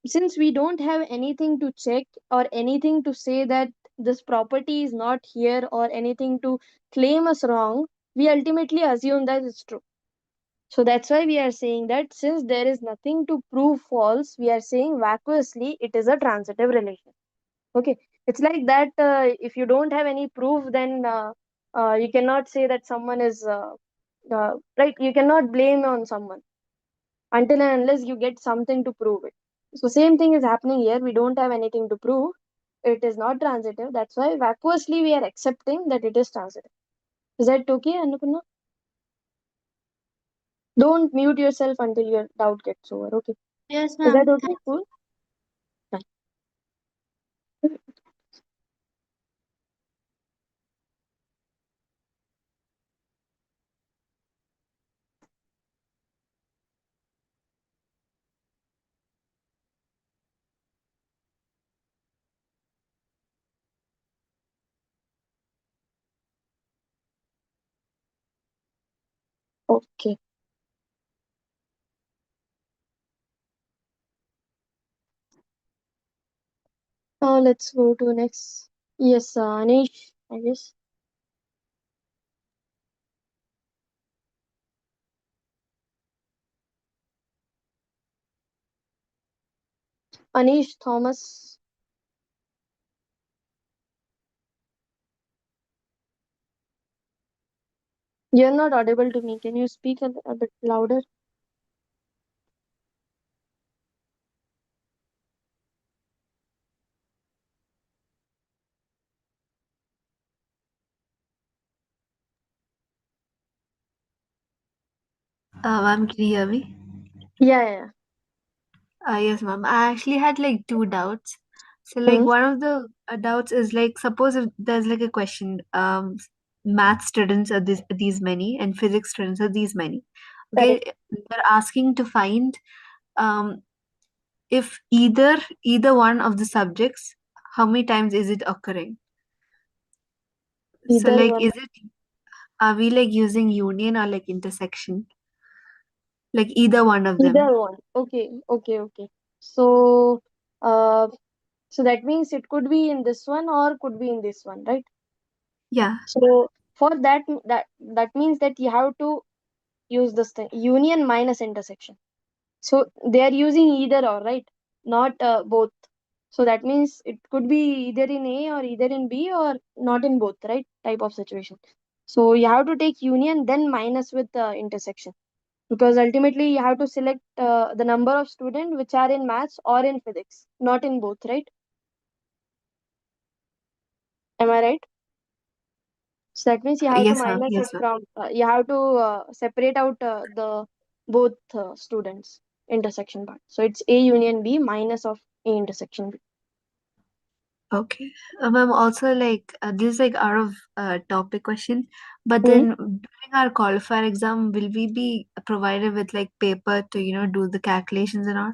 since we don't have anything to check or anything to say that this property is not here or anything to claim us wrong, we ultimately assume that it's true. So that's why we are saying that since there is nothing to prove false, we are saying vacuously it is a transitive relation. Okay, it's like that. If you don't have any proof, then you cannot say that someone is right. You cannot blame on someone until and unless you get something to prove it. So same thing is happening here. We don't have anything to prove. It is not transitive. That's why vacuously we are accepting that it is transitive. Is that okay, Annapurna? Don't mute yourself until your doubt gets over. Okay. Yes, Is ma'am. that okay? Cool. Fine. Okay. Now let's go to next. Yes, Anish, I guess. Anish Thomas. You're not audible to me. Can you speak a bit louder? Ma'am, can you hear me? Yeah. Yes, ma'am. I actually had like two doubts. So, like, one of the doubts is like, suppose if there's like a question, math students are these many, and physics students are these many. Okay, they're asking to find if either one of the subjects, how many times is it occurring? So, Either like, one. are we like using union or like intersection? Like either one of them. Either one. Okay. So, so that means it could be in this one or could be in this one, right? Yeah. So for that means that you have to use this thing, union minus intersection. So they are using either or, right? Not both. So that means it could be either in A or either in B or not in both, right? Type of situation. So you have to take union then minus with intersection, because ultimately you have to select the number of students which are in maths or in physics, not in both, right? Am I right? So that means you have to Yes, ma'am. minus it Yes, ma'am. from you have to separate out the both students intersection part. So it's A union B minus of A intersection B. Okay. Ma'am, also like this is like out of topic question, but then during our qualifier exam, will we be provided with like paper to do the calculations and all?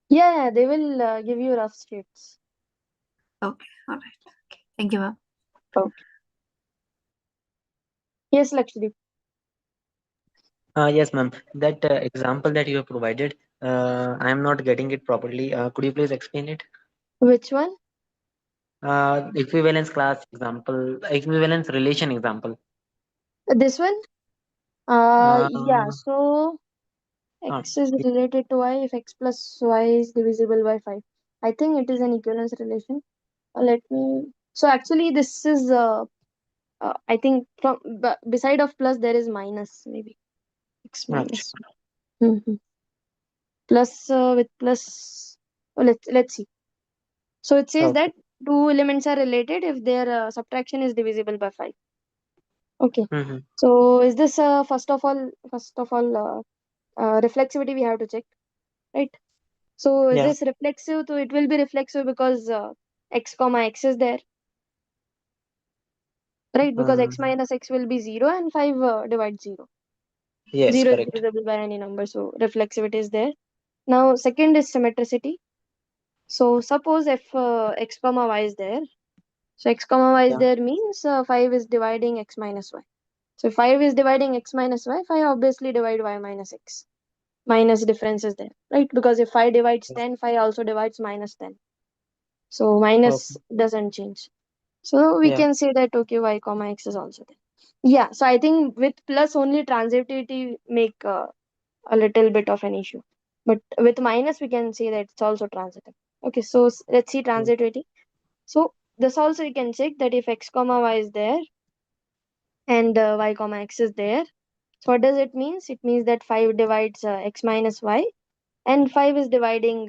Yeah, they will give you rough sheets. Okay, all right. Okay, thank you, ma'am. Okay. Yes, Lakshdeep. Yes, ma'am. That example that you have provided, I am not getting it properly. Could you please explain it? Which one? Equivalence class example, equivalence relation example. This one? Uh, Yeah. So x is related to y if x plus y is divisible by 5. I think it is an equivalence relation. Let me. So actually, this is I think from beside of plus there is minus, maybe x minus. Mm-hmm. Plus with plus. Oh, let's see. So it says that two elements are related if their subtraction is divisible by 5. Okay. So is this first of all reflexivity we have to check, right? So is this reflexive? So it will be reflexive because x comma x is there, right? Because x minus x will be 0 and 5 divides 0. Yes, 0 is correct. divisible by any number, so reflexivity is there. Now second is symmetricity. So suppose if x comma y is there, so x comma y is there means 5 is dividing x minus y. So if 5 is dividing x minus y, 5 obviously divide y minus x. Minus difference is there, right? Because if 5 divides 10, 5 also divides minus 10. So minus doesn't change. So we can say that okay, y comma x is also there. Yeah, so I think with plus only transitivity make a little bit of an issue. But with minus, we can say that it's also transitive. Okay, so let's see transitivity. So this also you can check that if x comma y is there and y comma x is there. So what does it means? It means that 5 divides x minus y and 5 is dividing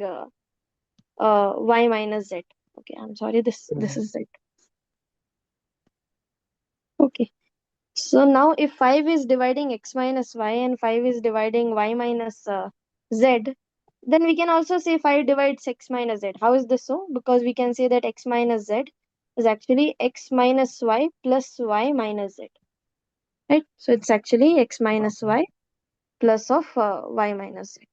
y minus z. Okay, I'm sorry, this is z. Okay. So now if 5 is dividing x minus y and 5 is dividing y minus z, then we can also say 5 divides x minus z. How is this so? Because we can say that x minus z is actually x minus y plus y minus z. Right? So it's actually x minus y plus of y minus z.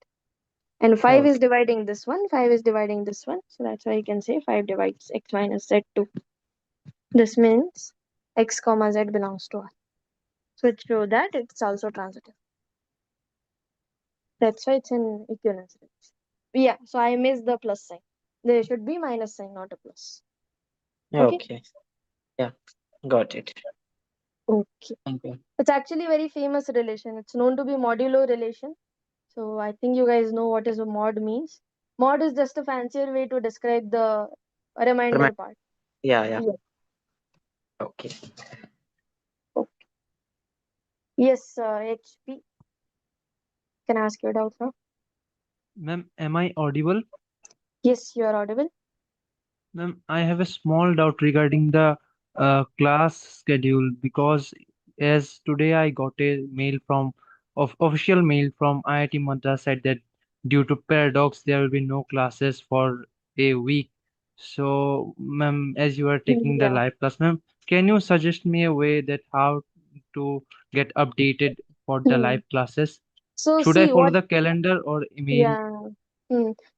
And 5 is dividing this one, 5 is dividing this one. So that's why you can say 5 divides x minus z too. This means x comma z belongs to R. So it shows that it's also transitive. That's why it's an equivalence relation. Yeah, so I missed the plus sign. There should be minus sign, not a plus. Okay. Yeah, got it. Okay. Thank you. It's actually a very famous relation. It's known to be modulo relation. So I think you guys know what is a mod means. Mod is just a fancier way to describe the remainder part. Yeah. Okay. Yes, HP. Can I ask you a doubt now? Ma'am, am I audible? Yes, you are audible. Ma'am, I have a small doubt regarding the class schedule because as today I got a mail from official mail from IIT Madras said that due to paradox there will be no classes for a week. So, ma'am, as you are taking the Yeah. live class, ma'am, can you suggest me a way that how to get updated for the live classes? So Should I see follow what. the calendar or email? Yeah.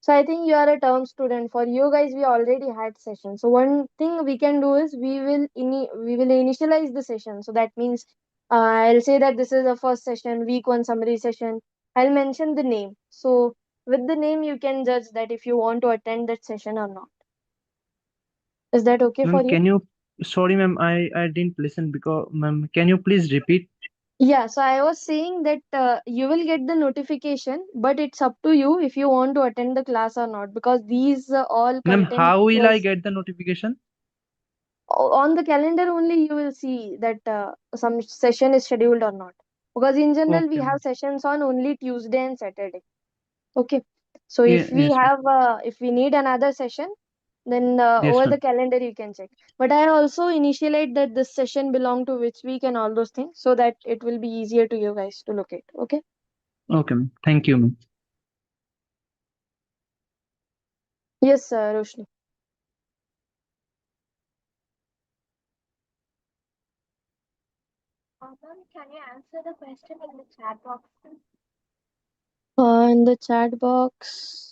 So I think you are a term student. For you guys, we already had session. So one thing we can do is we will initialize the session. So that means I'll say that this is the first session, week one summary session. I'll mention the name. So with the name, you can judge that if you want to attend that session or not. Is that okay Ma'am, for you? can you, sorry, ma'am, I didn't listen because, ma'am, can you please repeat? Yeah, so I was saying that you will get the notification, but it's up to you if you want to attend the class or not, because these all Ma'am, content how will I was get the notification? on the calendar only. You will see that some session is scheduled or not, because in general we Okay, have ma'am. sessions on only Tuesday and Saturday. Okay, so Yeah, yes, ma'am. if we need another session, then Yes, over the ma'am. calendar you can check. But I also initiate that this session belong to which week and all those things, so that it will be easier to you guys to locate. Okay. Okay, ma'am. Thank you, ma'am. Yes, Roshni. Ma'am, can you answer the question in the chat box? In the chat box.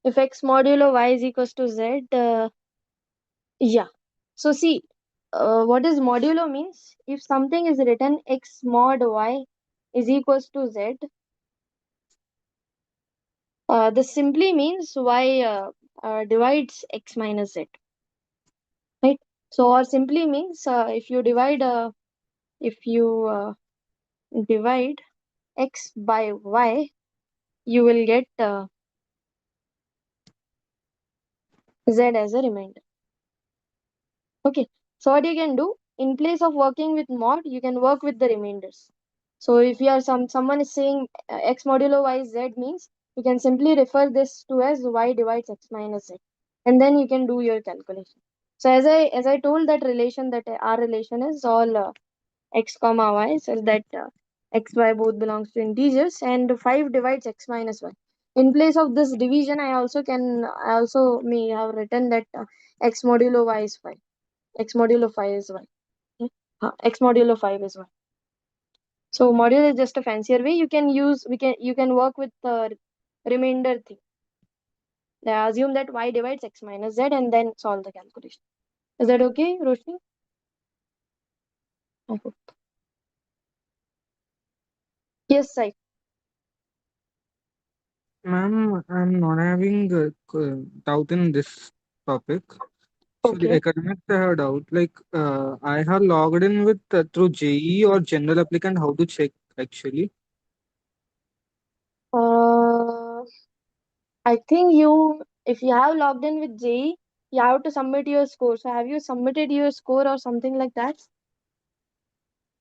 If x modulo y is equals to z, yeah. So see, what is modulo means? If something is written x mod y is equals to z, This simply means y divides x minus z, right? So, or simply means if you divide x by y, you will get z as a remainder. Okay. So what you can do, in place of working with mod, you can work with the remainders. So if you are someone is saying x modulo y z means, you can simply refer this to as y divides x minus z, and then you can do your calculation. So as I told, that relation, that our relation is all x comma y, such that x y both belongs to integers, and 5 divides x minus y. In place of this division, I also may have written that x modulo y is 5. X modulo 5 is 1. Okay? X modulo 5 is 1. So module is just a fancier way. You can work with the remainder thing. Assume that y divides x minus z and then solve the calculation. Is that okay, Roshni? I hope. Yes, Sai. Ma'am, I'm not having doubt in this topic. So the Okay. academics I have doubt. Like I have logged in with through JE or general applicant. How to check actually? I think if you have logged in with JE, you have to submit your score. So have you submitted your score or something like that?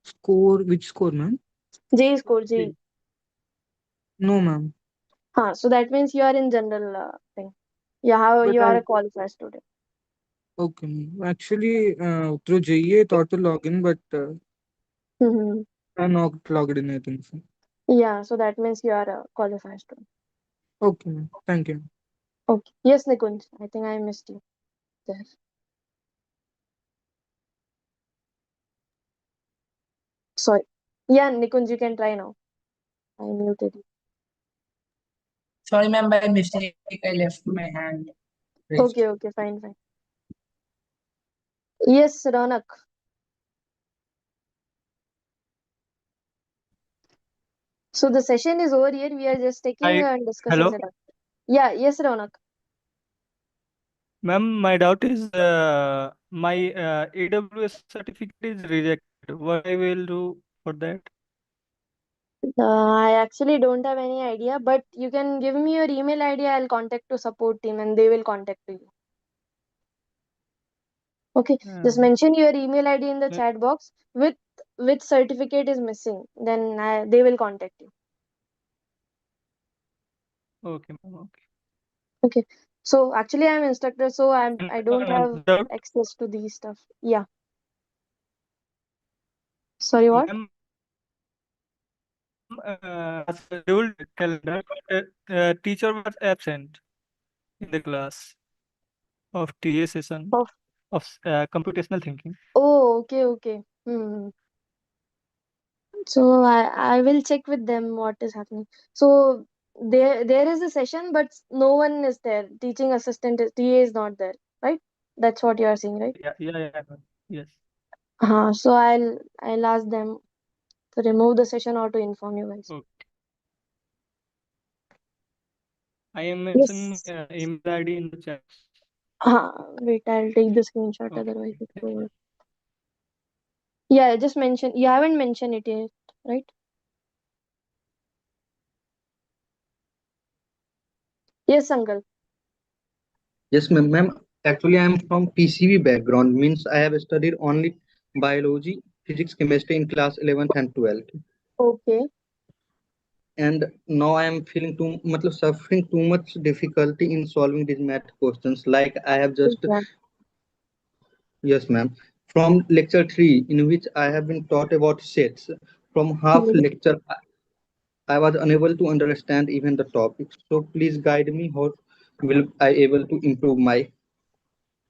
Score? Which score, ma'am? JE score, JE. No, ma'am. So that means you are in general thing. But You are I a qualified student. okay, ma'am. Actually, through JE I thought to log in, but Mm-hmm. I'm not logged in. I think so. Yeah, so that means you are a qualified student. Okay, ma'am. Thank you. Okay. Yes, Nikunj. I think I missed you there. Sorry. Yeah, Nikunj, you can try now. I muted you. Sorry, ma'am, by mistake I left my hand raised. Okay, fine. Yes, Ronak. So the session is over here. We are just taking I and discussing hello, setup. Yeah, yes, Ronak. ma'am. My doubt is my AWS certificate is rejected. What I will do for that? I actually don't have any idea, but you can give me your email ID. I'll contact to support team and they will contact you. Okay, just mention your email ID in the chat box with which certificate is missing. Then they will contact you. Okay, ma'am. Okay. Okay. So actually I'm instructor, so I don't have Doubt, access to these stuff. Yeah. Sorry, what? ma'am. As a scheduled calendar, teacher was absent in the class of TA session of computational thinking. Oh, okay. So I will check with them what is happening. So there is a session, but no one is there. Teaching assistant TA is not there, right? That's what you are saying, right? Yeah, ma'am. Yes. So I'll ask them to remove the session or to inform you guys. Okay. I am mentioning Yes. email ID in the chat. Wait, I'll take the screenshot. Okay. Otherwise, it will. Yeah, just mention. You haven't mentioned it yet, right? Yes, uncle. Yes, ma'am. Ma'am, actually, I am from PCB background, means I have studied only biology, physics, chemistry in class 11th and 12th. Okay. And now I am feeling suffering too much difficulty in solving these math questions. Like I have just, Yeah. yes, ma'am, from lecture 3, in which I have been taught about sets. From half lecture, I was unable to understand even the topic. So please guide me how will I able to improve my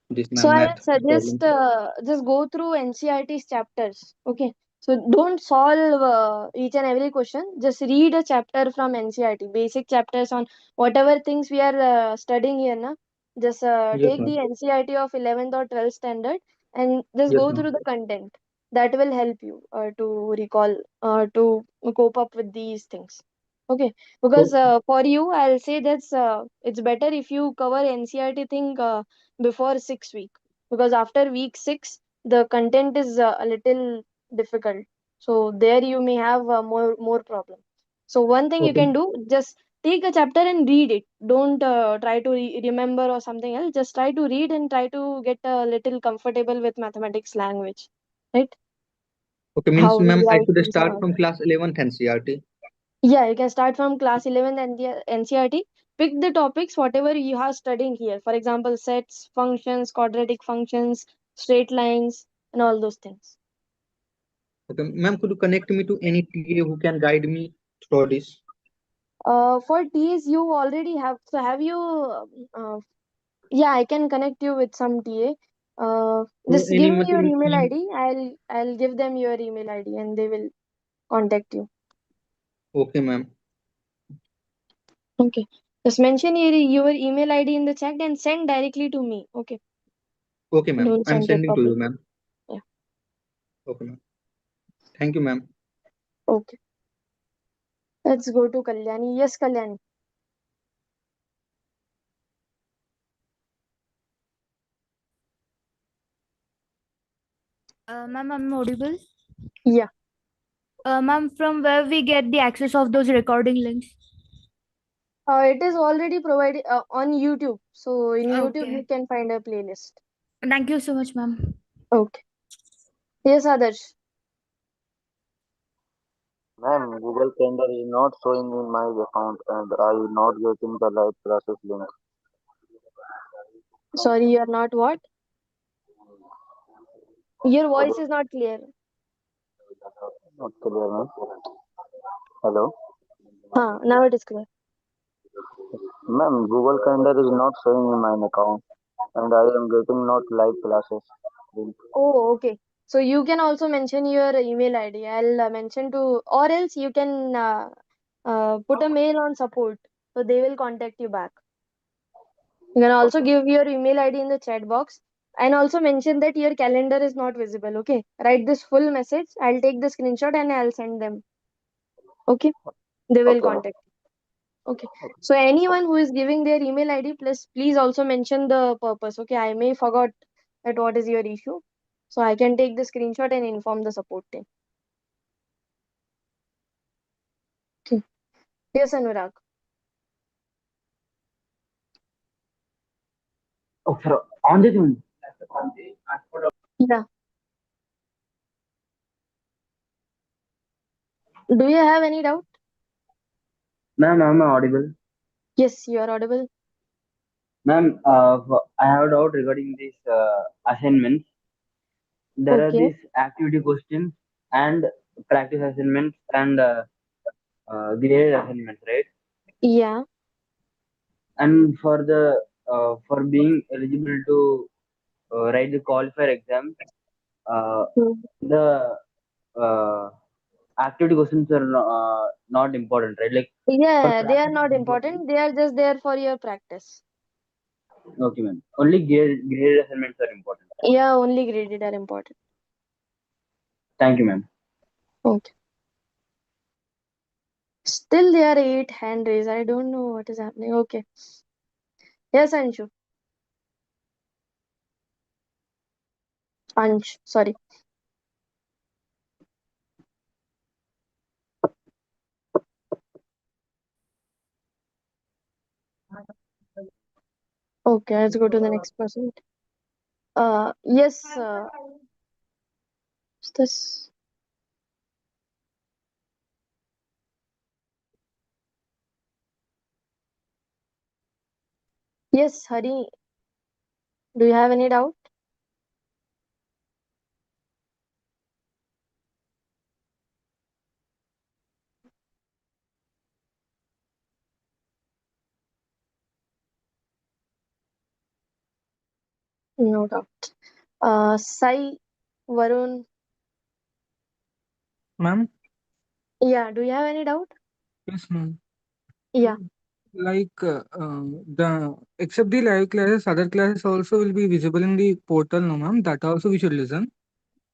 this So ma'am I will math suggest problem. just go through NCRT's chapters. Okay. So don't solve each and every question. Just read a chapter from NCRT, basic chapters on whatever things we are studying here. Na? Just Yes, take ma'am. the NCRT of 11th or 12th standard and just Yes, go ma'am. through the content. That will help you to recall, to cope up with these things. Okay, So, because for you, I'll say that's it's better if you cover NCRT thing before 6 week, because after week 6 the content is a little difficult. So there you may have more problem. So one thing you okay, can do, just take a chapter and read it. Don't try to remember or something else. Just try to read and try to get a little comfortable with mathematics language, right? okay, means How we ma'am, I write should things and start all from that. class 11th NCRT. Yeah, you can start from class 11 and the NCRT. Pick the topics, whatever you are studying here. For example, sets, functions, quadratic functions, straight lines, and all those things. Okay, ma'am, could you connect me to any TA who can guide me through this? For Ts, you already have. So have you? Yeah, I can connect you with some TA. So Just any give me your matlab, email ID. I'll give them your email ID and they will contact you. okay, ma'am. Okay. Just mention your email ID in the chat and send directly to me. Okay. Okay, ma'am. Don't I'm send it sending to you, public. ma'am. Yeah. Okay, ma'am. Thank you, ma'am. Okay. Let's go to Kalyani. Yes, Kalyani. Ma'am, I'm audible. Yeah. Ma'am, from where we get the access of those recording links? It is already provided on YouTube. So in YouTube you Okay. can find a playlist. Thank you so much, ma'am. Okay. Yes, Adarsh. Ma'am, Google Calendar is not showing in my account and I am not getting the live classes link. Sorry, you are not what? Your voice Audio is not clear. not clear, ma'am. Hello? Now it is clear. Ma'am, Google Calendar is not showing in my account and I am getting not live classes link. Oh, okay. So you can also mention your email ID. I'll mention to, or else you can put a mail on support. So they will contact you back. You can also give your email ID in the chat box and also mention that your calendar is not visible. Okay. Write this full message. I'll take the screenshot and I'll send them. Okay. They will Okay, ma'am. contact you. Okay. So anyone who is giving their email ID, please also mention the purpose. Okay. I may forgot that what is your issue. So I can take the screenshot and inform the support team. Okay. Yes, Anurag. Oh, sir, on this one. Yeah. Do you have any doubt? Ma'am, am I audible? Yes, you are audible. Ma'am, I have a doubt regarding this assignments. There are Okay. these activity questions and practice assignments and graded assignments, right? Yeah. And for being eligible to write the qualifier exam, uh, the uh, activity questions are not important, right? Like for Yeah, they are practice not is important. important. They are just there for your practice. Okay, ma'am. Only graded assignments are important. Yeah, only graded are important. Thank you, ma'am. Okay. Still there are 8 hand raised. I don't know what is happening. Okay. Yes, Anshu. Ansh, sorry. Okay, let's go to the next person. Yes, what's this? Yes, Hari. Do you have any doubt? No doubt. Sai, Varun. Ma'am? Yeah, do you have any doubt? Yes, ma'am. Yeah. Like the except the live classes, other classes also will be visible in the portal, no, ma'am. That also we should listen.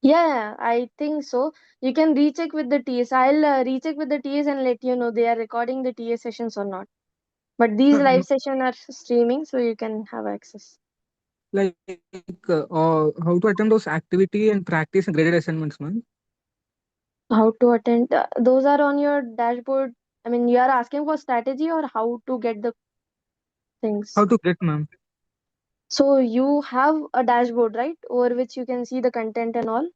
Yeah, I think so. You can recheck with the TS. I'll recheck with the TS and let you know they are recording the TS sessions or not. But these live sessions are streaming, so you can have access. Like how to attend those activity and practice and graded assignments, man? How to attend? Those are on your dashboard. I mean, you are asking for strategy or how to get the things. How to get, ma'am? So you have a dashboard, right, over which you can see the content and all.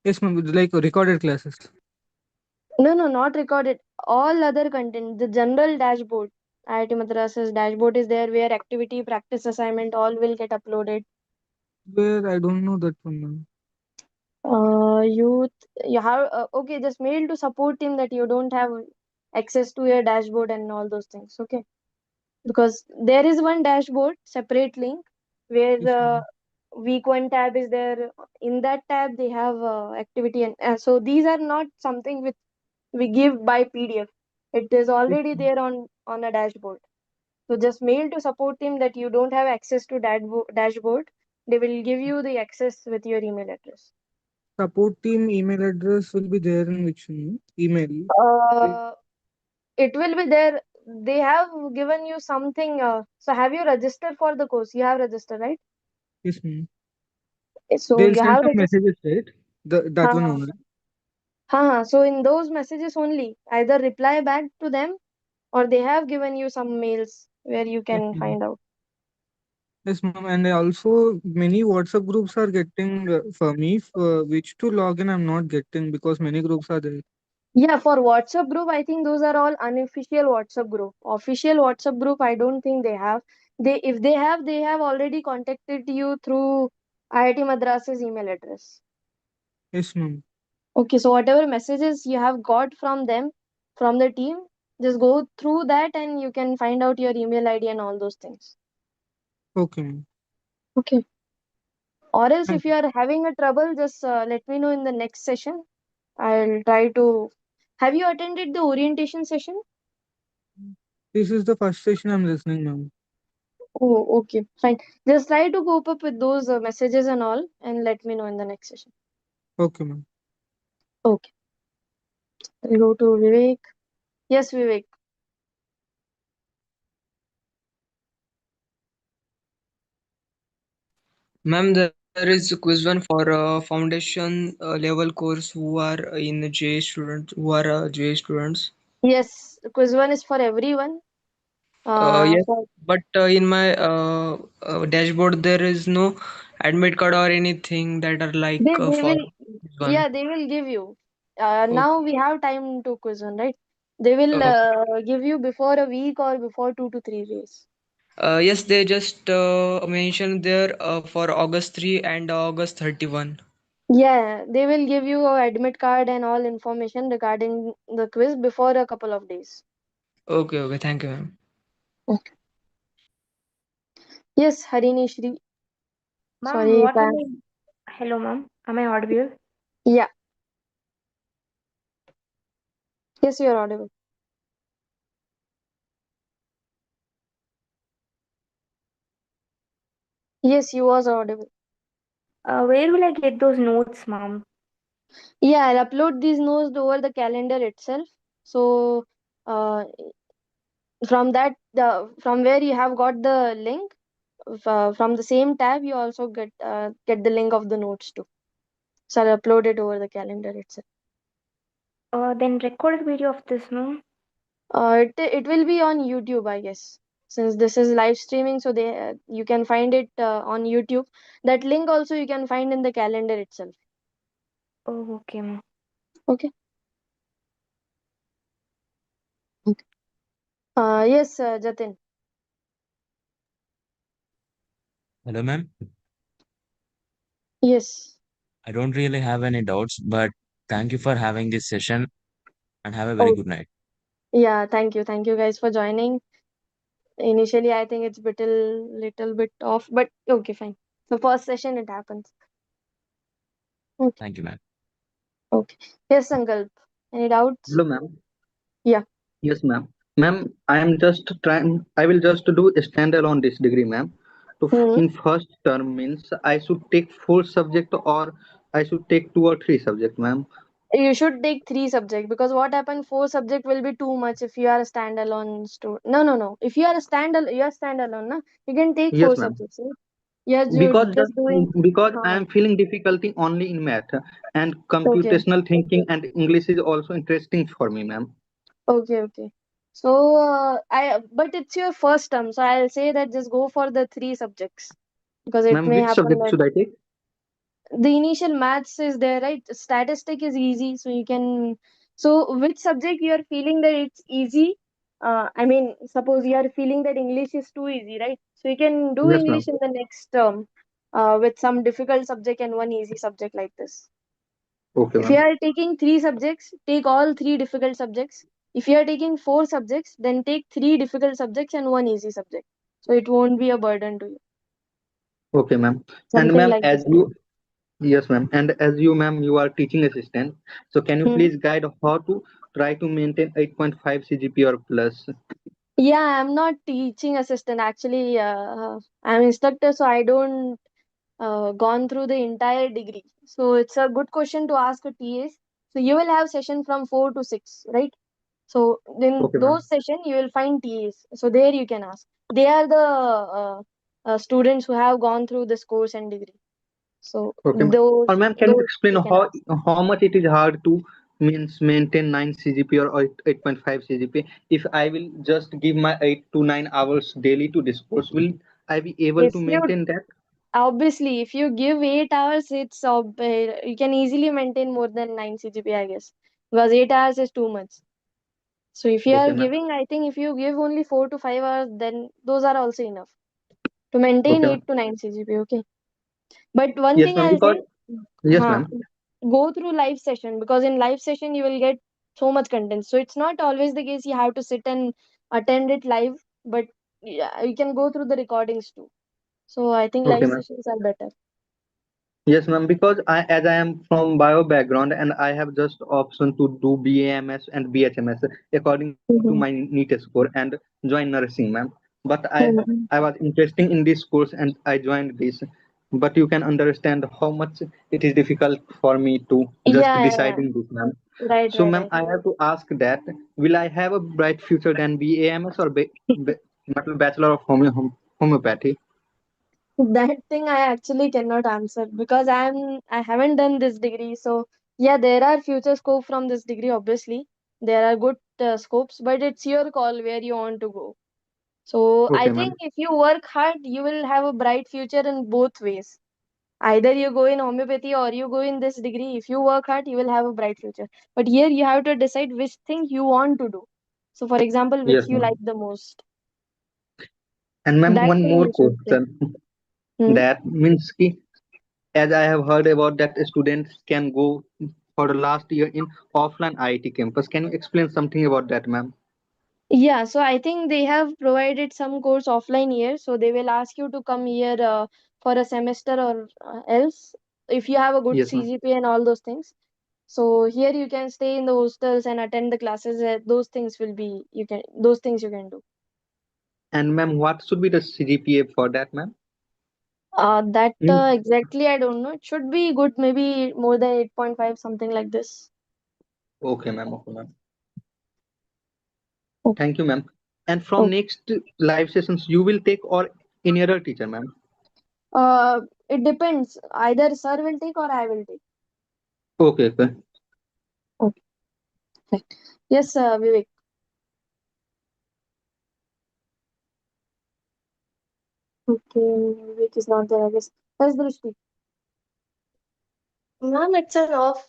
Yes, ma'am. Like recorded classes. No, no, not recorded. All other content, the general dashboard. IIT Madras's dashboard is there where activity, practice assignment, all will get uploaded. Where I don't know that one, ma'am. You have okay. Just mail to support team that you don't have access to your dashboard and all those things. Okay, because there is one dashboard separate link where the week one tab is there. In that tab, they have activity and so these are not something which we give by PDF. It is already there on a dashboard. So just mail to support team that you don't have access to dashboard. They will give you the access with your email address. Support team email address will be there in which email? Uh, it will be there. They have given you something. So have you registered for the course? You have registered, right? Yes, ma'am. So They'll you send have some registered. messages, right? That one only. So in those messages only, either reply back to them or they have given you some mails where you Yes, can ma'am. find out. Yes, ma'am. And also many WhatsApp groups are getting for me for which to log in. I'm not getting because many groups are there. Yeah, for WhatsApp group, I think those are all unofficial WhatsApp group. Official WhatsApp group, I don't think they have. If they have already contacted you through IIT Madras's email address. Yes, ma'am. Okay, so whatever messages you have got from them, from the team, just go through that and you can find out your email ID and all those things. Okay, ma'am. Okay. Or else, Thank if you are having a trouble, just let me know in the next session. I'll try to. Have you attended the orientation session? This is the first session I'm listening, ma'am. Oh, okay, fine. Just try to cope up with those messages and all, and let me know in the next session. Okay, ma'am. Okay. I'll go to Vivek. Yes, Vivek. Ma'am, there is a quiz one for foundation level course who are in JA students, who are JA students. Yes, quiz one is for everyone. Yes, For but in my dashboard there is no admit card or anything that are like they for will, quiz one. yeah, they will give you. Okay. Now we have time to quiz one, right? They will give you before a week or before 2 to 3 days. Yes, they just mentioned there for August 3 and August 31. Yeah, they will give you a admit card and all information regarding the quiz before a couple of days. Okay, okay, thank you, ma'am. Okay. Yes, Harini Shri. Ma'am, Sorry if what I. will I... Hello, ma'am. Am I audible? Yeah. Yes, you are audible. Yes, you was audible. Where will I get those notes, ma'am? Yeah, I'll upload these notes over the calendar itself. So, uh, from that, from where you have got the link, from the same tab, you also get the link of the notes too. So I'll upload it over the calendar itself. Then recorded video of this, ma'am. It will be on YouTube, I guess. Since this is live streaming, so you can find it on YouTube. That link also you can find in the calendar itself. Oh, okay, ma'am. Okay. Okay. Yes, Jatin. Hello, ma'am. Yes. I don't really have any doubts, but thank you for having this session and have a very Oh, good night. yeah. Thank you. Thank you guys for joining. Initially, I think it's little bit off, but okay, fine. So first session, it happens. Okay. Thank you, ma'am. Okay. Yes, Sankalp. Any doubts? Hello, ma'am. Yeah. Yes, ma'am. Ma'am, I am just trying. I will just do a standalone this degree, ma'am. To Hmm. in first term means I should take full subject or I should take 2 or 3 subjects, ma'am. You should take 3 subjects, because what happened, 4 subject will be too much if you are a standalone student. No, no, no. If you are standalone, na, you can take four Yes, ma'am. subjects. Right? You're Because just doing. because I Uh, am feeling difficulty only in math and okay. computational thinking, and English is also interesting for me, ma'am. Okay, okay. So but it's your first term, so I'll say that just go for the 3 subjects, because it Ma'am, may which happen subject that should I take? the initial maths is there, right? Statistic is easy, so you can. So which subject you are feeling that it's easy? I mean, suppose you are feeling that English is too easy, right? So you can do Yes, ma'am. English in the next term, with some difficult subject and one easy subject like this. Okay, If you ma'am. are taking 3 subjects, take all 3 difficult subjects. If you are taking 4 subjects, then take 3 difficult subjects and one easy subject. So it won't be a burden to you. Okay, ma'am. And Something ma'am, like as this. you yes, ma'am. And as you, ma'am, you are teaching assistant. So can you Hmm. please guide how to try to maintain 8.5 CGP or plus? Yeah, I'm not teaching assistant. Actually, I'm instructor, so I don't gone through the entire degree. So it's a good question to ask a TAs. So you will have session from 4 to 6, right? So in Okay, ma'am. those session you will find TAs. So there you can ask. They are the students who have gone through this course and degree. So Okay, ma'am. Or ma'am, can you those explain you can ask. how much it is hard to means maintain 9 CGP or 8.5 CGP? If I will just give my 8 to 9 hours daily to this course, will I be able If to you maintain that? obviously if you give 8 hours, you can easily maintain more than 9 CGP, I guess, because 8 hours is too much. So if you Okay, are ma'am. giving, I think if you give only 4 to 5 hours, then those are also enough to maintain Okay, ma'am. 8 to 9 CGP. Okay. But one Yes, thing ma'am. I'll say, Because yes, huh, ma'am. go through live session, because in live session you will get so much content. So it's not always the case you have to sit and attend it live, but yeah, you can go through the recordings too. So I think Okay, live ma'am. sessions are better. Yes, ma'am, because as I am from bio background and I have just option to do BAMS and BHMS according to my Mm-hmm. NEET score and join nursing, ma'am. But Mm-hmm. I was interested in this course and I joined this. But you can understand how much it is difficult for me to just Yeah, yeah, deciding this, ma'am. right, So, right, ma'am, right. I have to ask that will I have a bright future than BAMS or Bachelor of Homeopathy? That thing I actually cannot answer, because I haven't done this degree. So yeah, there are future scope from this degree. Obviously, there are good scopes, but it's your call where you want to go. So I Okay, think ma'am. if you work hard, you will have a bright future in both ways. Either you go in homeopathy or you go in this degree. If you work hard, you will have a bright future. But here you have to decide which thing you want to do. So, for example, which Yes, you like ma'am. the most. And ma'am, That one thing more you should say. question. Hmm? That means ki, as I have heard about that students can go for the last year in offline IIT campus. Can you explain something about that, ma'am? Yeah, so I think they have provided some course offline here. So they will ask you to come here for a semester or else if you have a good Yes, ma'am. CGPA and all those things. So here you can stay in the hostels and attend the classes. Those things will be those things you can do. And ma'am, what should be the CGPA for that, ma'am? That Hmm. exactly I don't know. It should be good, maybe more than 8.5, something like this. Okay, ma'am. Okay, ma'am. Okay. Thank you, ma'am. And from Okay. next live sessions, you will take or any other teacher, ma'am? It depends. Either sir will take or I will take. Okay, okay. Okay. Right. Yes, Vivek. Okay, Vivek is not there, I guess. Where's Drishti? Ma'am, it's an off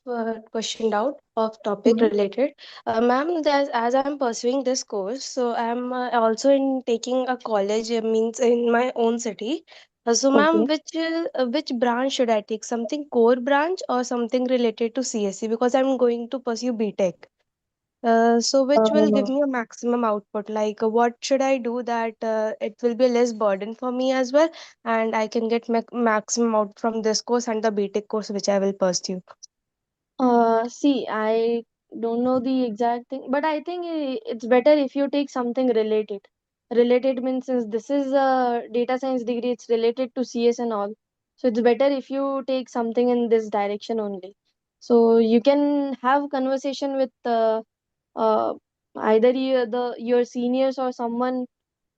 question doubt, off topic Mm-hmm. related. Ma'am, as I'm pursuing this course, so I'm also in taking a college, means in my own city. So, ma'am, Okay. which branch should I take? Something core branch or something related to CSC? Because I'm going to pursue BTech. So which will give Uh, me a maximum output? Like, what should I do that it will be less burden for me as well, and I can get maximum out from this course and the BTech course which I will pursue. See, I don't know the exact thing, but I think it's better if you take something related. Related means since this is a data science degree, it's related to CS and all. So it's better if you take something in this direction only. So you can have conversation with uh, either your seniors or someone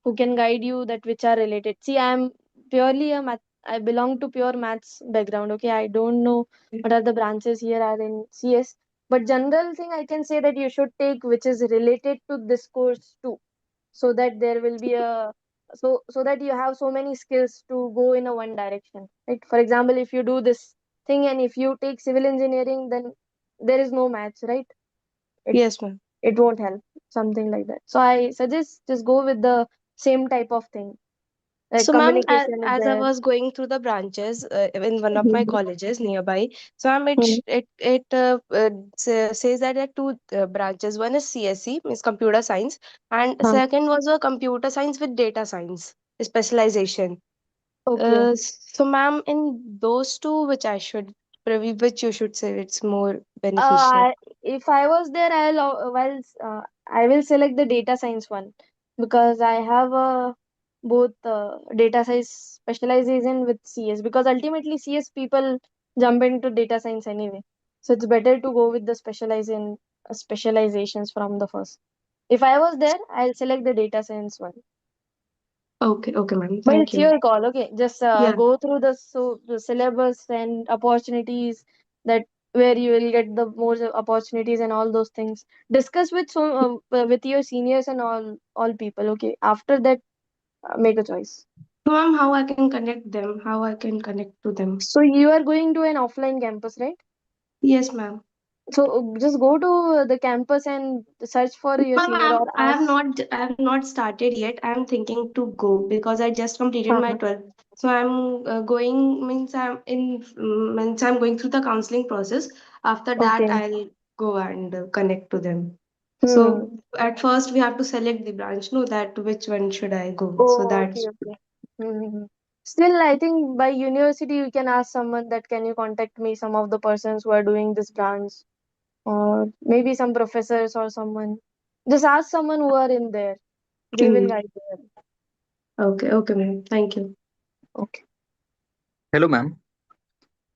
who can guide you that which are related. See, I'm purely a math. I belong to pure maths background. Okay, I don't know what are the branches here are in CS, but general thing I can say that you should take which is related to this course too, so that there will be a so that you have so many skills to go in a one direction, right? For example, if you do this thing and if you take civil engineering, then there is no maths, right? it Yes, ma'am. it won't help, something like that. So I suggest just go with the same type of thing, like So, ma'am, communication is as I there. was going through the branches in one of my Mhm. colleges nearby, so ma'am, Mhm. says that there are two branches. One is CSE, means computer science, and Huh. second was a computer science with data science specialization. Okay. So, ma'am, in those two, which you should say it's more Uh, beneficial. I, if I was there, I will select the data science one because I have both data science specialization with CS, because ultimately CS people jump into data science anyway. So it's better to go with the specializations from the first. If I was there, I'll select the data science one. Okay, okay, ma'am. But Thank it's you. your call. Okay, just Yeah. go through the syllabus and opportunities, that where you will get the more opportunities and all those things. Discuss with with your seniors and all people. Okay, after that, make a choice. So, ma'am, how I can connect them? How I can connect to them? So you are going to an offline campus, right? Yes, ma'am. So just go to the campus and search for your Ma'am, senior or ask. I have not started yet. I'm thinking to go because I just completed my Uh-huh. 12th. So I'm going means I'm going through the counseling process. After that, Okay. I'll go and connect to them. So Hmm. at first we have to select the branch. No, that which one should I go? So Oh, okay, that's okay. Mm-hmm. Still, I think by university you can ask someone that can you contact me, some of the persons who are doing this branch, or maybe some professors or someone. Just ask someone who are in there. They will mm. guide you. Okay, okay, ma'am. Thank you. Okay. Hello, ma'am.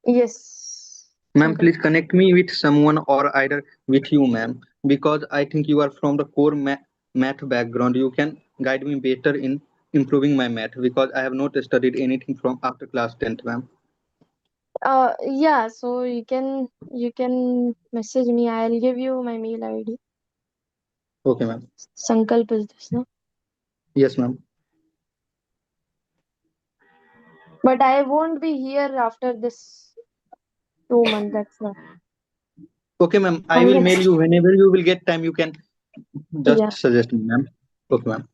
Yes. Ma'am, Shankar. please connect me with someone or either with you, ma'am, because I think you are from the core math background. You can guide me better in improving my math because I have not studied anything from after class 10th, ma'am. Yeah. So you can message me. I'll give you my mail ID. Okay, ma'am. Sankalp is this, no? Yes, ma'am. But I won't be here after this 2 months. That's the Okay, ma'am. I will mail unless. you whenever you will get time. You can just Yeah. suggest me, ma'am. Okay, ma'am.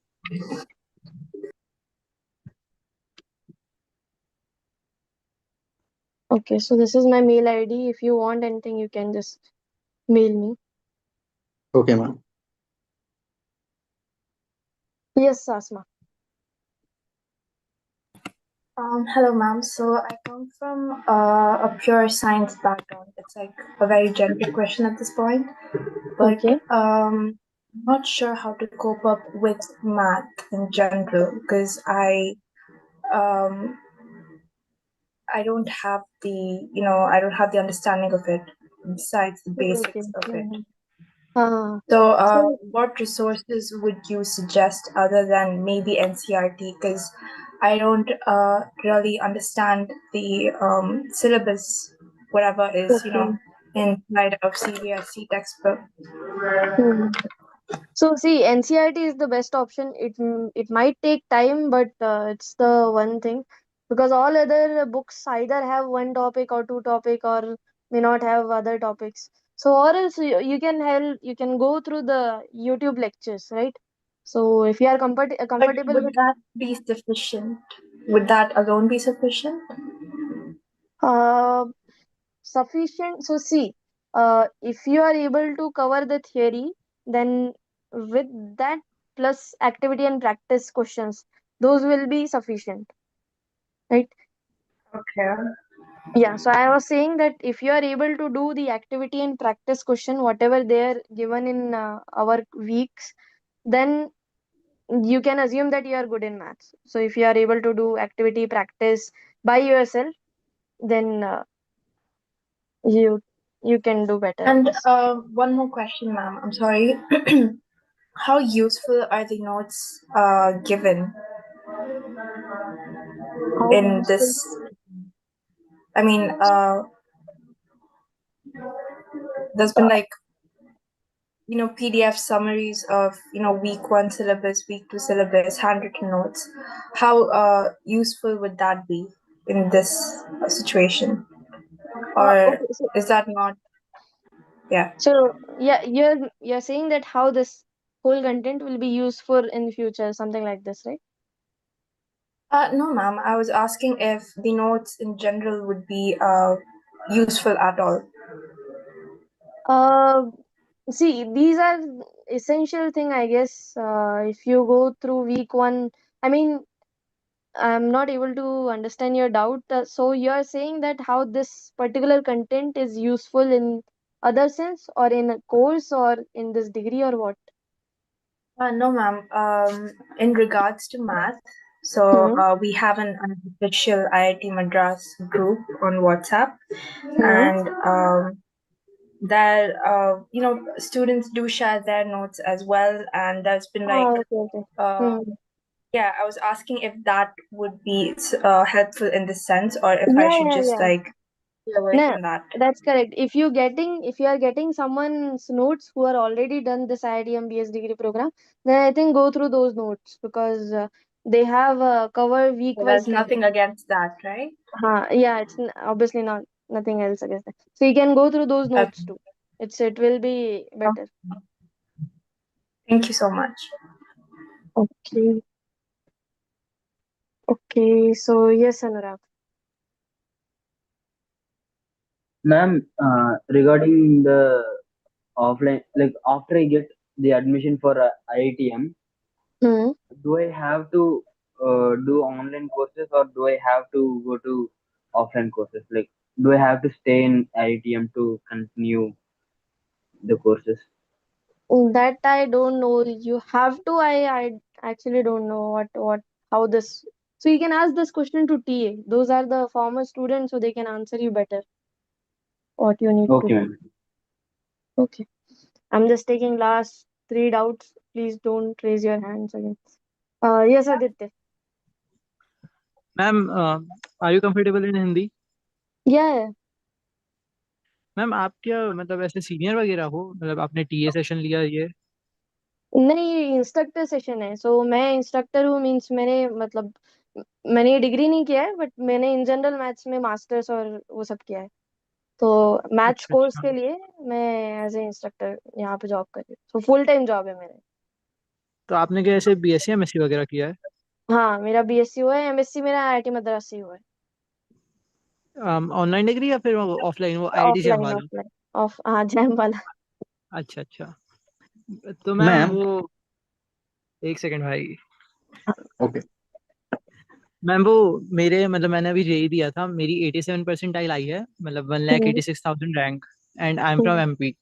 Okay, so this is my mail ID. If you want anything, you can just mail me. Okay, ma'am. Yes, Asma. Hello, ma'am. So I come from a pure science background. It's like a very generic question at this point, but Okay. I'm not sure how to cope up with math in general because um, I don't have I don't have the understanding of it besides the Okay. basics of it. Mhm. Uh, So, so what resources would you suggest other than maybe NCRT? Because I don't really understand the syllabus, whatever is, okay. inside of CBSE textbook. Hmm. So see, NCRT is the best option. It might take time, but it's the one thing, because all other books either have one topic or two topic, or may not have other topics. So or else you can go through the YouTube lectures, right? So if you are But comfortable would with that be sufficient? Would that alone be sufficient? uh sufficient. So see, if you are able to cover the theory, then with that plus activity and practice questions, those will be sufficient, right? Okay. Yeah, so I was saying that if you are able to do the activity and practice question, whatever they are given in our weeks, then you can assume that you are good in maths. So if you are able to do activity practice by yourself, then you you can do better. And one more question, ma'am. I'm sorry. How useful are the notes given How in useful? this? I mean, there's been like PDF summaries of week one syllabus, week two syllabus, handwritten notes. How useful would that be in this situation, or Okay, so is that not? Yeah. yeah, you're saying that how this whole content will be useful in future, something like this, right? No, ma'am. I was asking if the notes in general would be useful at all. Uh, See, these are essential thing, I guess. If you go through week one, I mean, I'm not able to understand your doubt. So you're saying that how this particular content is useful in other sense, or in a course, or in this degree, or what? No, ma'am. In regards to math, so we have an unofficial IIT Madras group on WhatsApp, and there, students do share their notes as well. And there's been like, Okay, okay. yeah, I was asking if that would be helpful in this sense, or if I Yeah, should yeah, just yeah. like stay away No, from that. that's correct. If you are getting someone's notes who are already done this IIT MBS degree program, then I think go through those notes, because they have cover week So wise there's kind of. nothing against that, right? Yeah, it's obviously not nothing else against that. So you can go through those Okay. notes too. It will be better. Thank you so much. Okay. Okay. So yes, Anurag. Ma'am, regarding the offline, like after I get the admission for IITM, do I have to do online courses, or do I have to go to offline courses? Like, do I have to stay in IITM to continue the courses? That I don't know. You have to. I actually don't know what how this. So you can ask this question to TA. Those are the former students, so they can answer you better what you need to Okay, do. ma'am. Okay. I'm just taking last three doubts. Please don't raise your hands again. Yes, Aditya. Ma'am are you comfortable in Hindi? Yeah. Ma'am आप क्या मतलब ऐसे senior वगैरह हो, मतलब आपने TA session लिया ये? नहीं, इंस्ट्रक्टर सेशन है। सो मैं इंस्ट्रक्टर हूँ, मीन्स मैंने डिग्री नहीं किया है, बट मैंने इन जनरल मैथ्स में मास्टर्स और वो सब किया है। तो मैथ्स अच्छा कोर्स अच्छा। के लिए मैं एज ए इंस्ट्रक्टर यहाँ पे जॉब कर रही हूँ। सो फुल टाइम जॉब है मेरे। तो आपने क्या ऐसे बीएससी एमएससी वगैरह किया है? हाँ, मेरा बीएससी हुआ है, एमएससी मेरा आईआईटी मद्रास से हुआ है। ऑनलाइन डिग्री या फिर ऑफलाइन, वो आईआईटी जैम ऑफलाइन, वाला? ऑफलाइन, हाँ, जैम वाला। अच्छा अच्छा। तो मैम मैम। वो एक सेकंड भाई। ओके। मैम वो मेरे मतलब मैंने अभी जेई दिया था, मेरी 87 परसेंटाइल आई है, मतलब 1,86,000 rank, and I am from MP.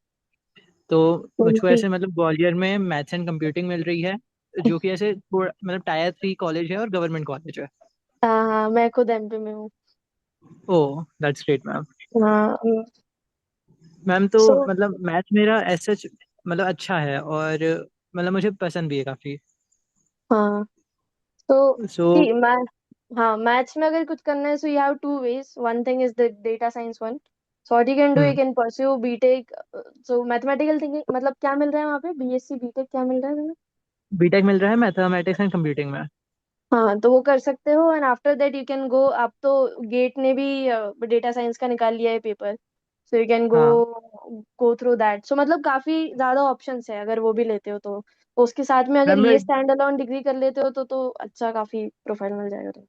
तो मुझको ऐसे मतलब ग्वालियर में मैथ्स एंड कंप्यूटिंग मिल रही है, जो कि ऐसे थोड़ा मतलब टायर 3 कॉलेज है और गवर्नमेंट कॉलेज है। हाँ, मैं खुद एमपी में हूँ। Oh that's great ma'am. हाँ। मैम तो सो मतलब मैथ मेरा ऐसा मतलब अच्छा है, और मतलब मुझे पसंद भी है काफी। हाँ, तो सो सी मैथ, हाँ, मैथ्स में अगर कुछ करना है, so you have to weigh. One thing is the data science one. So what you can do, you can pursue BTech. So mathematical thinking मतलब क्या मिल रहा है वहाँ पे, बीएससी बीटेक क्या मिल रहा है तुम्हें? बीटेक मिल रहा है मैथमेटिक्स एंड कंप्यूटिंग में। हाँ, तो वो कर सकते हो, and after that you can go. आप तो गेट ने भी डेटा साइंस का निकाल लिया है paper, so you can go हाँ गो थ्रू दैट। सो मतलब काफी ज्यादा ऑप्शंस है अगर वो भी लेते हो तो। उसके साथ में अगर मैम ये स्टैंड अलोन डिग्री कर लेते हो तो अच्छा काफी प्रोफाइल मिल जाएगा तुम्हें।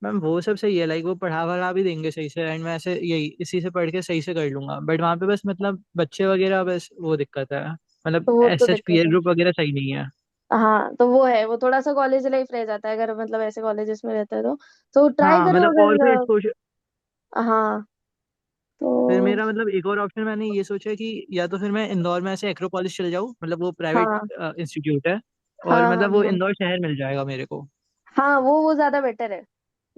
मैम वो सब सही है, लाइक वो पढ़ा वढ़ा भी देंगे सही से, एंड मैं ऐसे यही इसी से पढ़ के सही से कर लूंगा, बट वहाँ पे बस मतलब बच्चे वगैरह बस वो दिक्कत है, मतलब तो वो तो एस सच दिक्कत पीयर है। ग्रुप वगैरह सही नहीं है। हाँ, तो वो है, वो थोड़ा सा कॉलेज लाइफ रह जाता है अगर मतलब ऐसे कॉलेजेस में रहते हैं तो ट्राई हाँ करो मतलब, और फिर अगर। सोच हाँ, फिर तो मेरा मतलब एक और ऑप्शन मैंने ये सोचा है कि या तो फिर मैं इंदौर में ऐसे एक्रोपोलिस चल जाऊँ, मतलब वो प्राइवेट हाँ, इंस्टीट्यूट है, और हाँ, हाँ, मतलब वो हाँ, इंदौर शहर मिल जाएगा मेरे को, हाँ, वो ज्यादा बेटर है,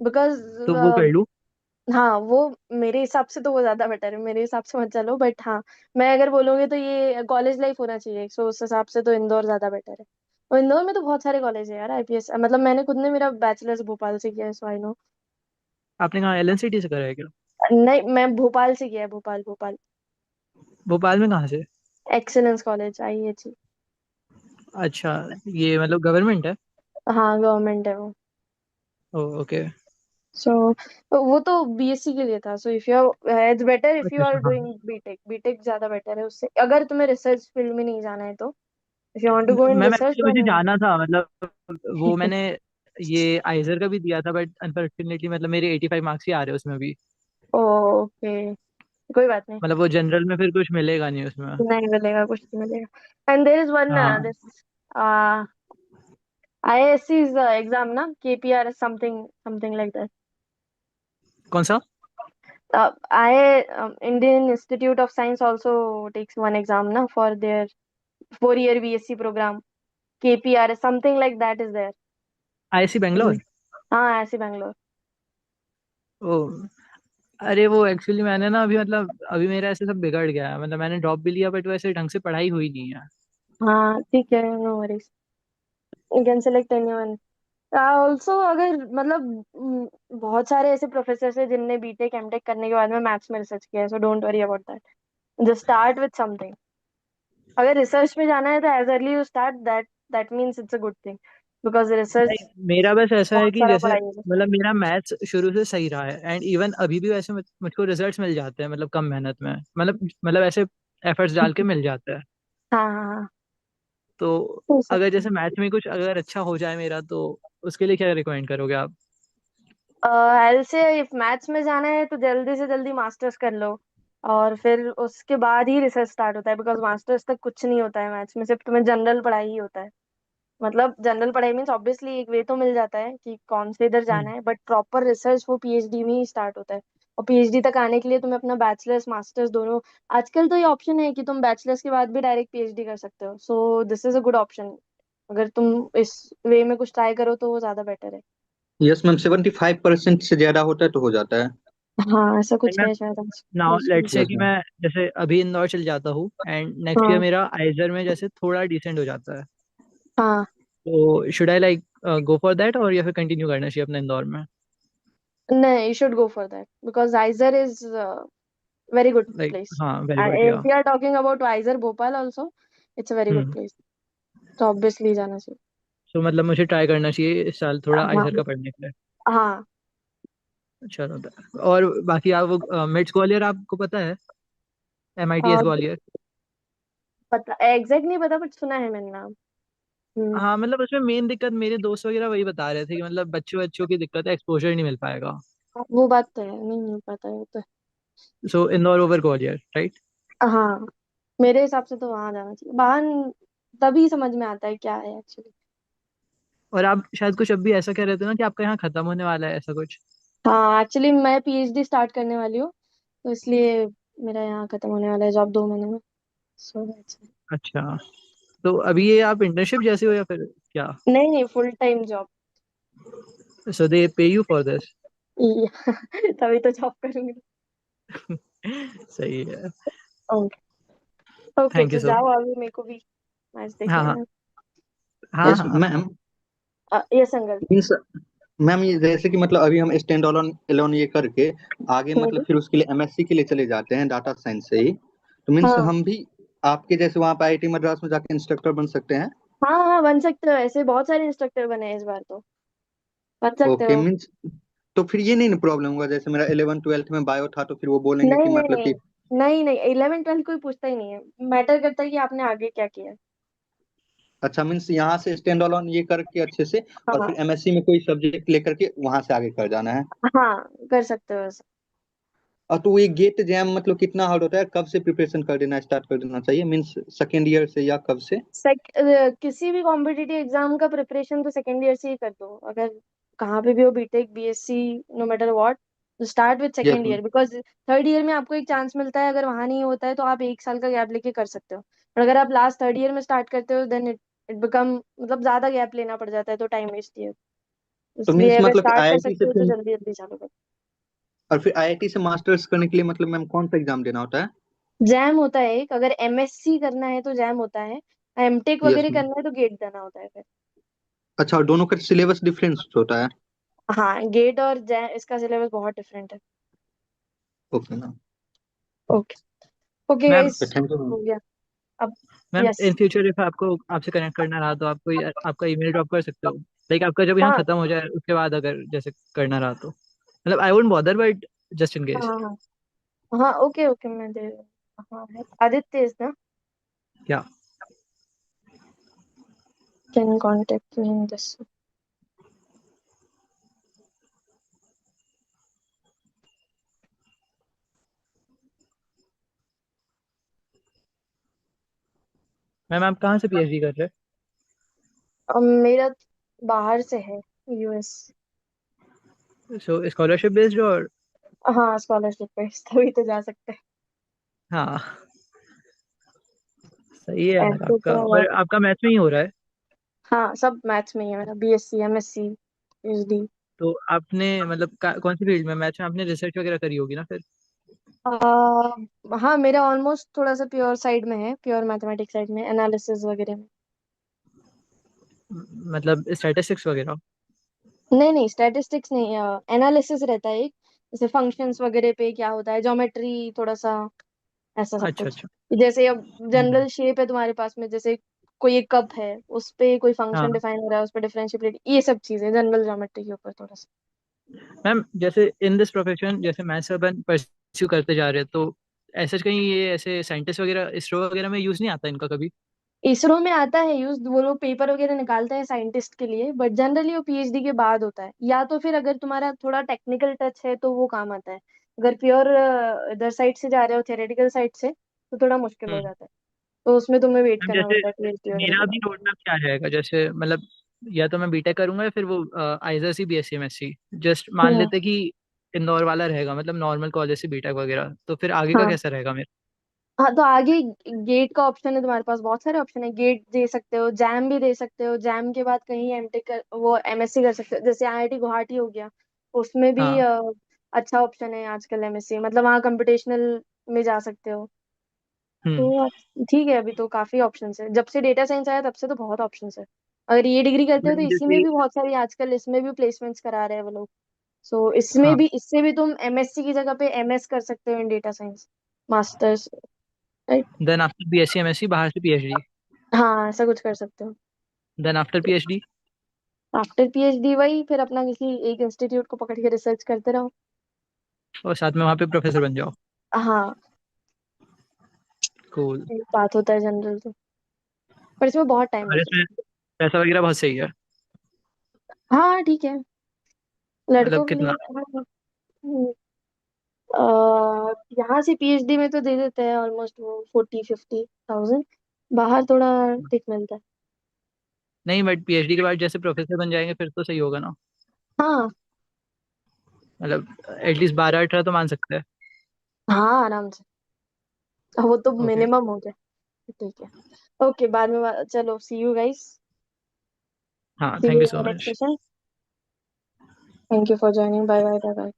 बिकॉज तो वो कर लूँ। हाँ वो मेरे हिसाब से तो वो ज्यादा बेटर है, मेरे हिसाब से मत चलो, बट हाँ मैं अगर बोलूंगी तो ये कॉलेज लाइफ होना चाहिए, सो उस हिसाब से तो इंदौर ज्यादा बेटर है। और इंदौर में तो बहुत सारे कॉलेज है यार आईपीएस, मतलब मैंने खुद ने मेरा बैचलर्स भोपाल से किया है, सो आई नो। आपने कहा एलएनसीटी से करा है क्या? नहीं मैं भोपाल से किया है, भोपाल भोपाल। भोपाल में कहाँ से? Excellence college IH. अच्छा, ये मतलब गवर्नमेंट है? हाँ गवर्नमेंट है वो। ओके। सो वो तो बीएससी के लिए था, so if you it's better if अच्छा यू आर अच्छा, हाँ। डूइंग बीटेक, बीटेक ज्यादा बेटर है उससे, अगर तुम्हें रिसर्च फील्ड में नहीं जाना है तो। If you want to go in ma'am research actually मुझे देन। जाना था, मतलब वो मैंने ये आइजर का भी दिया था, बट अनफॉर्चुनेटली मतलब मेरे 85 मार्क्स ही आ रहे हैं उसमें भी। ओके कोई बात नहीं। मतलब वो जनरल में फिर कुछ मिलेगा नहीं उसमें। नहीं मिलेगा, कुछ नहीं मिलेगा। एंड देयर इज वन हाँ। दिस आईएससी इज एग्जाम ना, KPR something something like that. कौन सा? I Indian Institute of Science also takes one exam na for their 4 year BSc program. KPR something like that is there. IIC hmm. Bangalore? हाँ ऐसे बैंगलोर। ओ, अरे वो actually मैंने ना अभी मतलब अभी मेरा ऐसे सब बिगड़ गया है, मतलब मैंने ड्रॉप भी लिया बट वैसे ढंग से पढ़ाई हुई नहीं है। हाँ ठीक है, no worries, you can select anyone. Also अगर मतलब बहुत सारे ऐसे प्रोफेसर है जिनने बीटेक एमटेक करने के बाद में मैथ्स में रिसर्च किया है, so don't worry about that, just start with something. अगर रिसर्च में जाना है तो as early you start that, that means it's a good thing, because नहीं, रिसर्च मेरा बस ऐसा है बहुत कि सारा जैसे पढ़ाई है उसमें। मतलब मेरा मैथ्स शुरू से सही रहा है, एंड इवन अभी भी वैसे मुझको रिजल्ट्स मिल जाते हैं, मतलब कम मेहनत में, मतलब ऐसे एफर्ट्स डाल के मिल जाता है। हाँ हाँ हाँ तो हो अगर सकता जैसे मैथ्स में कुछ अगर अच्छा हो जाए मेरा, तो उसके लिए क्या रिकमेंड करोगे आप? है। से इफ मैथ्स में जाना है तो जल्दी से जल्दी मास्टर्स कर लो, और फिर उसके बाद ही रिसर्च स्टार्ट होता है, बिकॉज मास्टर्स तक कुछ नहीं होता है मैथ्स में, सिर्फ तुम्हें जनरल पढ़ाई ही होता है। मतलब जनरल पढ़ाई मीन्स ऑब्वियसली एक वे तो मिल जाता है कि कौन से इधर जाना हम्म। है, बट प्रॉपर रिसर्च वो पीएचडी में ही स्टार्ट होता है। और पीएचडी तक आने के लिए तुम्हें अपना बैचलर्स मास्टर्स दोनों, आजकल तो ये ऑप्शन है कि तुम बैचलर्स के बाद भी डायरेक्ट पीएचडी कर सकते हो, so this is a good option. अगर तुम इस वे में कुछ ट्राई करो तो वो ज्यादा बेटर है। यस मैम, 75% से ज्यादा होता है तो हो जाता है। हाँ ऐसा नहीं कुछ मैम, है शायद नाउ PhD में। लेट्स से यस कि मैम। मैं जैसे अभी इंदौर चल जाता हूँ एंड नेक्स्ट ईयर हाँ मेरा आइजर में जैसे थोड़ा डिसेंट हो जाता है, हाँ। तो should I like go for that, और या फिर कंटिन्यू करना चाहिए अपने इंदौर में? नहीं, you should go for that because Iser is very good like place. हाँ, वेरी And गुड if या। we are talking about Iser Bhopal also, it's a very good hmm. place. So obviously जाना चाहिए। तो मतलब मुझे try करना चाहिए इस साल थोड़ा हाँ आइजर का पढ़ने के लिए। हाँ। चलो और बाकी आप वो मिट्स ग्वालियर आपको पता है? एमआईटीएस और ग्वालियर। पता एग्जैक्ट नहीं पता, बट सुना है मैंने नाम। हम्म। हाँ, मतलब उसमें मेन दिक्कत मेरे दोस्त वगैरह वही बता रहे थे कि मतलब बच्चों बच्चों की दिक्कत है, एक्सपोजर नहीं मिल पाएगा। वो बात तो है, नहीं पता है वो तो। सो इंदौर ओवर ग्वालियर, राइट? हाँ मेरे हिसाब से तो वहां जाना चाहिए, वहां तभी समझ में आता है क्या है एक्चुअली। और आप शायद कुछ अब भी ऐसा कह रहे थे ना कि आपका यहाँ खत्म होने वाला है, ऐसा कुछ? हाँ एक्चुअली मैं पीएचडी स्टार्ट करने वाली हूँ, तो इसलिए मेरा यहाँ खत्म होने वाला है जॉब 2 महीने में। सो दैट्स अच्छा, तो अभी ये आप इंटर्नशिप जैसे हो या फिर क्या? नहीं नहीं, फुल टाइम जॉब। सो दे पे यू फॉर दिस? तभी तो जॉब करूंगी। सही है। ओके ओके, थैंक यू तो सो जाओ मच। अभी, मेरे को भी मैच हाँ देखना हाँ है। हाँ यस हाँ। Ma'am. Yes uncle. Means ma'am, ये जैसे कि मतलब अभी हम स्टैंड अलोन एलोन ये करके आगे मतलब फिर उसके लिए एमएससी के लिए चले जाते हैं डाटा साइंस से ही, तो मीन्स हाँ हम भी आपके जैसे वहाँ पे आईआईटी मद्रास में जाके इंस्ट्रक्टर बन सकते हैं? हाँ हाँ बन सकते हो, ऐसे बहुत सारे इंस्ट्रक्टर बने हैं इस बार तो, बन सकते ओके हो। मीन्स तो फिर ये नहीं ना प्रॉब्लम होगा, जैसे मेरा 11 12 में बायो था तो फिर वो बोलेंगे कि नहीं मतलब नहीं कि नहीं नहीं, 11 12 कोई पूछता ही नहीं है, मैटर करता है कि आपने आगे क्या किया है। अच्छा, मीन्स यहाँ से स्टैंड अलोन ये करके अच्छे से और फिर हाँ एमएससी में कोई सब्जेक्ट लेकर के वहां से आगे कर जाना है। हाँ कर सकते हो ऐसा। और तो ये गेट जैम मतलब कितना हार्ड होता है, कब से प्रिपरेशन कर देना स्टार्ट कर देना चाहिए, मीन्स सेकेंड ईयर से या कब से? किसी भी कॉम्पिटिटिव एग्जाम का प्रिपरेशन तो सेकेंड ईयर से ही कर दो, अगर कहाँ पे भी हो, BTech BSc, no matter what, start with yes second ma'am. Year, because third year में आपको एक चांस मिलता है, अगर वहां नहीं होता है तो आप 1 साल का गैप लेके कर सकते हो, और अगर आप लास्ट थर्ड ईयर में स्टार्ट करते हो देन इट इट बिकम, मतलब ज्यादा गैप लेना पड़ जाता है तो टाइम वेस्ट ही है, तो इसलिए मीन्स अगर मतलब स्टार्ट कर आईआईटी से सकते हो तो फिर जल्दी जल्दी चालू करो। और फिर आईआईटी से मास्टर्स करने के लिए मतलब मैम कौन सा एग्जाम देना होता है? जैम होता है एक, अगर एमएससी करना है तो जैम होता है, एमटेक यस वगैरह मैम। करना है तो गेट देना होता है फिर। अच्छा, और दोनों का सिलेबस डिफरेंस होता है? हाँ, गेट और जैम इसका सिलेबस बहुत डिफरेंट है। Okay ma'am. Okay okay ma'am guys, thank you ma'am. हो गया अब। Ma'am yes. In future if आपको आपसे कनेक्ट करना रहा तो आपको आपका ईमेल ड्रॉप कर सकते हो, लाइक आपका जब यहाँ हाँ खत्म हो जाए उसके बाद अगर जैसे करना रहा तो, मतलब I won't bother but just in हाँ केस। हाँ हाँ, ओके ओके, मैं दे। हाँ है, आदित्य इज ना, या can contact me in this. Ma'am आप कहाँ से पीएचडी कर रहे मेरा बाहर से है, यूएस। हैं? सो स्कॉलरशिप बेस्ड और हाँ, स्कॉलरशिप पे तभी तो जा सकते हैं। हाँ सही है यार ऐसे आपका, तो पर आपका मैथ्स में ही हो रहा है। हाँ, सब मैथ्स में ही है मेरा, बीएससी एमएससी पीएचडी। तो आपने मतलब कौन सी फील्ड में, मैथ्स में आपने रिसर्च वगैरह करी होगी ना फिर? हाँ, मेरा ऑलमोस्ट थोड़ा सा प्योर साइड में है, प्योर मैथमेटिक्स साइड में, एनालिसिस वगैरह में। मतलब स्टैटिस्टिक्स वगैरह? नहीं नहीं, स्टैटिस्टिक्स नहीं, एनालिसिस रहता है एक, जैसे फंक्शंस वगैरह पे क्या होता है, ज्योमेट्री थोड़ा सा, ऐसा सब अच्छा कुछ। अच्छा। जैसे अब हम्म, जनरल शेप है तुम्हारे पास में, जैसे कोई एक कप है, उस पे कोई फंक्शन हाँ डिफाइन हो रहा है, उस पे डिफरेंशिएबिलिटी, ये सब चीजें जनरल ज्योमेट्री के ऊपर थोड़ा सा। मैम जैसे इन दिस प्रोफेशन जैसे मैथ्स अपन परस्यू करते जा रहे हैं तो ऐसे कहीं ये ऐसे साइंटिस्ट वगैरह इसरो वगैरह में यूज नहीं आता इनका कभी? इसरो में आता है यूज, वो लोग पेपर वगैरह निकालते हैं साइंटिस्ट के लिए, बट जनरली वो पीएचडी के बाद होता है, या तो फिर अगर तुम्हारा थोड़ा टेक्निकल टच है तो वो काम आता है। अगर प्योर इधर साइड से जा रहे हो, थियोरेटिकल साइड से, तो थोड़ा मुश्किल हो हम्म। जाता है, तो उसमें तुम्हें वेट मैम करना जैसे पड़ता है पीएचडी वगैरह के मेरा भी बाद। रोड मैप क्या रहेगा, जैसे मतलब या तो मैं बीटेक करूंगा या फिर वो आइजर सी बीएससी एमएससी, जस्ट मान हम्म। लेते कि इंदौर वाला रहेगा मतलब नॉर्मल कॉलेज से बीटेक वगैरह, तो फिर आगे का हाँ कैसा रहेगा मेरा? हाँ, तो आगे गेट का ऑप्शन है तुम्हारे पास, बहुत सारे ऑप्शन है, गेट दे सकते हो, जैम भी दे सकते हो, जैम के बाद कहीं एमटेक कर, वो एमएससी कर सकते हो, जैसे आईआईटी गुवाहाटी हो गया, उसमें भी हाँ। अच्छा ऑप्शन है आजकल एमएससी, मतलब वहाँ कंप्यूटेशनल में जा सकते हो। हम्म। तो ठीक है, अभी तो काफी ऑप्शंस है, जब से डेटा साइंस आया तब से तो बहुत ऑप्शंस है। अगर ये डिग्री करते हो तो मैम इसी में जैसे भी बहुत सारी, आजकल इसमें भी प्लेसमेंट्स करा रहे हैं वो लोग। सो इसमें हाँ, भी, इससे भी तुम एमएससी की जगह पे एमएस कर सकते हो in data science, masters, right. Then after BSc MSc बाहर से पीएचडी, हाँ, ऐसा कुछ कर सकते हो। Then after PhD after PhD वही फिर अपना किसी एक इंस्टीट्यूट को पकड़ के रिसर्च करते रहो। और साथ में वहाँ पे प्रोफेसर बन जाओ। हाँ, कूल। एक बात होता है जनरल तो, पर इसमें बहुत टाइम और लगता इसमें पैसा वगैरह बहुत सही है? है। हाँ ठीक है, मतलब लड़कों के लिए। कितना? हाँ, यहाँ से पीएचडी में तो दे देते हैं ऑलमोस्ट वो 40-50 थाउजेंड, बाहर थोड़ा ठीक मिलता है। नहीं बट पीएचडी के बाद जैसे प्रोफेसर बन जाएंगे फिर तो सही होगा ना, हाँ मतलब एटलीस्ट 12-18 तो मान सकते हैं। हाँ, आराम से, वो तो ओके। मिनिमम हो गया। ठीक है, ओके, बाद में चलो, सी यू गाइस, हाँ see thank you you in so the next much. Session. Thank you for joining, bye bye bye bye.